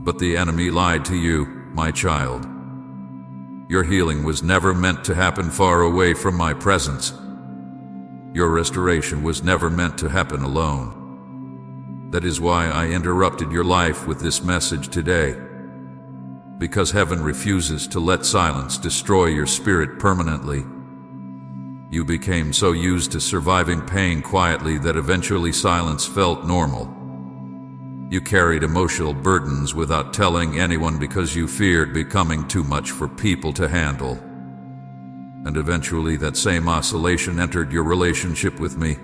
But the enemy lied to you, my child. Your healing was never meant to happen far away from my presence. Your restoration was never meant to happen alone. That is why I interrupted your life with this message today. Because heaven refuses to let silence destroy your spirit permanently. You became so used to surviving pain quietly that eventually silence felt normal. You carried emotional burdens without telling anyone because you feared becoming too much for people to handle. And eventually that same oscillation entered your relationship with me.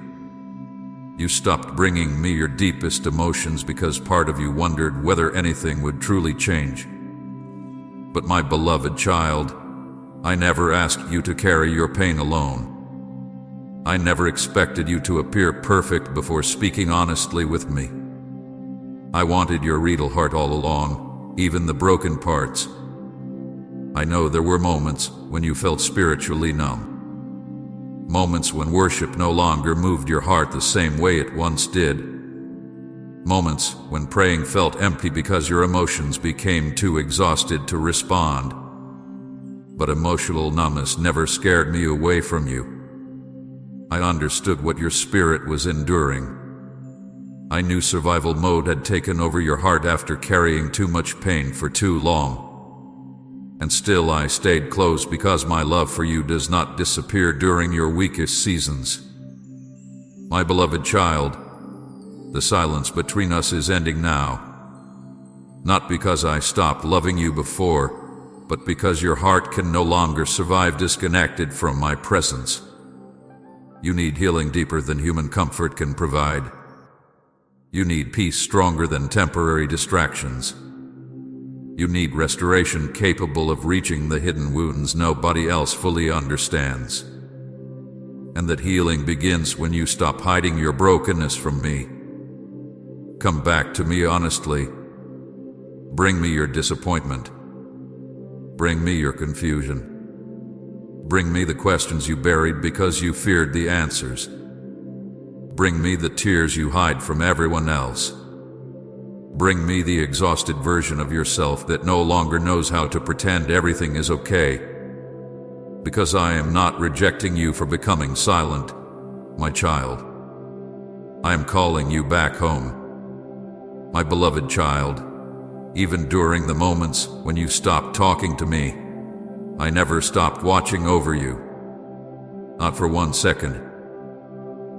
You stopped bringing me your deepest emotions because part of you wondered whether anything would truly change. But my beloved child, I never asked you to carry your pain alone. I never expected you to appear perfect before speaking honestly with me. I wanted your real heart all along, even the broken parts. I know there were moments when you felt spiritually numb. Moments when worship no longer moved your heart the same way it once did. Moments when praying felt empty because your emotions became too exhausted to respond. But emotional numbness never scared me away from you. I understood what your spirit was enduring. I knew survival mode had taken over your heart after carrying too much pain for too long. And still I stayed close because my love for you does not disappear during your weakest seasons. My beloved child, the silence between us is ending now. Not because I stopped loving you before, but because your heart can no longer survive disconnected from my presence. You need healing deeper than human comfort can provide. You need peace stronger than temporary distractions. You need restoration capable of reaching the hidden wounds nobody else fully understands. And that healing begins when you stop hiding your brokenness from me. Come back to me honestly. Bring me your disappointment. Bring me your confusion. Bring me the questions you buried because you feared the answers. Bring me the tears you hide from everyone else. Bring me the exhausted version of yourself that no longer knows how to pretend everything is okay. Because I am not rejecting you for becoming silent, my child. I am calling you back home. My beloved child, even during the moments when you stopped talking to me, I never stopped watching over you. Not for 1 second.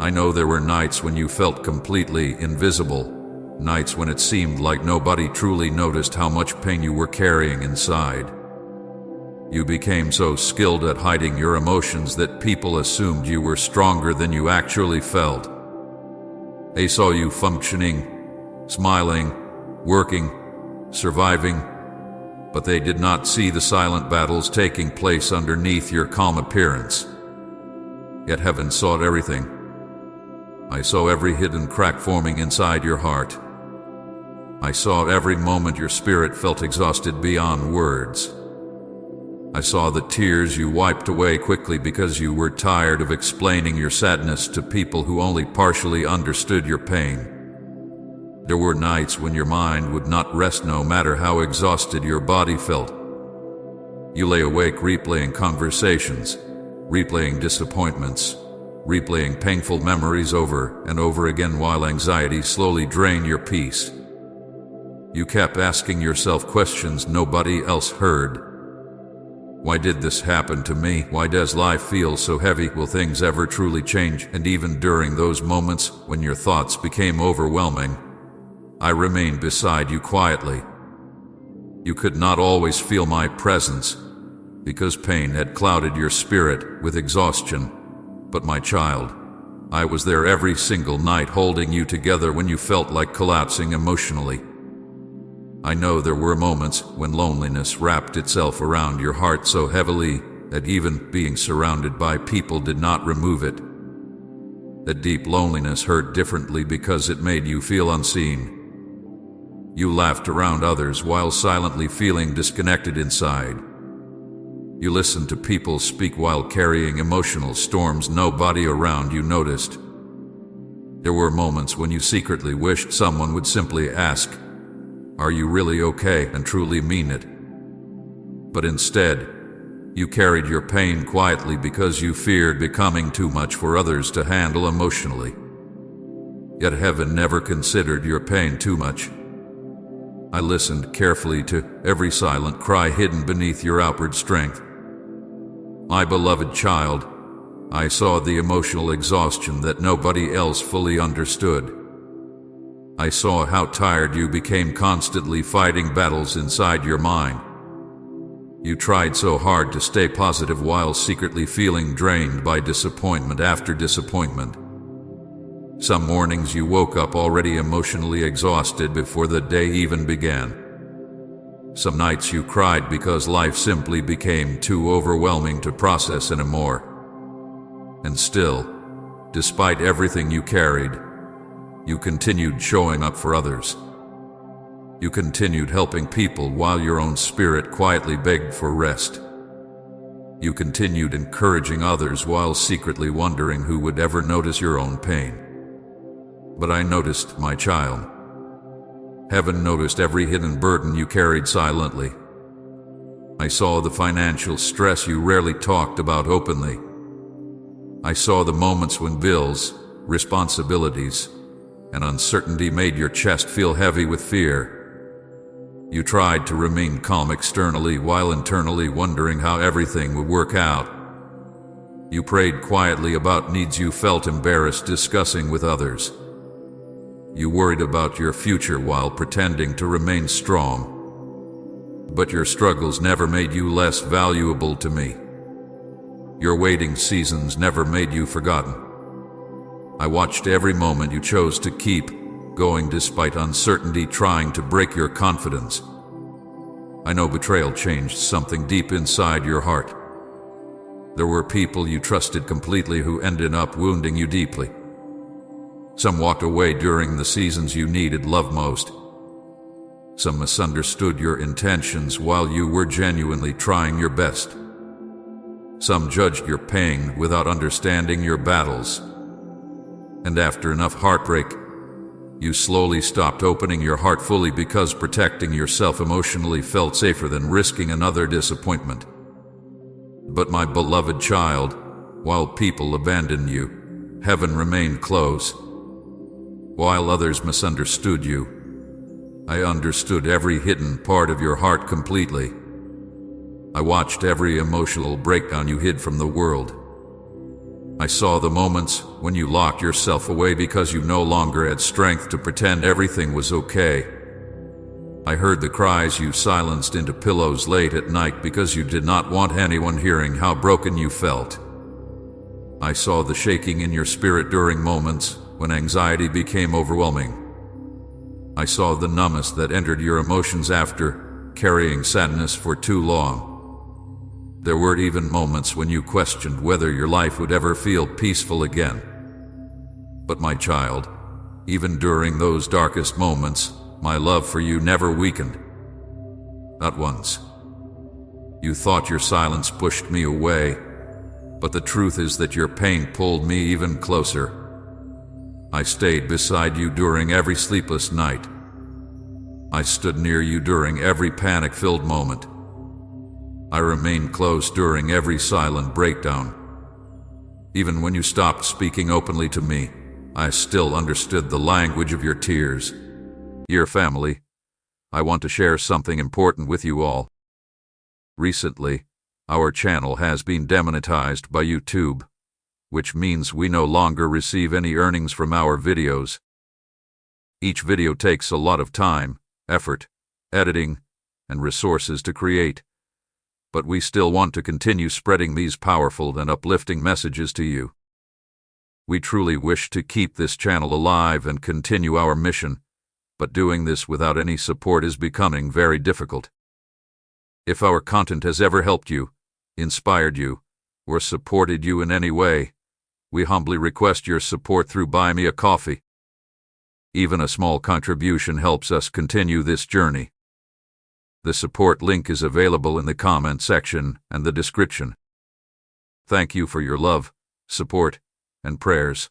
I know there were nights when you felt completely invisible. Nights when it seemed like nobody truly noticed how much pain you were carrying inside. You became so skilled at hiding your emotions that people assumed you were stronger than you actually felt. They saw you functioning, smiling, working, surviving, but they did not see the silent battles taking place underneath your calm appearance. Yet heaven saw everything. I saw every hidden crack forming inside your heart. I saw every moment your spirit felt exhausted beyond words. I saw the tears you wiped away quickly because you were tired of explaining your sadness to people who only partially understood your pain. There were nights when your mind would not rest no matter how exhausted your body felt. You lay awake replaying conversations, replaying disappointments, replaying painful memories over and over again while anxiety slowly drained your peace. You kept asking yourself questions nobody else heard. Why did this happen to me? Why does life feel so heavy? Will things ever truly change? And even during those moments when your thoughts became overwhelming, I remained beside you quietly. You could not always feel my presence because pain had clouded your spirit with exhaustion. But my child, I was there every single night holding you together when you felt like collapsing emotionally. I know there were moments when loneliness wrapped itself around your heart so heavily that even being surrounded by people did not remove it. That deep loneliness hurt differently because it made you feel unseen. You laughed around others while silently feeling disconnected inside. You listened to people speak while carrying emotional storms nobody around you noticed. There were moments when you secretly wished someone would simply ask, "Are you really okay?" and truly mean it. But instead, you carried your pain quietly because you feared becoming too much for others to handle emotionally. Yet heaven never considered your pain too much. I listened carefully to every silent cry hidden beneath your outward strength. My beloved child, I saw the emotional exhaustion that nobody else fully understood. I saw how tired you became constantly fighting battles inside your mind. You tried so hard to stay positive while secretly feeling drained by disappointment after disappointment. Some mornings you woke up already emotionally exhausted before the day even began. Some nights you cried because life simply became too overwhelming to process anymore. And still, despite everything you carried, you continued showing up for others. You continued helping people while your own spirit quietly begged for rest. You continued encouraging others while secretly wondering who would ever notice your own pain. But I noticed, my child. Heaven noticed every hidden burden you carried silently. I saw the financial stress you rarely talked about openly. I saw the moments when bills, responsibilities, and uncertainty made your chest feel heavy with fear. You tried to remain calm externally while internally wondering how everything would work out. You prayed quietly about needs you felt embarrassed discussing with others. You worried about your future while pretending to remain strong. But your struggles never made you less valuable to me. Your waiting seasons never made you forgotten. I watched every moment you chose to keep going despite uncertainty trying to break your confidence. I know betrayal changed something deep inside your heart. There were people you trusted completely who ended up wounding you deeply. Some walked away during the seasons you needed love most. Some misunderstood your intentions while you were genuinely trying your best. Some judged your pain without understanding your battles. And after enough heartbreak, you slowly stopped opening your heart fully because protecting yourself emotionally felt safer than risking another disappointment. But my beloved child, while people abandoned you, heaven remained close. While others misunderstood you, I understood every hidden part of your heart completely. I watched every emotional breakdown you hid from the world. I saw the moments when you locked yourself away because you no longer had strength to pretend everything was okay. I heard the cries you silenced into pillows late at night because you did not want anyone hearing how broken you felt. I saw the shaking in your spirit during moments when anxiety became overwhelming. I saw the numbness that entered your emotions after carrying sadness for too long. There were even moments when you questioned whether your life would ever feel peaceful again. But my child, even during those darkest moments, my love for you never weakened. Not once. You thought your silence pushed me away, but the truth is that your pain pulled me even closer. I stayed beside you during every sleepless night. I stood near you during every panic-filled moment. I remained close during every silent breakdown. Even when you stopped speaking openly to me, I still understood the language of your tears. Dear family, I want to share something important with you all. Recently, our channel has been demonetized by YouTube, which means we no longer receive any earnings from our videos. Each video takes a lot of time, effort, editing, and resources to create. But we still want to continue spreading these powerful and uplifting messages to you. We truly wish to keep this channel alive and continue our mission, but doing this without any support is becoming very difficult. If our content has ever helped you, inspired you, or supported you in any way, we humbly request your support through Buy Me a Coffee. Even a small contribution helps us continue this journey. The support link is available in the comment section and the description. Thank you for your love, support, and prayers.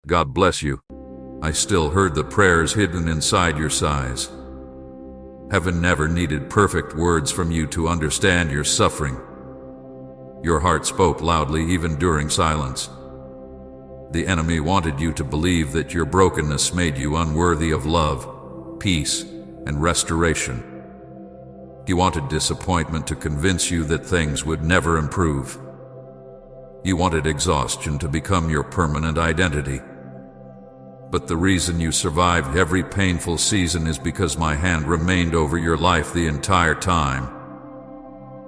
God bless you. I still heard the prayers hidden inside your sighs. Heaven never needed perfect words from you to understand your suffering. Your heart spoke loudly even during silence. The enemy wanted you to believe that your brokenness made you unworthy of love, peace, and restoration. He wanted disappointment to convince you that things would never improve. You wanted exhaustion to become your permanent identity. But the reason you survived every painful season is because my hand remained over your life the entire time.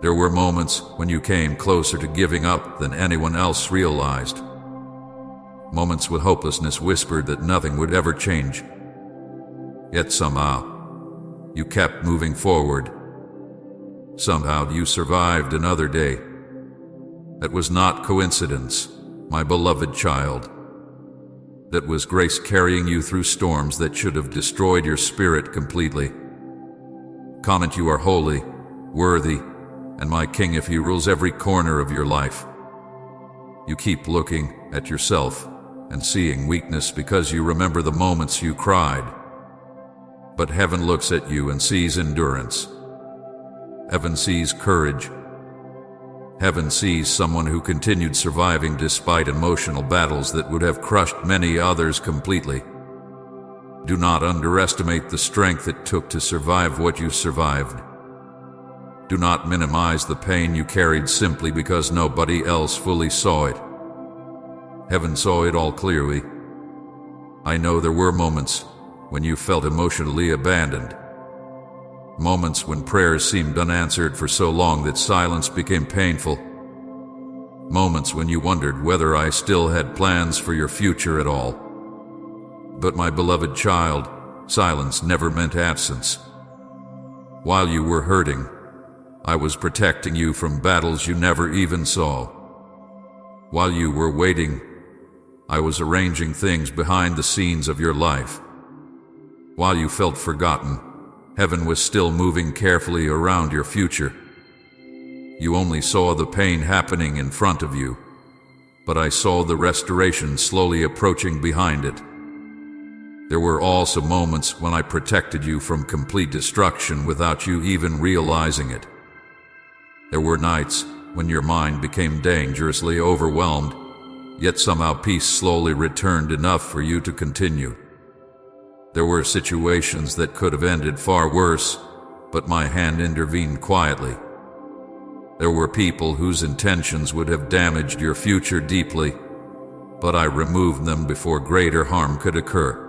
There were moments when you came closer to giving up than anyone else realized. Moments when hopelessness whispered that nothing would ever change. Yet somehow, you kept moving forward. Somehow you survived another day. That was not coincidence, my beloved child. That was grace carrying you through storms that should have destroyed your spirit completely. Comment you are holy, worthy, and my king if he rules every corner of your life. You keep looking at yourself and seeing weakness because you remember the moments you cried. But heaven looks at you and sees endurance. Heaven sees courage. Heaven sees someone who continued surviving despite emotional battles that would have crushed many others completely. Do not underestimate the strength it took to survive what you survived. Do not minimize the pain you carried simply because nobody else fully saw it. Heaven saw it all clearly. I know there were moments when you felt emotionally abandoned. Moments when prayers seemed unanswered for so long that silence became painful. Moments when you wondered whether I still had plans for your future at all. But my beloved child, silence never meant absence. While you were hurting, I was protecting you from battles you never even saw. While you were waiting, I was arranging things behind the scenes of your life. While you felt forgotten, heaven was still moving carefully around your future. You only saw the pain happening in front of you, but I saw the restoration slowly approaching behind it. There were also moments when I protected you from complete destruction without you even realizing it. There were nights when your mind became dangerously overwhelmed, yet somehow peace slowly returned enough for you to continue. There were situations that could have ended far worse, but my hand intervened quietly. There were people whose intentions would have damaged your future deeply, but I removed them before greater harm could occur.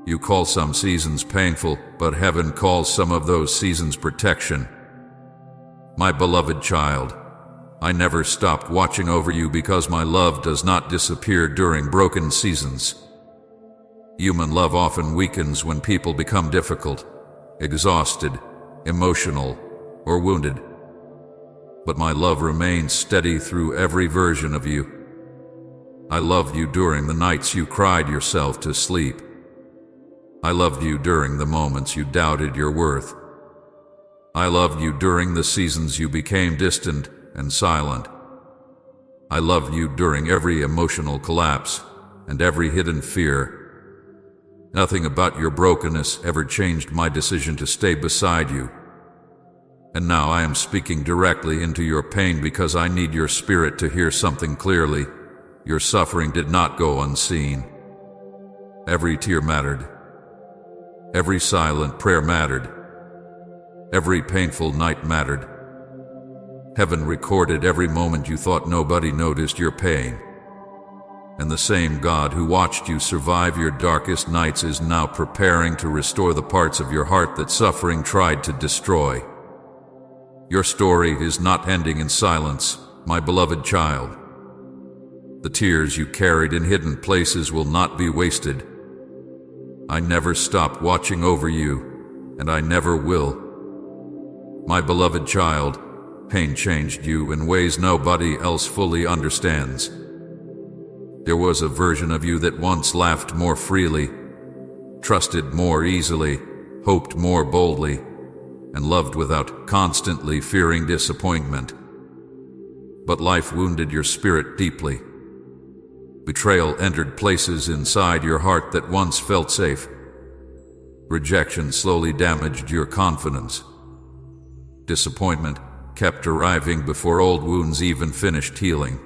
You call some seasons painful, but heaven calls some of those seasons protection. My beloved child, I never stopped watching over you because my love does not disappear during broken seasons. Human love often weakens when people become difficult, exhausted, emotional, or wounded. But my love remains steady through every version of you. I loved you during the nights you cried yourself to sleep. I loved you during the moments you doubted your worth. I loved you during the seasons you became distant and silent. I loved you during every emotional collapse and every hidden fear. Nothing about your brokenness ever changed my decision to stay beside you. And now I am speaking directly into your pain because I need your spirit to hear something clearly. Your suffering did not go unseen. Every tear mattered. Every silent prayer mattered. Every painful night mattered. Heaven recorded every moment you thought nobody noticed your pain. And the same God who watched you survive your darkest nights is now preparing to restore the parts of your heart that suffering tried to destroy. Your story is not ending in silence, my beloved child. The tears you carried in hidden places will not be wasted. I never stopped watching over you, and I never will. My beloved child, pain changed you in ways nobody else fully understands. There was a version of you that once laughed more freely, trusted more easily, hoped more boldly, and loved without constantly fearing disappointment. But life wounded your spirit deeply. Betrayal entered places inside your heart that once felt safe. Rejection slowly damaged your confidence. Disappointment kept arriving before old wounds even finished healing.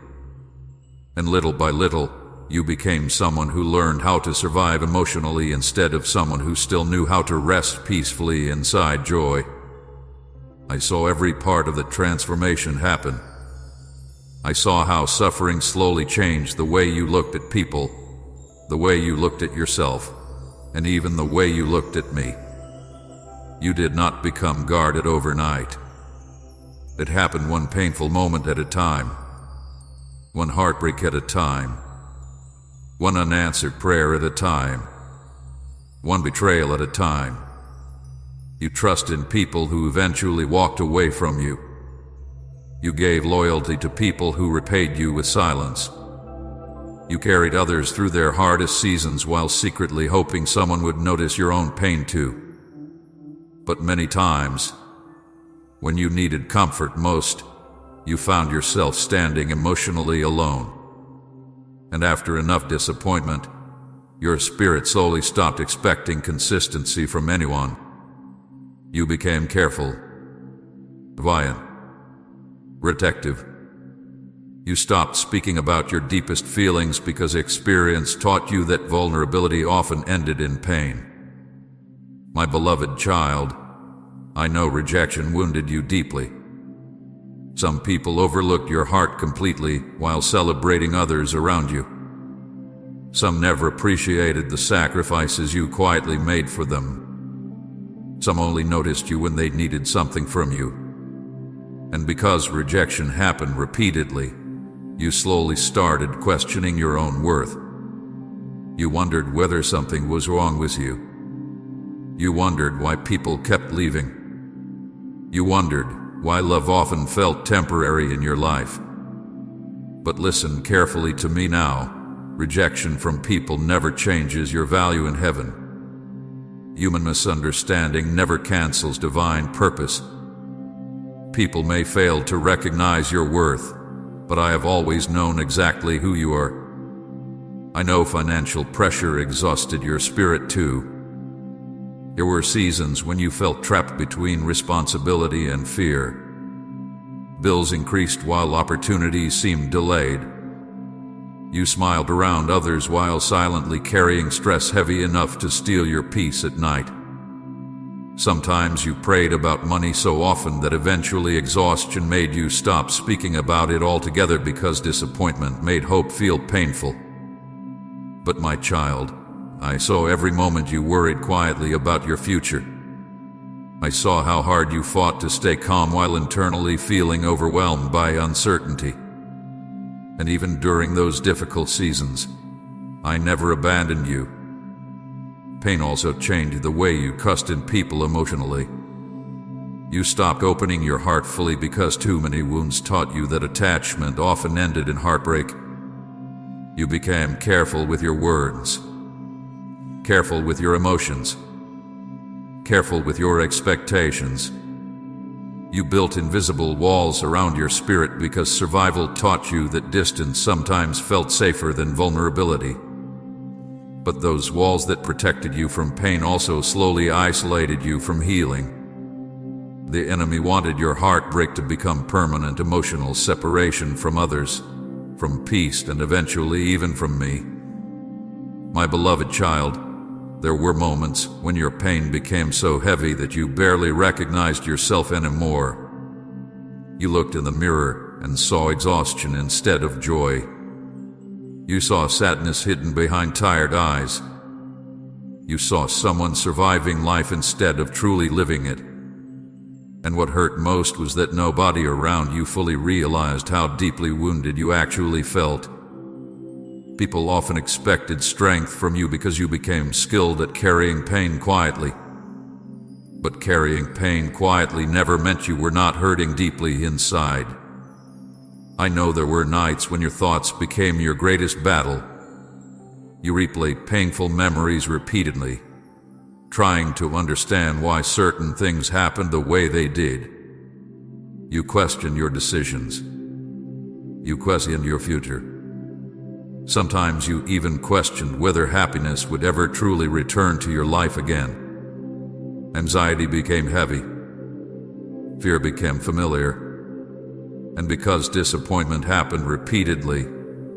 And little by little, you became someone who learned how to survive emotionally instead of someone who still knew how to rest peacefully inside joy. I saw every part of the transformation happen. I saw how suffering slowly changed the way you looked at people, the way you looked at yourself, and even the way you looked at me. You did not become guarded overnight. It happened one painful moment at a time, one heartbreak at a time, one unanswered prayer at a time, one betrayal at a time. You trusted people who eventually walked away from you. You gave loyalty to people who repaid you with silence. You carried others through their hardest seasons while secretly hoping someone would notice your own pain too. But many times, when you needed comfort most, you found yourself standing emotionally alone. And after enough disappointment, your spirit slowly stopped expecting consistency from anyone. You became careful, violent, protective. You stopped speaking about your deepest feelings because experience taught you that vulnerability often ended in pain. My beloved child, I know rejection wounded you deeply. Some people overlooked your heart completely while celebrating others around you. Some never appreciated the sacrifices you quietly made for them. Some only noticed you when they needed something from you. And because rejection happened repeatedly, you slowly started questioning your own worth. You wondered whether something was wrong with you. You wondered why people kept leaving. You wondered why love often felt temporary in your life. But listen carefully to me now. Rejection from people never changes your value in heaven. Human misunderstanding never cancels divine purpose. People may fail to recognize your worth, but I have always known exactly who you are. I know financial pressure exhausted your spirit too. There were seasons when you felt trapped between responsibility and fear. Bills increased while opportunities seemed delayed. You smiled around others while silently carrying stress heavy enough to steal your peace at night. Sometimes you prayed about money so often that eventually exhaustion made you stop speaking about it altogether because disappointment made hope feel painful. But my child, I saw every moment you worried quietly about your future. I saw how hard you fought to stay calm while internally feeling overwhelmed by uncertainty. And even during those difficult seasons, I never abandoned you. Pain also changed the way you trusted people emotionally. You stopped opening your heart fully because too many wounds taught you that attachment often ended in heartbreak. You became careful with your words, careful with your emotions, careful with your expectations. You built invisible walls around your spirit because survival taught you that distance sometimes felt safer than vulnerability. But those walls that protected you from pain also slowly isolated you from healing. The enemy wanted your heartbreak to become permanent emotional separation from others, from peace, and eventually even from me. My beloved child, there were moments when your pain became so heavy that you barely recognized yourself anymore. You looked in the mirror and saw exhaustion instead of joy. You saw sadness hidden behind tired eyes. You saw someone surviving life instead of truly living it. And what hurt most was that nobody around you fully realized how deeply wounded you actually felt. People often expected strength from you because you became skilled at carrying pain quietly. But carrying pain quietly never meant you were not hurting deeply inside. I know there were nights when your thoughts became your greatest battle. You replayed painful memories repeatedly, trying to understand why certain things happened the way they did. You questioned your decisions. You questioned your future. Sometimes you even questioned whether happiness would ever truly return to your life again. Anxiety became heavy. Fear became familiar. And because disappointment happened repeatedly,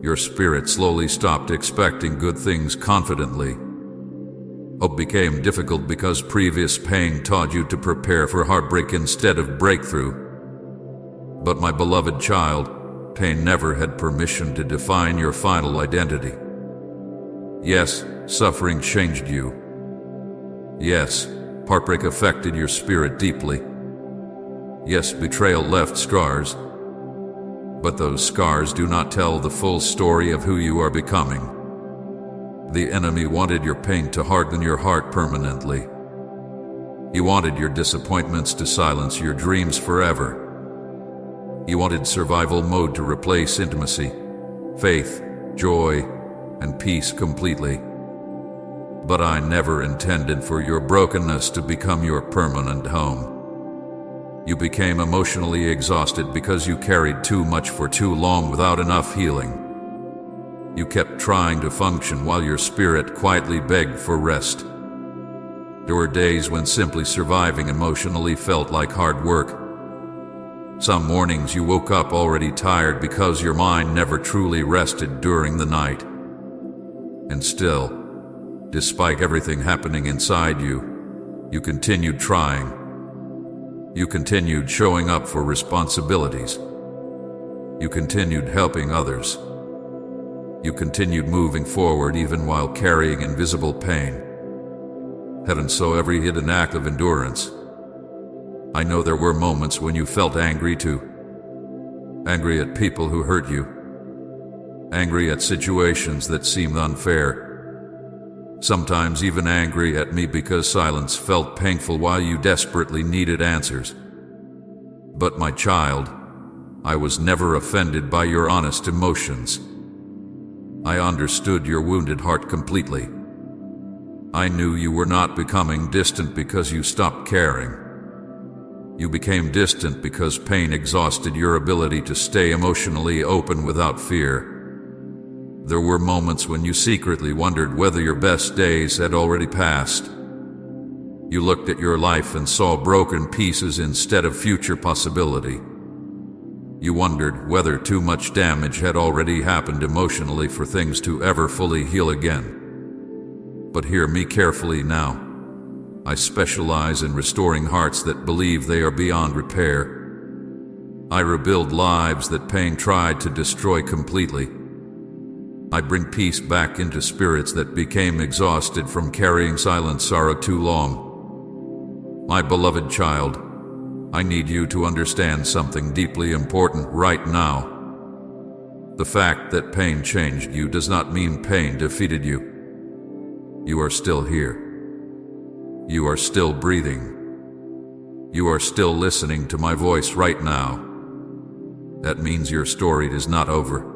your spirit slowly stopped expecting good things confidently. Hope became difficult because previous pain taught you to prepare for heartbreak instead of breakthrough. But my beloved child, pain never had permission to define your final identity. Yes, suffering changed you. Yes, heartbreak affected your spirit deeply. Yes, betrayal left scars. But those scars do not tell the full story of who you are becoming. The enemy wanted your pain to harden your heart permanently. He wanted your disappointments to silence your dreams forever. He wanted survival mode to replace intimacy, faith, joy, and peace completely. But I never intended for your brokenness to become your permanent home. You became emotionally exhausted because you carried too much for too long without enough healing. You kept trying to function while your spirit quietly begged for rest. There were days when simply surviving emotionally felt like hard work. Some mornings you woke up already tired because your mind never truly rested during the night. And still, despite everything happening inside you, you continued trying. You continued showing up for responsibilities. You continued helping others. You continued moving forward even while carrying invisible pain. Heaven saw every hidden act of endurance. I know there were moments when you felt angry too. Angry at people who hurt you. Angry at situations that seemed unfair. Sometimes even angry at me because silence felt painful while you desperately needed answers. But my child, I was never offended by your honest emotions. I understood your wounded heart completely. I knew you were not becoming distant because you stopped caring. You became distant because pain exhausted your ability to stay emotionally open without fear. There were moments when you secretly wondered whether your best days had already passed. You looked at your life and saw broken pieces instead of future possibility. You wondered whether too much damage had already happened emotionally for things to ever fully heal again. But hear me carefully now. I specialize in restoring hearts that believe they are beyond repair. I rebuild lives that pain tried to destroy completely. I bring peace back into spirits that became exhausted from carrying silent sorrow too long. My beloved child, I need you to understand something deeply important right now. The fact that pain changed you does not mean pain defeated you. You are still here. You are still breathing. You are still listening to my voice right now. That means your story is not over.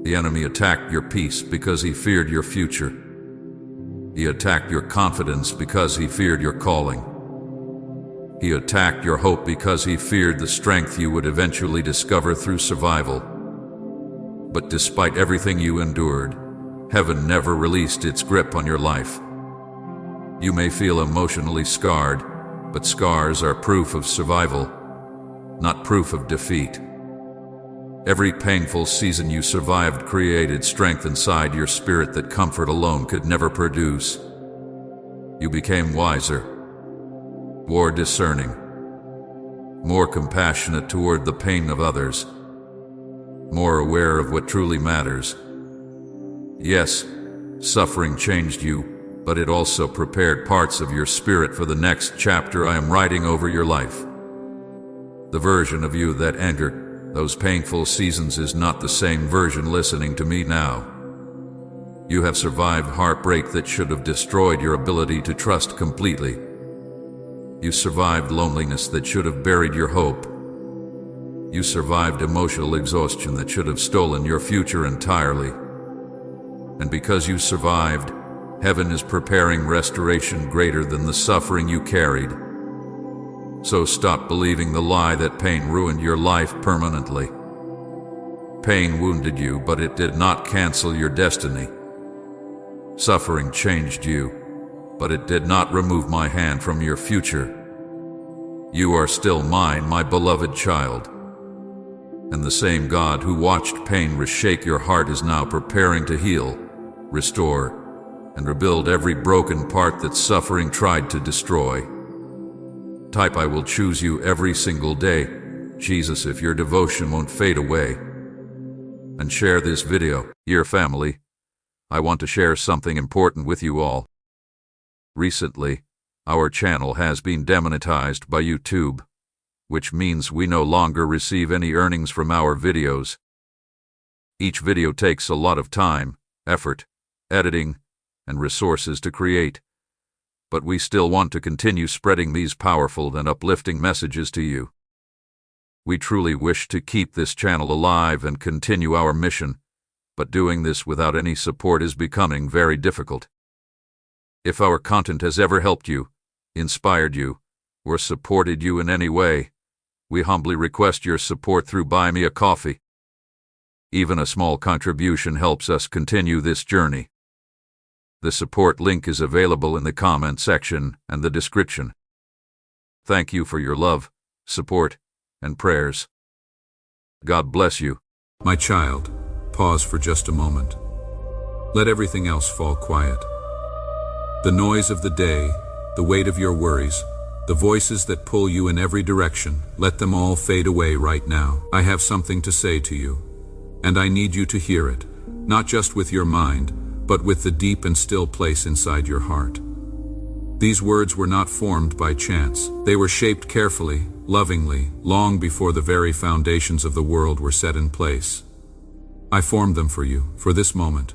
The enemy attacked your peace because he feared your future. He attacked your confidence because he feared your calling. He attacked your hope because he feared the strength you would eventually discover through survival. But despite everything you endured, heaven never released its grip on your life. You may feel emotionally scarred, but scars are proof of survival, not proof of defeat. Every painful season you survived created strength inside your spirit that comfort alone could never produce. You became wiser, more discerning, more compassionate toward the pain of others, more aware of what truly matters. Yes, suffering changed you, but it also prepared parts of your spirit for the next chapter I am writing over your life. The version of you that entered those painful seasons is not the same version listening to me now. You have survived heartbreak that should have destroyed your ability to trust completely. You survived loneliness that should have buried your hope. You survived emotional exhaustion that should have stolen your future entirely. And because you survived, Heaven is preparing restoration greater than the suffering you carried. So stop believing the lie that pain ruined your life permanently. Pain wounded you, but it did not cancel your destiny. Suffering changed you, but it did not remove my hand from your future. You are still mine, my beloved child. And the same God who watched pain reshake your heart is now preparing to heal, restore, and rebuild every broken part that suffering tried to destroy. Type "I will choose you" every single day, Jesus, if your devotion won't fade away. And share this video. Dear family, I want to share something important with you all. Recently, our channel has been demonetized by YouTube, which means we no longer receive any earnings from our videos. Each video takes a lot of time, effort, editing, and resources to create, but we still want to continue spreading these powerful and uplifting messages to you. We truly wish to keep this channel alive and continue our mission, but doing this without any support is becoming very difficult. If our content has ever helped you, inspired you, or supported you in any way, we humbly request your support through Buy Me a Coffee. Even a small contribution helps us continue this journey. The support link is available in the comment section and the description. Thank you for your love, support, and prayers. God bless you. My child, pause for just a moment. Let everything else fall quiet. The noise of the day, the weight of your worries, the voices that pull you in every direction, let them all fade away right now. I have something to say to you, and I need you to hear it, not just with your mind, but with the deep and still place inside your heart. These words were not formed by chance. They were shaped carefully, lovingly, long before the very foundations of the world were set in place. I formed them for you, for this moment,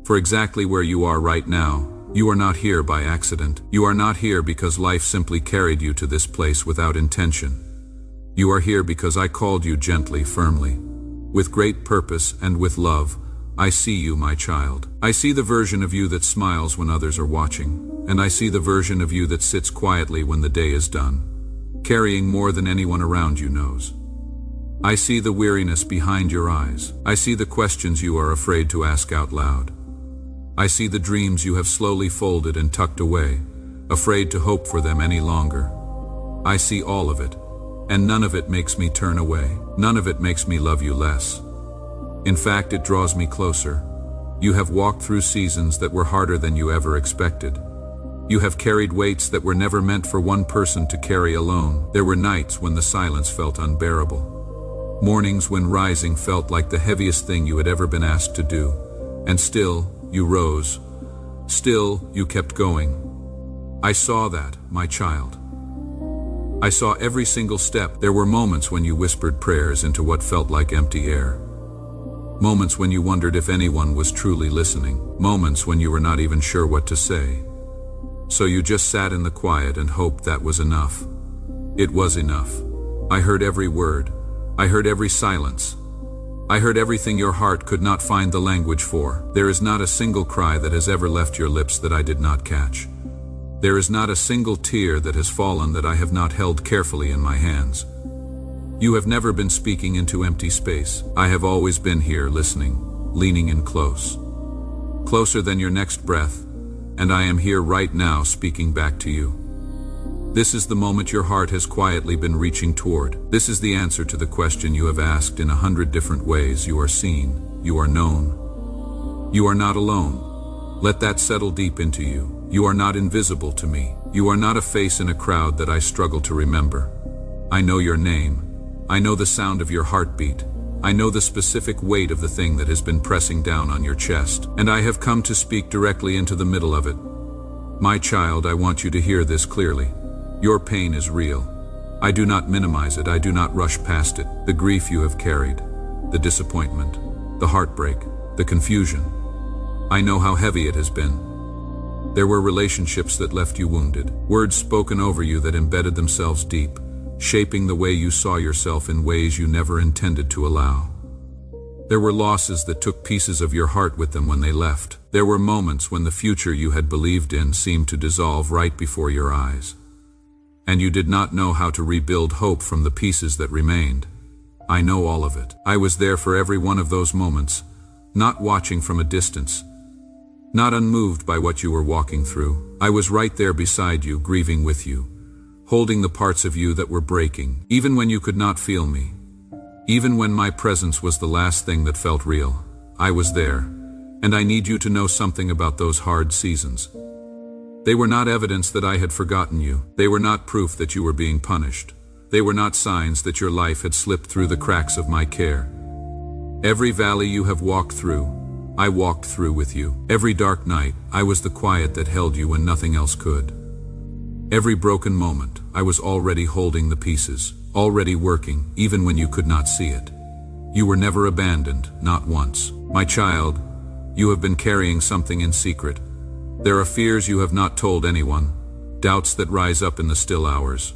for exactly where you are right now. You are not here by accident. You are not here because life simply carried you to this place without intention. You are here because I called you gently, firmly, with great purpose and with love. I see you, my child. I see the version of you that smiles when others are watching, and I see the version of you that sits quietly when the day is done, carrying more than anyone around you knows. I see the weariness behind your eyes. I see the questions you are afraid to ask out loud. I see the dreams you have slowly folded and tucked away, afraid to hope for them any longer. I see all of it, and none of it makes me turn away. None of it makes me love you less. In fact, it draws me closer. You have walked through seasons that were harder than you ever expected. You have carried weights that were never meant for one person to carry alone. There were nights when the silence felt unbearable. Mornings when rising felt like the heaviest thing you had ever been asked to do. And still, you rose. Still, you kept going. I saw that, my child. I saw every single step. There were moments when you whispered prayers into what felt like empty air. Moments when you wondered if anyone was truly listening. Moments when you were not even sure what to say. So you just sat in the quiet and hoped that was enough. It was enough. I heard every word. I heard every silence. I heard everything your heart could not find the language for. There is not a single cry that has ever left your lips that I did not catch. There is not a single tear that has fallen that I have not held carefully in my hands. You have never been speaking into empty space. I have always been here listening, leaning in close. Closer than your next breath, and I am here right now speaking back to you. This is the moment your heart has quietly been reaching toward. This is the answer to the question you have asked in 100 different ways. You are seen. You are known. You are not alone. Let that settle deep into you. You are not invisible to me. You are not a face in a crowd that I struggle to remember. I know your name. I know the sound of your heartbeat. I know the specific weight of the thing that has been pressing down on your chest. And I have come to speak directly into the middle of it. My child, I want you to hear this clearly. Your pain is real. I do not minimize it. I do not rush past it. The grief you have carried, the disappointment, the heartbreak, the confusion. I know how heavy it has been. There were relationships that left you wounded, words spoken over you that embedded themselves deep, shaping the way you saw yourself in ways you never intended to allow. There were losses that took pieces of your heart with them when they left. There were moments when the future you had believed in seemed to dissolve right before your eyes. And you did not know how to rebuild hope from the pieces that remained. I know all of it. I was there for every one of those moments, not watching from a distance, not unmoved by what you were walking through. I was right there beside you, grieving with you, holding the parts of you that were breaking, even when you could not feel me. Even when my presence was the last thing that felt real, I was there, and I need you to know something about those hard seasons. They were not evidence that I had forgotten you. They were not proof that you were being punished. They were not signs that your life had slipped through the cracks of my care. Every valley you have walked through, I walked through with you. Every dark night, I was the quiet that held you when nothing else could. Every broken moment, I was already holding the pieces, already working, even when you could not see it. You were never abandoned, not once. My child, you have been carrying something in secret. There are fears you have not told anyone, doubts that rise up in the still hours.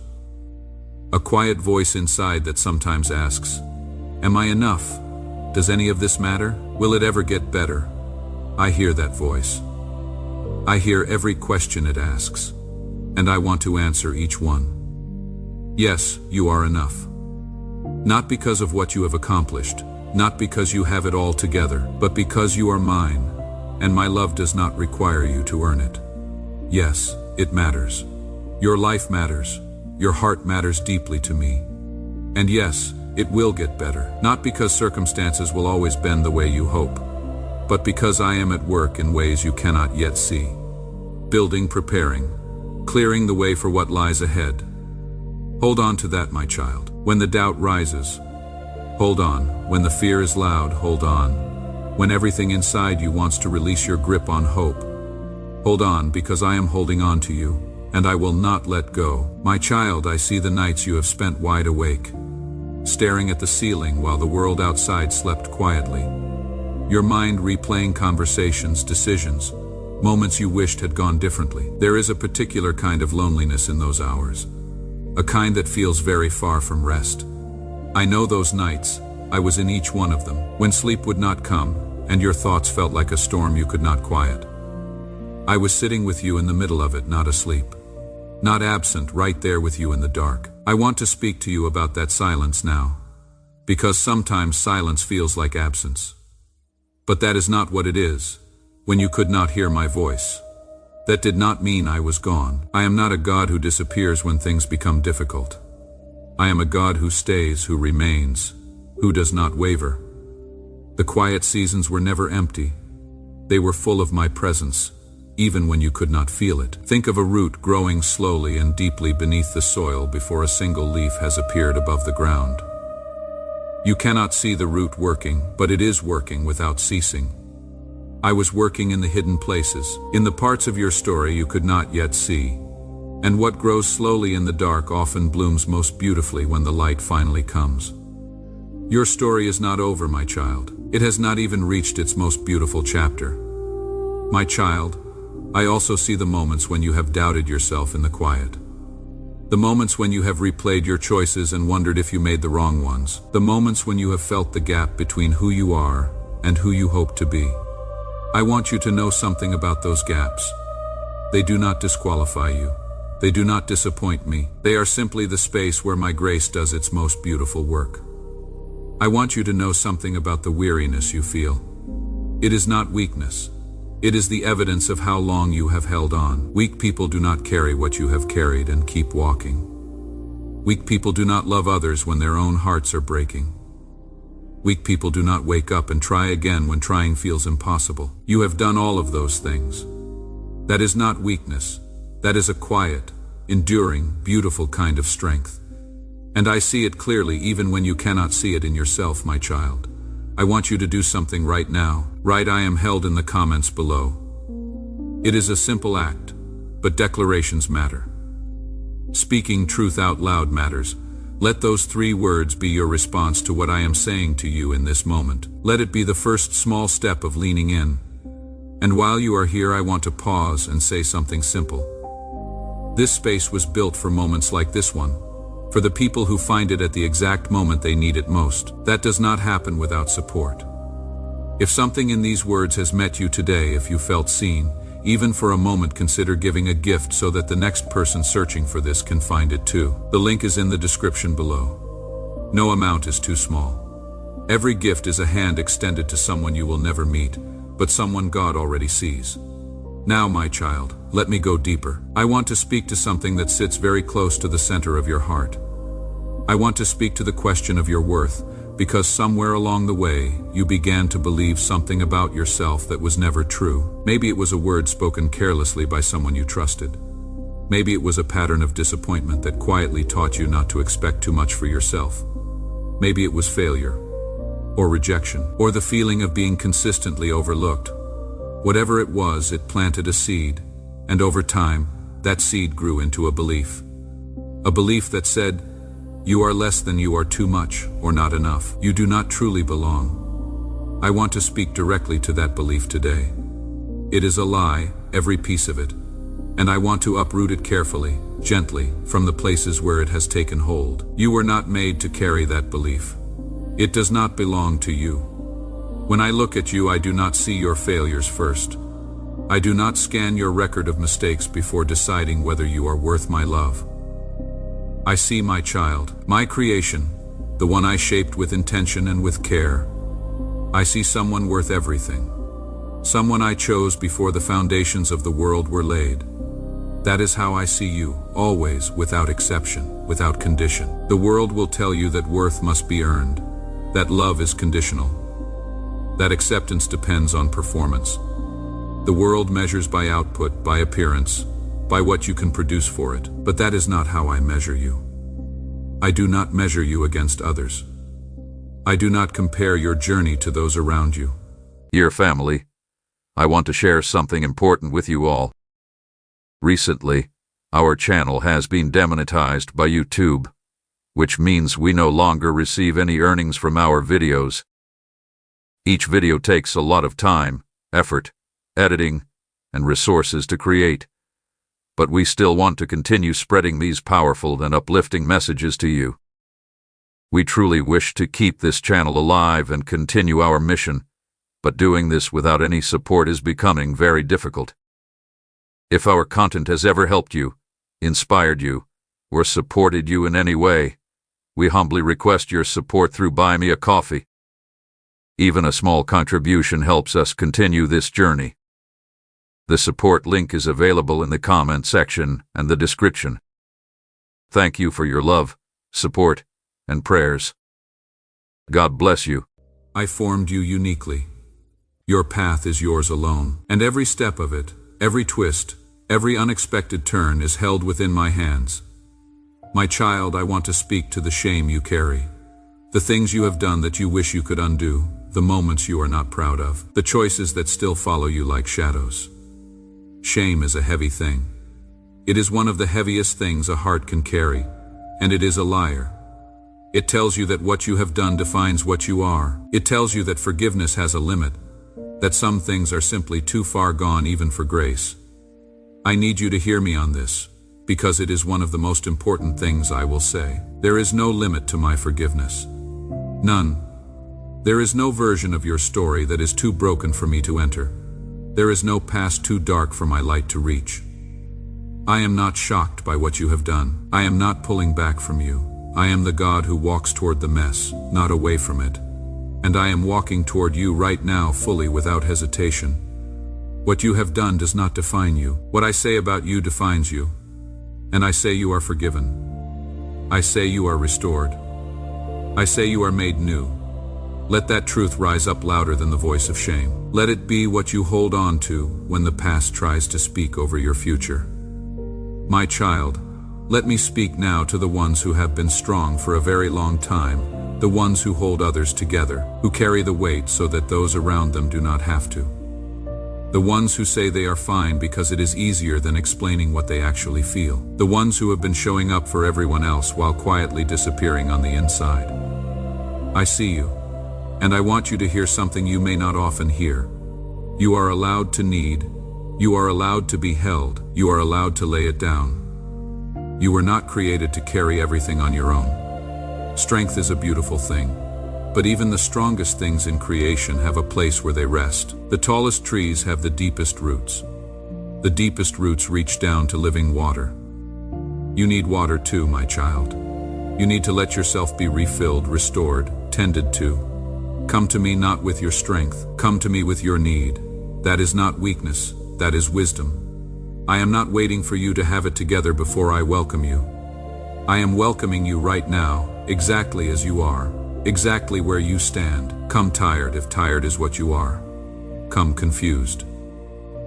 A quiet voice inside that sometimes asks, "Am I enough? Does any of this matter? Will it ever get better?" I hear that voice. I hear every question it asks, and I want to answer each one. Yes, you are enough. Not because of what you have accomplished, not because you have it all together, but because you are mine, and my love does not require you to earn it. Yes, it matters. Your life matters. Your heart matters deeply to me. And yes, it will get better, not because circumstances will always bend the way you hope, but because I am at work in ways you cannot yet see. Building, preparing, clearing the way for what lies ahead. Hold on to that, my child. When the doubt rises, hold on. When the fear is loud, hold on. When everything inside you wants to release your grip on hope, hold on, because I am holding on to you, and I will not let go. My child, I see the nights you have spent wide awake, staring at the ceiling while the world outside slept quietly. Your mind replaying conversations, decisions, moments you wished had gone differently. There is a particular kind of loneliness in those hours, a kind that feels very far from rest. I know those nights. I was in each one of them, when sleep would not come, and your thoughts felt like a storm you could not quiet. I was sitting with you in the middle of it, not asleep, not absent, right there with you in the dark. I want to speak to you about that silence now, because sometimes silence feels like absence. But that is not what it is. When you could not hear my voice, that did not mean I was gone. I am not a God who disappears when things become difficult. I am a God who stays, who remains, who does not waver. The quiet seasons were never empty. They were full of my presence, even when you could not feel it. Think of a root growing slowly and deeply beneath the soil before a single leaf has appeared above the ground. You cannot see the root working, but it is working without ceasing. I was working in the hidden places, in the parts of your story you could not yet see. And what grows slowly in the dark often blooms most beautifully when the light finally comes. Your story is not over, my child. It has not even reached its most beautiful chapter. My child, I also see the moments when you have doubted yourself in the quiet. The moments when you have replayed your choices and wondered if you made the wrong ones. The moments when you have felt the gap between who you are and who you hope to be. I want you to know something about those gaps. They do not disqualify you. They do not disappoint me. They are simply the space where my grace does its most beautiful work. I want you to know something about the weariness you feel. It is not weakness. It is the evidence of how long you have held on. Weak people do not carry what you have carried and keep walking. Weak people do not love others when their own hearts are breaking. Weak people do not wake up and try again when trying feels impossible. You have done all of those things. That is not weakness. That is a quiet, enduring, beautiful kind of strength. And I see it clearly even when you cannot see it in yourself, my child. I want you to do something right now. Write "I am held" in the comments below. It is a simple act, but declarations matter. Speaking truth out loud matters. Let those 3 words be your response to what I am saying to you in this moment. Let it be the first small step of leaning in. And while you are here, I want to pause and say something simple. This space was built for moments like this one, for the people who find it at the exact moment they need it most. That does not happen without support. If something in these words has met you today, if you felt seen, even for a moment, consider giving a gift so that the next person searching for this can find it too. The link is in the description below. No amount is too small. Every gift is a hand extended to someone you will never meet, but someone God already sees. Now, my child, let me go deeper. I want to speak to something that sits very close to the center of your heart. I want to speak to the question of your worth, because somewhere along the way, you began to believe something about yourself that was never true. Maybe it was a word spoken carelessly by someone you trusted. Maybe it was a pattern of disappointment that quietly taught you not to expect too much for yourself. Maybe it was failure, or rejection, or the feeling of being consistently overlooked. Whatever it was, it planted a seed, and over time, that seed grew into a belief. A belief that said, you are less than, you are too much, or not enough. You do not truly belong. I want to speak directly to that belief today. It is a lie, every piece of it, and I want to uproot it carefully, gently, from the places where it has taken hold. You were not made to carry that belief. It does not belong to you. When I look at you, I do not see your failures first. I do not scan your record of mistakes before deciding whether you are worth my love. I see my child, my creation, the one I shaped with intention and with care. I see someone worth everything. Someone I chose before the foundations of the world were laid. That is how I see you, always, without exception, without condition. The world will tell you that worth must be earned, that love is conditional, that acceptance depends on performance. The world measures by output, by appearance, by what you can produce for it. But that is not how I measure you. I do not measure you against others. I do not compare your journey to those around you. Dear family, I want to share something important with you all. Recently, our channel has been demonetized by YouTube, which means we no longer receive any earnings from our videos. Each video takes a lot of time, effort, editing, and resources to create. But we still want to continue spreading these powerful and uplifting messages to you. We truly wish to keep this channel alive and continue our mission, but doing this without any support is becoming very difficult. If our content has ever helped you, inspired you, or supported you in any way, we humbly request your support through Buy Me a Coffee. Even a small contribution helps us continue this journey. The support link is available in the comment section and the description. Thank you for your love, support, and prayers. God bless you. I formed you uniquely. Your path is yours alone, and every step of it, every twist, every unexpected turn is held within my hands. My child, I want to speak to the shame you carry, the things you have done that you wish you could undo, the moments you are not proud of, the choices that still follow you like shadows. Shame is a heavy thing. It is one of the heaviest things a heart can carry, and it is a liar. It tells you that what you have done defines what you are. It tells you that forgiveness has a limit, that some things are simply too far gone even for grace. I need you to hear me on this, because it is one of the most important things I will say. There is no limit to my forgiveness. None. There is no version of your story that is too broken for me to enter. There is no past too dark for my light to reach. I am not shocked by what you have done. I am not pulling back from you. I am the God who walks toward the mess, not away from it. And I am walking toward you right now fully without hesitation. What you have done does not define you. What I say about you defines you. And I say you are forgiven. I say you are restored. I say you are made new. Let that truth rise up louder than the voice of shame. Let it be what you hold on to when the past tries to speak over your future. My child, let me speak now to the ones who have been strong for a very long time, the ones who hold others together, who carry the weight so that those around them do not have to. The ones who say they are fine because it is easier than explaining what they actually feel. The ones who have been showing up for everyone else while quietly disappearing on the inside. I see you. And I want you to hear something you may not often hear. You are allowed to need. You are allowed to be held. You are allowed to lay it down. You were not created to carry everything on your own. Strength is a beautiful thing, But even the strongest things in creation have a place where they rest. The tallest trees have the deepest roots. The deepest roots reach down to living water. You need water too, my child. You need to let yourself be refilled, restored, tended to. Come to me not with your strength. Come to me with your need. That is not weakness, that is wisdom. I am not waiting for you to have it together before I welcome you. I am welcoming you right now, exactly as you are, exactly where you stand. Come tired, if tired is what you are. Come confused.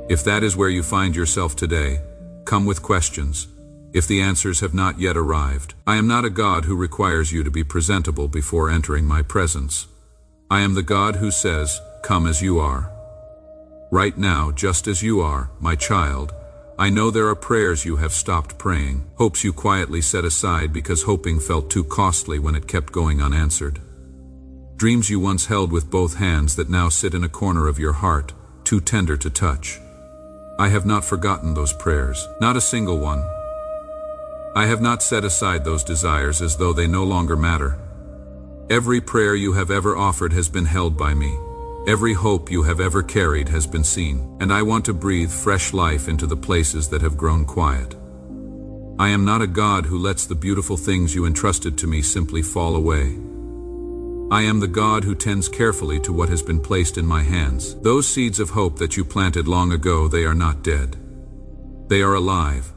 If that is where you find yourself today, come with questions, if the answers have not yet arrived. I am not a God who requires you to be presentable before entering my presence. I am the God who says, come as you are. Right now, just as you are, my child, I know there are prayers you have stopped praying, hopes you quietly set aside because hoping felt too costly when it kept going unanswered. Dreams you once held with both hands that now sit in a corner of your heart, too tender to touch. I have not forgotten those prayers, not a single one. I have not set aside those desires as though they no longer matter. Every prayer you have ever offered has been held by me. Every hope you have ever carried has been seen, and I want to breathe fresh life into the places that have grown quiet. I am not a God who lets the beautiful things you entrusted to me simply fall away. I am the God who tends carefully to what has been placed in my hands. Those seeds of hope that you planted long ago, they are not dead. They are alive.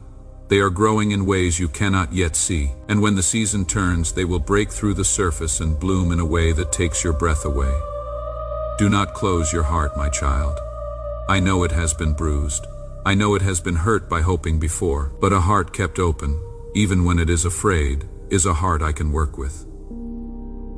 They are growing in ways you cannot yet see, and when the season turns, they will break through the surface and bloom in a way that takes your breath away. Do not close your heart, my child. I know it has been bruised. I know it has been hurt by hoping before, but a heart kept open, even when it is afraid, is a heart I can work with.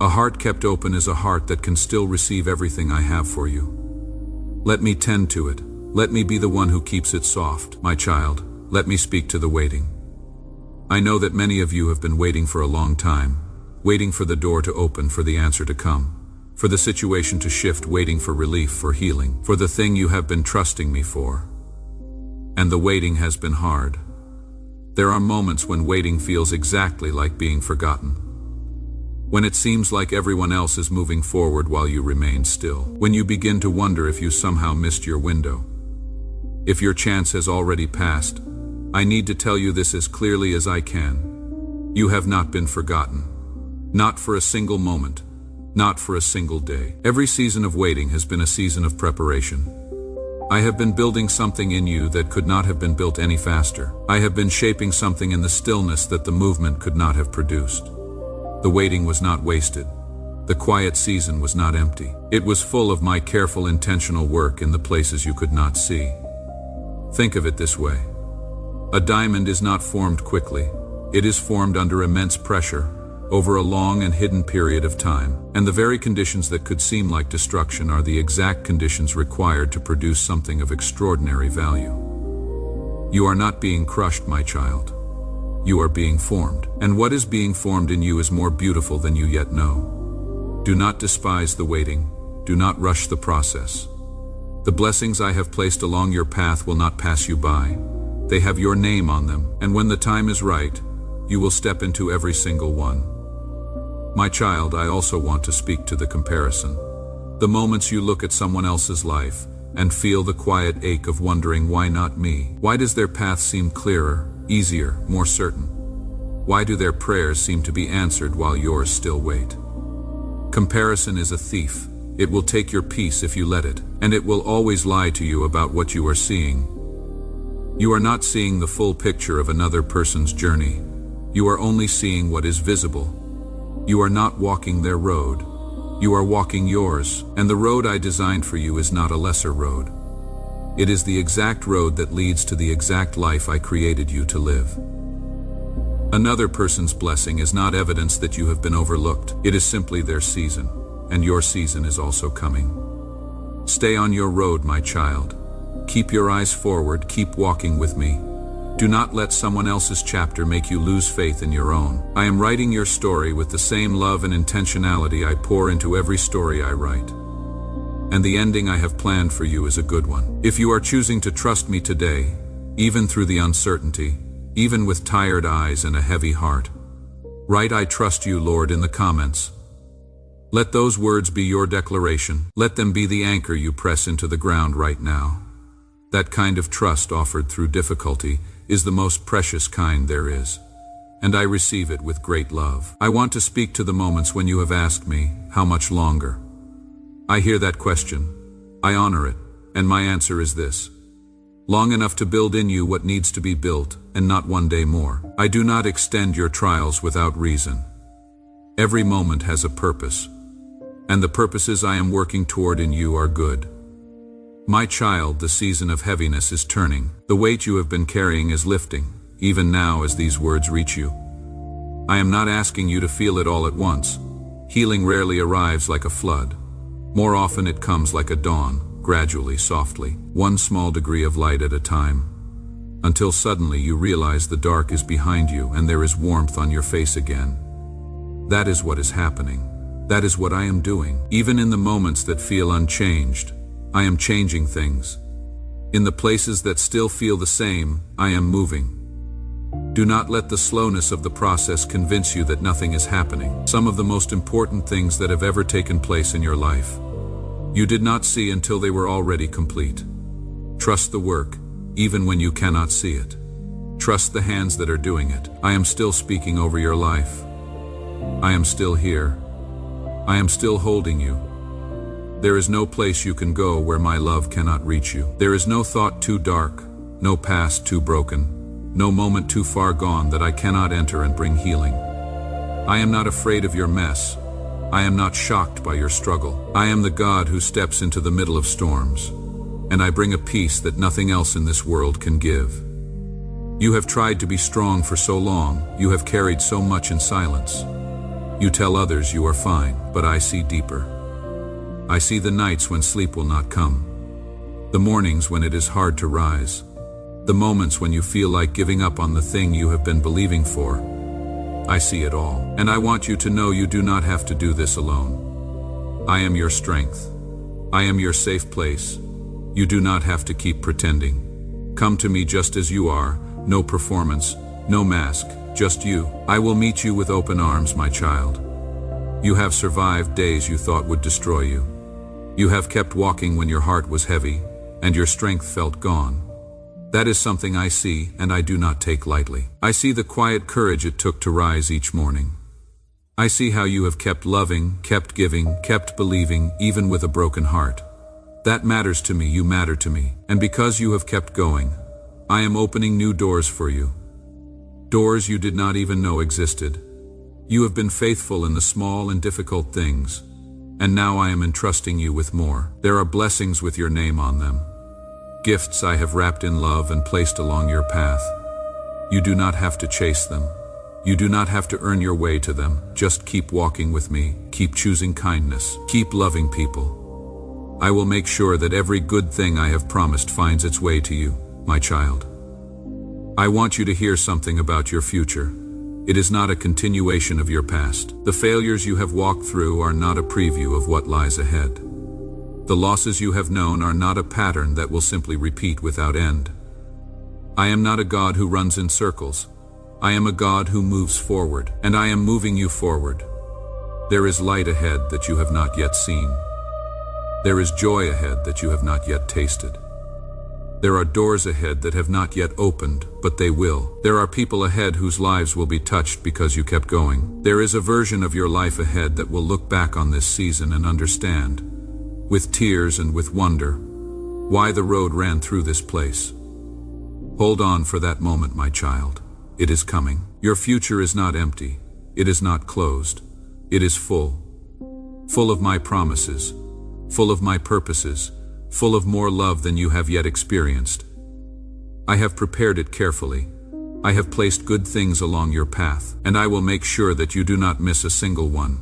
A heart kept open is a heart that can still receive everything I have for you. Let me tend to it. Let me be the one who keeps it soft, my child. Let me speak to the waiting. I know that many of you have been waiting for a long time, waiting for the door to open, for the answer to come, for the situation to shift, waiting for relief, for healing, for the thing you have been trusting me for. And the waiting has been hard. There are moments when waiting feels exactly like being forgotten. When it seems like everyone else is moving forward while you remain still. When you begin to wonder if you somehow missed your window. If your chance has already passed, I need to tell you this as clearly as I can. You have not been forgotten. Not for a single moment. Not for a single day. Every season of waiting has been a season of preparation. I have been building something in you that could not have been built any faster. I have been shaping something in the stillness that the movement could not have produced. The waiting was not wasted. The quiet season was not empty. It was full of my careful, intentional work in the places you could not see. Think of it this way. A diamond is not formed quickly. It is formed under immense pressure, over a long and hidden period of time. And the very conditions that could seem like destruction are the exact conditions required to produce something of extraordinary value. You are not being crushed, my child. You are being formed. And what is being formed in you is more beautiful than you yet know. Do not despise the waiting. Do not rush the process. The blessings I have placed along your path will not pass you by. They have your name on them, and when the time is right, you will step into every single one. My child, I also want to speak to the comparison. The moments you look at someone else's life and feel the quiet ache of wondering, why not me? Why does their path seem clearer, easier, more certain? Why do their prayers seem to be answered while yours still wait? Comparison is a thief. It will take your peace if you let it, and it will always lie to you about what you are seeing. You are not seeing the full picture of another person's journey. You are only seeing what is visible. You are not walking their road. You are walking yours, and the road I designed for you is not a lesser road. It is the exact road that leads to the exact life I created you to live. Another person's blessing is not evidence that you have been overlooked. It is simply their season, and your season is also coming. Stay on your road, my child. Keep your eyes forward, keep walking with me. Do not let someone else's chapter make you lose faith in your own. I am writing your story with the same love and intentionality I pour into every story I write. And the ending I have planned for you is a good one. If you are choosing to trust me today, even through the uncertainty, even with tired eyes and a heavy heart, write "I trust you, Lord" in the comments. Let those words be your declaration. Let them be the anchor you press into the ground right now. That kind of trust offered through difficulty is the most precious kind there is, and I receive it with great love. I want to speak to the moments when you have asked me, how much longer? I hear that question. I honor it, and my answer is this: long enough to build in you what needs to be built, and not one day more. I do not extend your trials without reason. Every moment has a purpose, and the purposes I am working toward in you are good. My child, the season of heaviness is turning. The weight you have been carrying is lifting, even now as these words reach you. I am not asking you to feel it all at once. Healing rarely arrives like a flood. More often it comes like a dawn, gradually, softly, one small degree of light at a time, until suddenly you realize the dark is behind you and there is warmth on your face again. That is what is happening. That is what I am doing. Even in the moments that feel unchanged, I am changing things. In the places that still feel the same, I am moving. Do not let the slowness of the process convince you that nothing is happening. Some of the most important things that have ever taken place in your life, you did not see until they were already complete. Trust the work, even when you cannot see it. Trust the hands that are doing it. I am still speaking over your life. I am still here. I am still holding you. There is no place you can go where my love cannot reach you. There is no thought too dark, no past too broken, no moment too far gone that I cannot enter and bring healing. I am not afraid of your mess. I am not shocked by your struggle. I am the God who steps into the middle of storms, and I bring a peace that nothing else in this world can give. You have tried to be strong for so long. You have carried so much in silence. You tell others you are fine, but I see deeper. I see the nights when sleep will not come, the mornings when it is hard to rise, the moments when you feel like giving up on the thing you have been believing for. I see it all, and I want you to know you do not have to do this alone. I am your strength. I am your safe place. You do not have to keep pretending. Come to me just as you are, no performance, no mask, just you. I will meet you with open arms, my child. You have survived days you thought would destroy you. You have kept walking when your heart was heavy, and your strength felt gone. That is something I see, and I do not take lightly. I see the quiet courage it took to rise each morning. I see how you have kept loving, kept giving, kept believing, even with a broken heart. That matters to me, you matter to me. And because you have kept going, I am opening new doors for you. Doors you did not even know existed. You have been faithful in the small and difficult things, and now I am entrusting you with more. There are blessings with your name on them. Gifts I have wrapped in love and placed along your path. You do not have to chase them. You do not have to earn your way to them. Just keep walking with me. Keep choosing kindness. Keep loving people. I will make sure that every good thing I have promised finds its way to you, my child. I want you to hear something about your future. It is not a continuation of your past. The failures you have walked through are not a preview of what lies ahead. The losses you have known are not a pattern that will simply repeat without end. I am not a God who runs in circles. I am a God who moves forward, and I am moving you forward. There is light ahead that you have not yet seen. There is joy ahead that you have not yet tasted. There are doors ahead that have not yet opened, but they will. There are people ahead whose lives will be touched because you kept going. There is a version of your life ahead that will look back on this season and understand, with tears and with wonder, why the road ran through this place. Hold on for that moment, my child. It is coming. Your future is not empty. It is not closed. It is full. Full of my promises. Full of my purposes. Full of more love than you have yet experienced. I have prepared it carefully. I have placed good things along your path, and I will make sure that you do not miss a single one.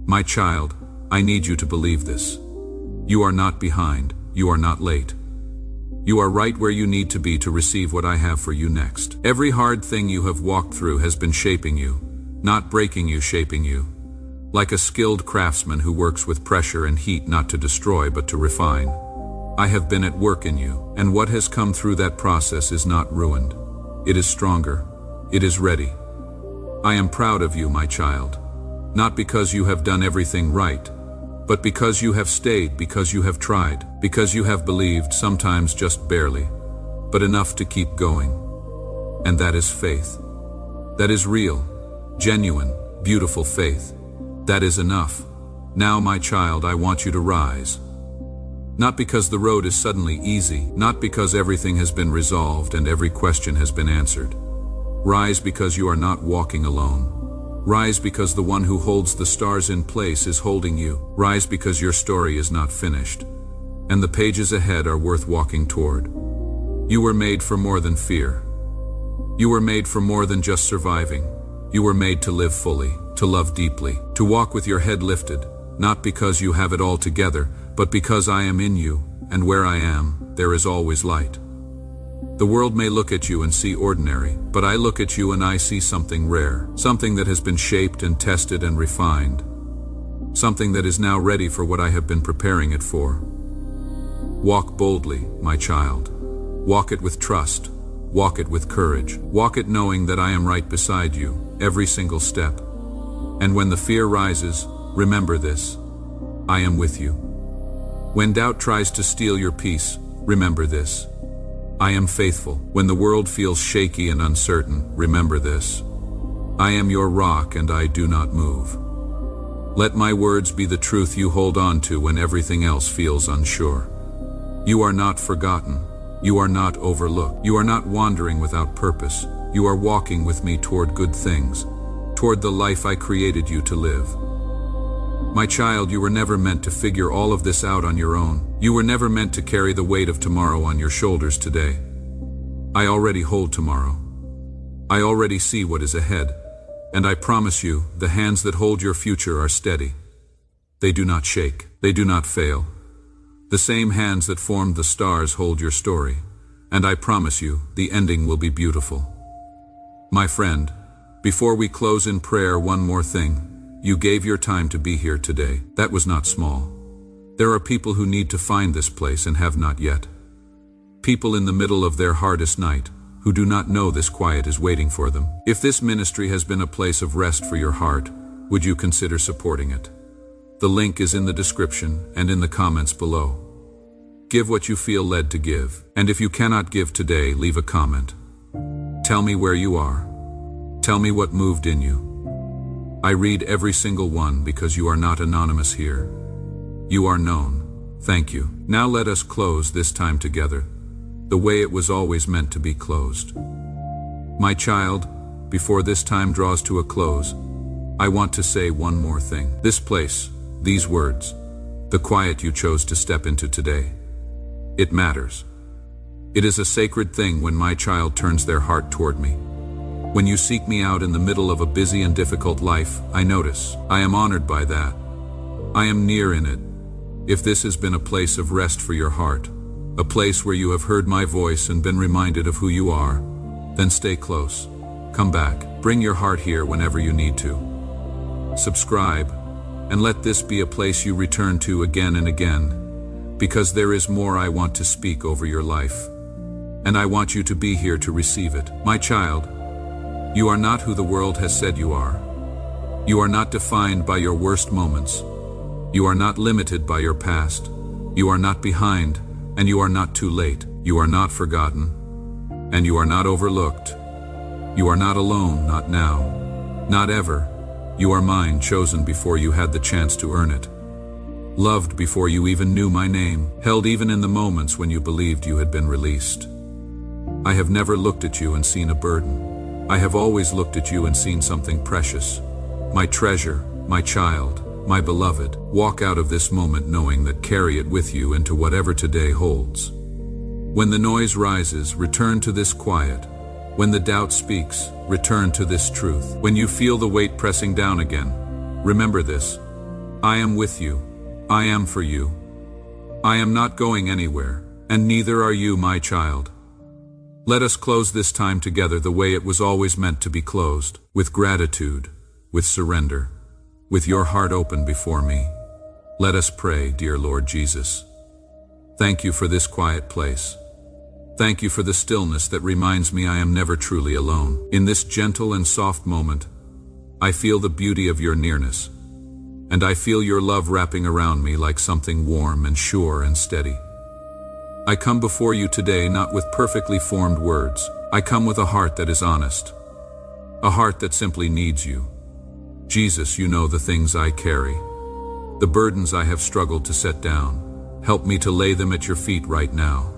My child, I need you to believe this. You are not behind. You are not late. You are right where you need to be to receive what I have for you next. Every hard thing you have walked through has been shaping you, not breaking you, shaping you. Like a skilled craftsman who works with pressure and heat not to destroy but to refine. I have been at work in you, and what has come through that process is not ruined. It is stronger. It is ready. I am proud of you, my child. not because you have done everything right, but because you have stayed, because you have tried, because you have believed, sometimes just barely, but enough to keep going. And that is faith. That is real, genuine, beautiful faith. That is enough. Now, my child, I want you to rise. Not because the road is suddenly easy, not because everything has been resolved and every question has been answered. Rise because you are not walking alone. Rise because the one who holds the stars in place is holding you. Rise because your story is not finished, and the pages ahead are worth walking toward. You were made for more than fear. You were made for more than just surviving. You were made to live fully, to love deeply, to walk with your head lifted, not because you have it all together, but because I am in you, and where I am, there is always light. The world may look at you and see ordinary, but I look at you and I see something rare, something that has been shaped and tested and refined, something that is now ready for what I have been preparing it for. Walk boldly, my child. Walk it with trust. Walk it with courage. Walk it knowing that I am right beside you, every single step. And when the fear rises, remember this: I am with you. When doubt tries to steal your peace, remember this: I am faithful. When the world feels shaky and uncertain, remember this: I am your rock and I do not move. Let my words be the truth you hold on to when everything else feels unsure. You are not forgotten. You are not overlooked. You are not wandering without purpose. You are walking with me toward good things, toward the life I created you to live. My child, you were never meant to figure all of this out on your own. You were never meant to carry the weight of tomorrow on your shoulders today. I already hold tomorrow. I already see what is ahead. And I promise you, the hands that hold your future are steady. They do not shake. They do not fail. The same hands that formed the stars hold your story. And I promise you, the ending will be beautiful. My friend, before we close in prayer, one more thing. You gave your time to be here today. That was not small. There are people who need to find this place and have not yet. People in the middle of their hardest night, who do not know this quiet is waiting for them. If this ministry has been a place of rest for your heart, would you consider supporting it? The link is in the description and in the comments below. Give what you feel led to give, and if you cannot give today, leave a comment. Tell me where you are. Tell me what moved in you. I read every single one because you are not anonymous here. You are known. Thank you. Now let us close this time together, the way it was always meant to be closed. My child, before this time draws to a close, I want to say one more thing. This place, these words, the quiet you chose to step into today, it matters. It is a sacred thing when my child turns their heart toward me. When you seek me out in the middle of a busy and difficult life, I notice. I am honored by that. I am near in it. If this has been a place of rest for your heart, a place where you have heard my voice and been reminded of who you are, then stay close. Come back. Bring your heart here whenever you need to. Subscribe, and let this be a place you return to again and again, because there is more I want to speak over your life, and I want you to be here to receive it. My child, you are not who the world has said you are. You are not defined by your worst moments. You are not limited by your past. You are not behind, and you are not too late. You are not forgotten, and you are not overlooked. You are not alone, not now, not ever. You are mine, chosen before you had the chance to earn it. Loved before you even knew my name, held even in the moments when you believed you had been released. I have never looked at you and seen a burden. I have always looked at you and seen something precious. My treasure, my child, my beloved. Walk out of this moment knowing that, carry it with you into whatever today holds. When the noise rises, return to this quiet. When the doubt speaks, return to this truth. When you feel the weight pressing down again, remember this: I am with you. I am for you. I am not going anywhere, and neither are you, my child. Let us close this time together the way it was always meant to be closed, with gratitude, with surrender, with your heart open before me. Let us pray. Dear Lord Jesus, thank you for this quiet place. Thank you for the stillness that reminds me I am never truly alone. In this gentle and soft moment, I feel the beauty of your nearness, and I feel your love wrapping around me like something warm and sure and steady. I come before you today not with perfectly formed words. I come with a heart that is honest, a heart that simply needs you. Jesus, you know the things I carry, the burdens I have struggled to set down. Help me to lay them at your feet right now.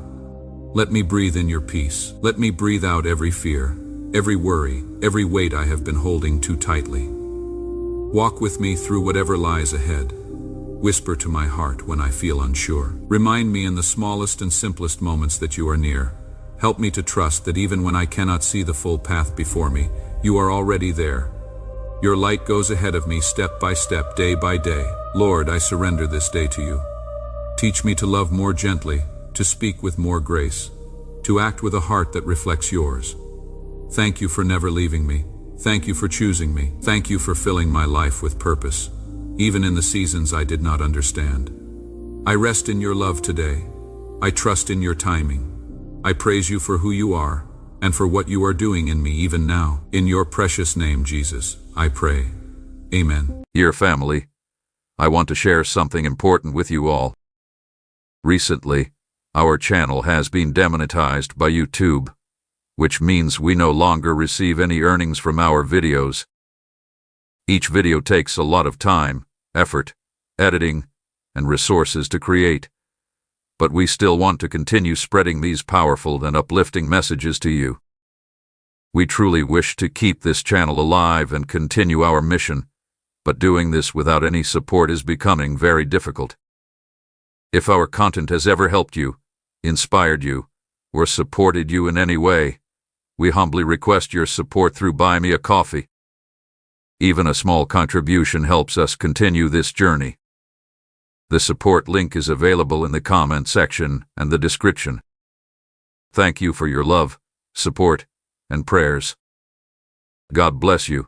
Let me breathe in your peace. Let me breathe out every fear, every worry, every weight I have been holding too tightly. Walk with me through whatever lies ahead. Whisper to my heart when I feel unsure. Remind me in the smallest and simplest moments that you are near. Help me to trust that even when I cannot see the full path before me, you are already there. Your light goes ahead of me step by step, day by day. Lord, I surrender this day to you. Teach me to love more gently, to speak with more grace, to act with a heart that reflects yours. Thank you for never leaving me. Thank you for choosing me. Thank you for filling my life with purpose, even in the seasons I did not understand. I rest in your love today. I trust in your timing. I praise you for who you are and for what you are doing in me even now. In your precious name, Jesus, I pray. Amen. Dear family, I want to share something important with you all. Recently, our channel has been demonetized by YouTube, which means we no longer receive any earnings from our videos. Each video takes a lot of time, effort, editing, and resources to create, but we still want to continue spreading these powerful and uplifting messages to you. We truly wish to keep this channel alive and continue our mission, but doing this without any support is becoming very difficult. If our content has ever helped you, inspired you, or supported you in any way, we humbly request your support through Buy Me a Coffee. Even a small contribution helps us continue this journey. The support link is available in the comment section and the description. Thank you for your love, support, and prayers. God bless you.